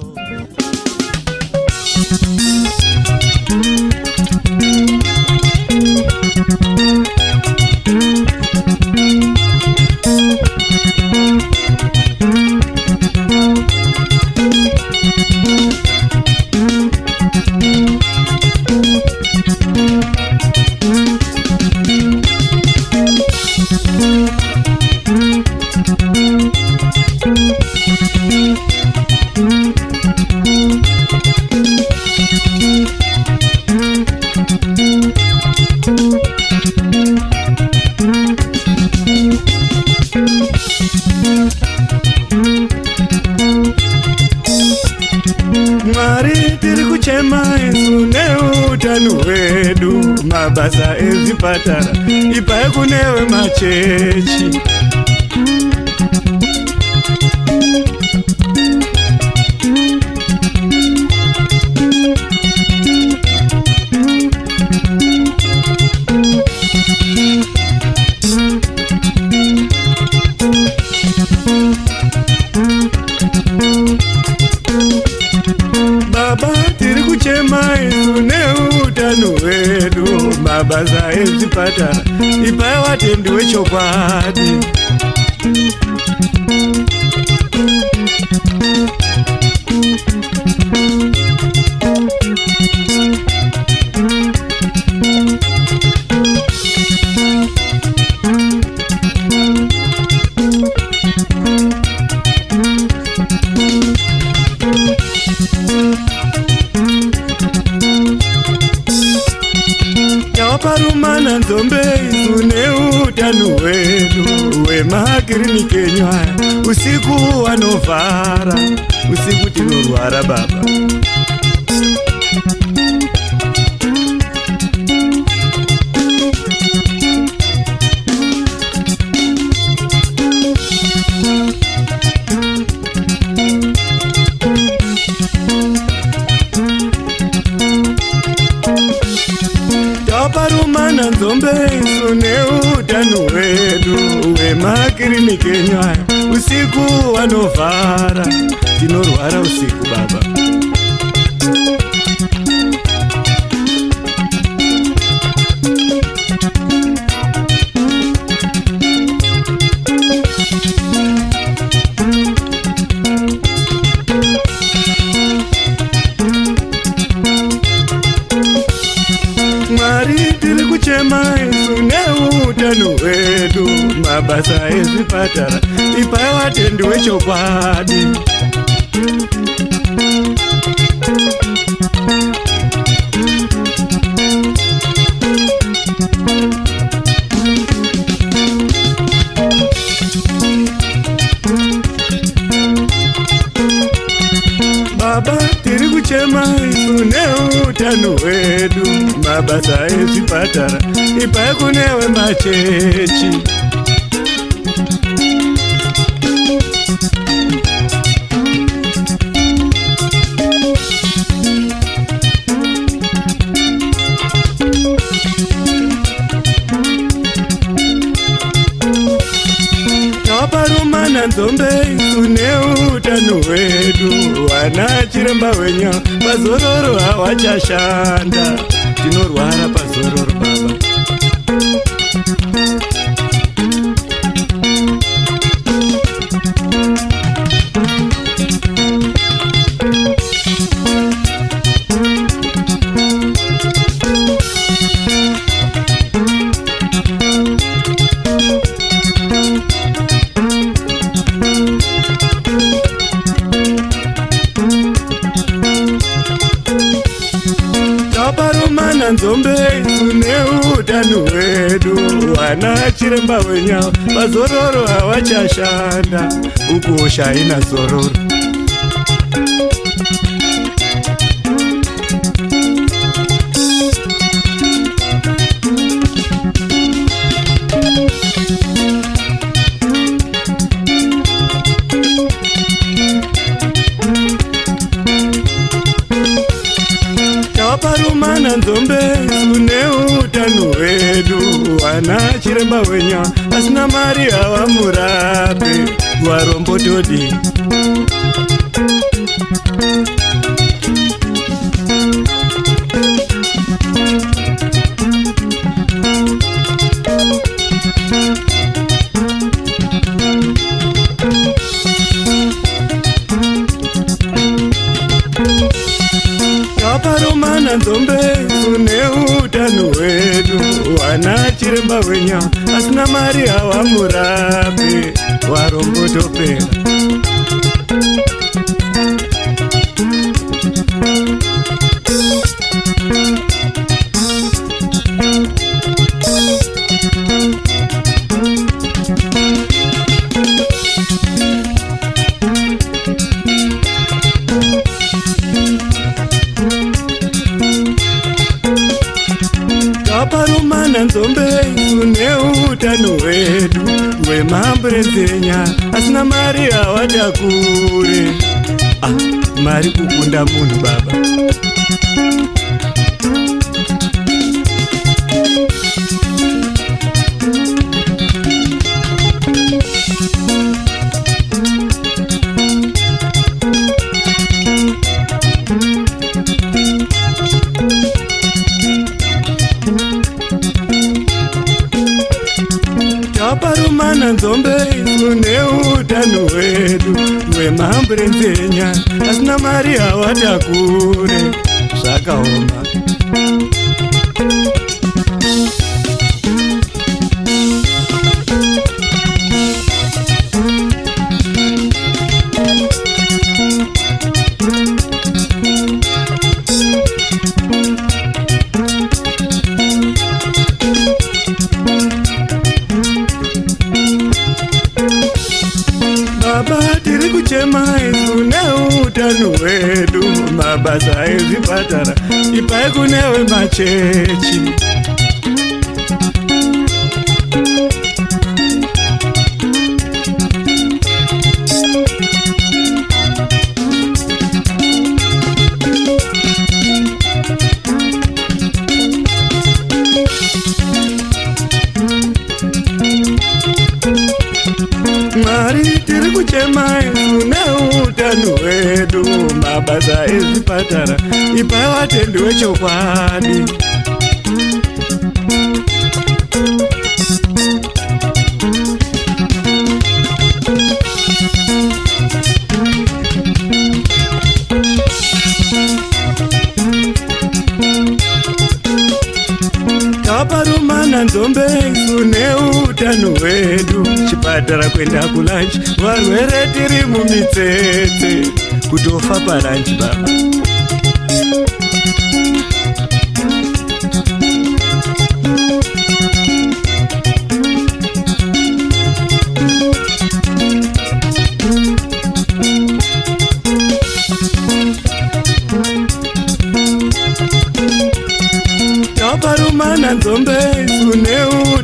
Mwari tiri kuchema isu neutano hwedu, mabasa ezvipatara ipai kunewe machechi. Baba tiri kuchema isu neutano hwedu, mabasa ezvipatara ipai watendi wechokwadi. Parumana nzombe isu neutano hwedu, wemakiriniki enyu aya usiku wanovhara, usiku tinorwara baba. Parumana nzombe isu neutano hwedu, wemakiriniki enyu aya usiku wanovhara, tinorwara usiku baba. Mwari tiri kuchema isu neutano hwedu, mabasa ezvipatara ipai watendi wechokwadi. utano hwedu, mabasa ezvipatara ipai kunewe machechi. Taparumana nzombe kune utano hwedu, wana chiremba wenya pazororo hawachashanda, tinorwara pazororo baba. Taparumana nzombe kune utano hwedu, wana chiremba wenya pazororo hawachashanda, uko shaina zororo. Taparumana nzombe kune utano hwedu, wana chiremba wenya asina mari havamurape, warombotodi. Taparumana nzombe kune utano hwedu, wana chiremba wenya asina mari havamurape, warombotopera. Taparumana nzombe kune utano hwedu, wemamburenzenya asina mari havatakure. Mari kukunda munhu baba. Taparumana nzombe kune utano hwedu, wemamburenzenya asina mari havatakure, zvakaoma. Baba tiri kuchema kune utano hwedu, mabasa ezvipatara ipai kunewe machechi. Mari tiri kuchema kune utano hwedu, mabasa ezvipatara ipai watendi wechokwadi. Taparumana nzombe kune utano hwedu, chipatara kwenda kulanchi, varwere tiri mumitsetse, kutofa palanchi baba.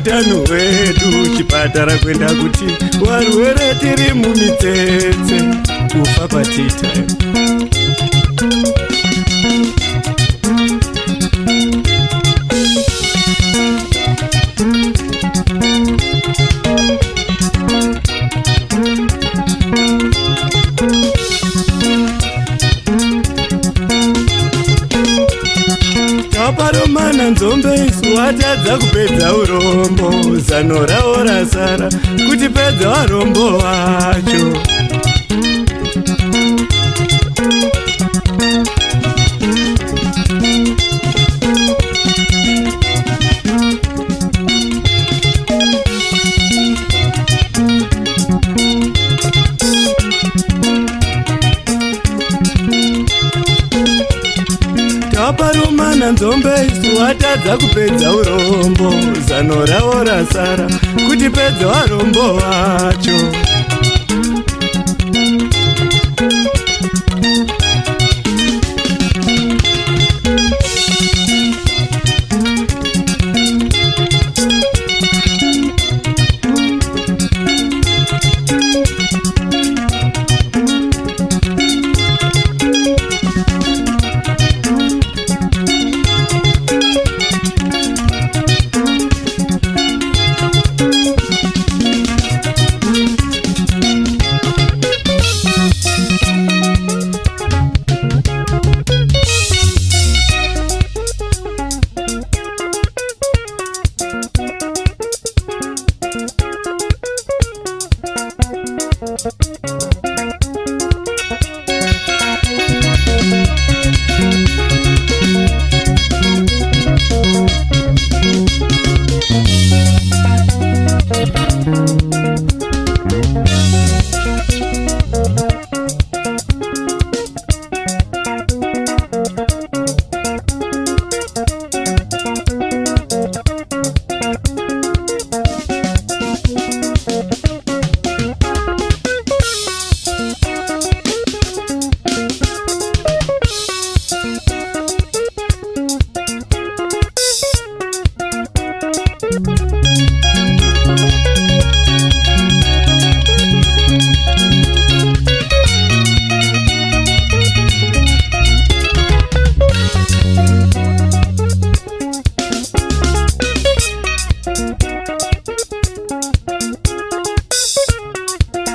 utano hwedu. Chipatara kwenda kuti varwere tiri mumitsetse kufa patita. Taparomana nzombe isu watadza kupedza urombo. Zano ravo rasara kuti pedza varombo vacho. Taparomana nzombe isu watadza kupedza urombo. Zano ravo rasara kuti pedza varombo vacho.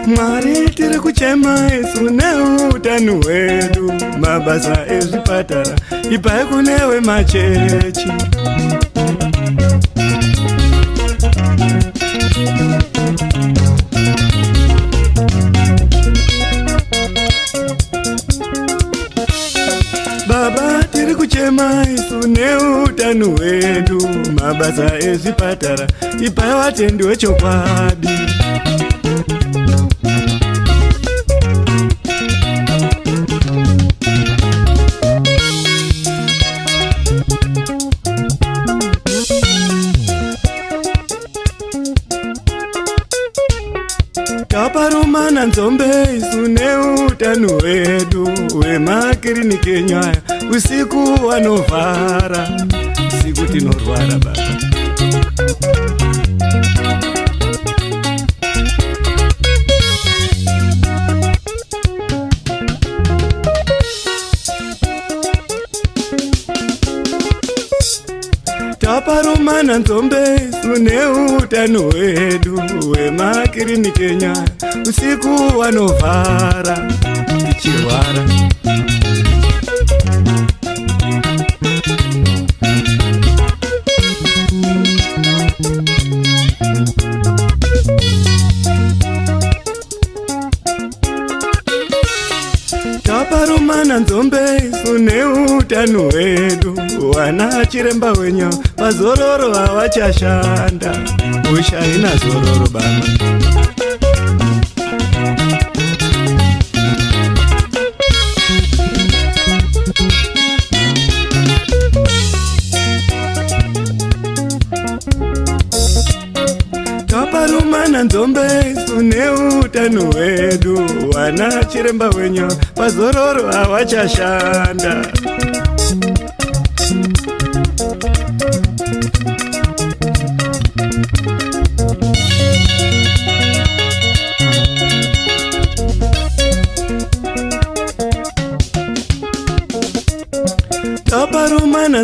Mwari tiri kuchema isu neutano hwedu. Mabasa ezvipatara ipai kunewe machechi. Baba tiri kuchema isu neutano hwedu. Mabasa ezvipatara ipai vatendi vechokwadi. Taparomana nzombe isu neutano hwedu. Wemakiriniki enyaya usiku vanovhara. Usiku tinorwara baba. Taparomana nzombe isu neutano hwedu. Wemakiriniki enyaya usiku vanovhara tichirwara. Taparomana nzombe isu neutano hwedu. Wana chiremba wenya pazororo havachashanda. Ushaina zororo baba. Taparomana nzombe isu neutano hwedu. Wana chiremba wenya pazororo havachashanda.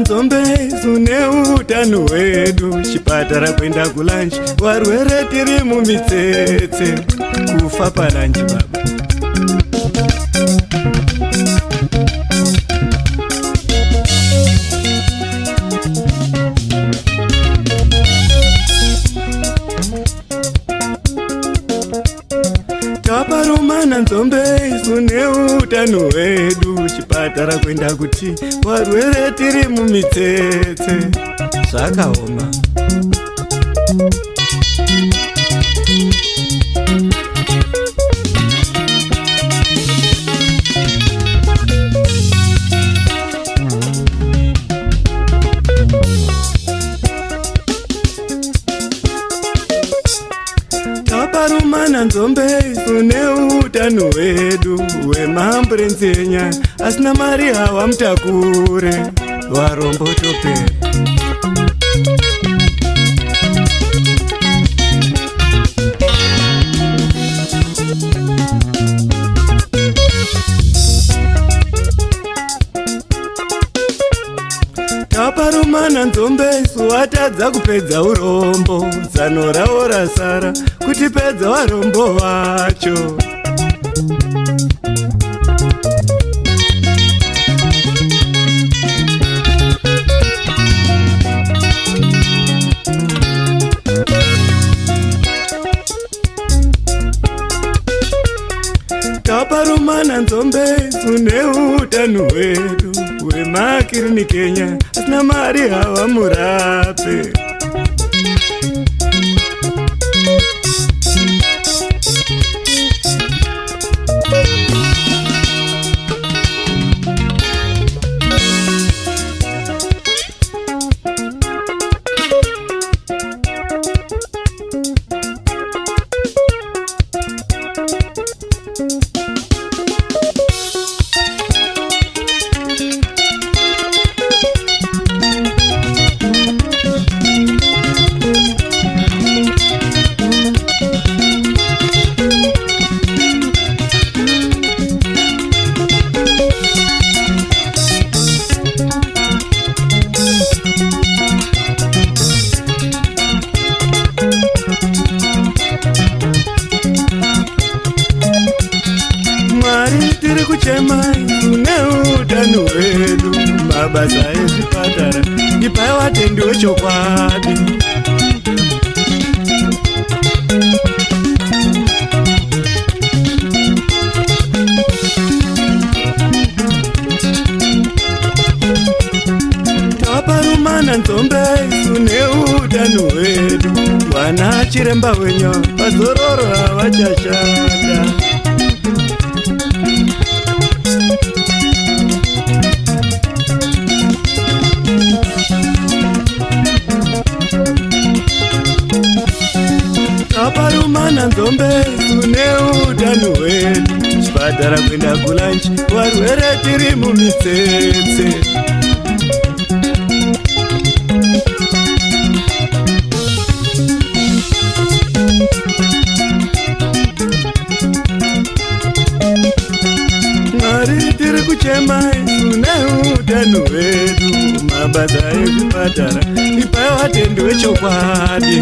nzombe isu neutano hwedu. Chipatara kwenda kulanji, varwere tiri mumitsetse, kufa palanji baba. Taparumana nzombe isu neutano hwedu. Chipatara kwenda kuti varwere tiri mumitsetse, zvakaoma. Taparumana nzombe isu neutano hwedu. Wemamburenzi enya asina mari havamutakure, varombo topera. Taparumana nzombe isu atadza kupedza urombo, zano ravo rasara kutipedza varombo vacho. Taparumana nzombe isu neutano hwedu. Wemakiriniki asina mari havamurape. Tiri kuchema neutano hwedu. Mabasa ezvipatara ipai vatendi wechokwadi. Taparumana nzombe isu neutano hwedu. Vana chiremba wenyu vazororo havachashanda. Taparumana nzombe isu neutano hwedu. Chipatara kwenda kulanji, varwere tiri mumitsetse. Mwari tiri kuchema isu neutano hwedu. Mabasa ezvipatara ipai vatendi wechokwadi.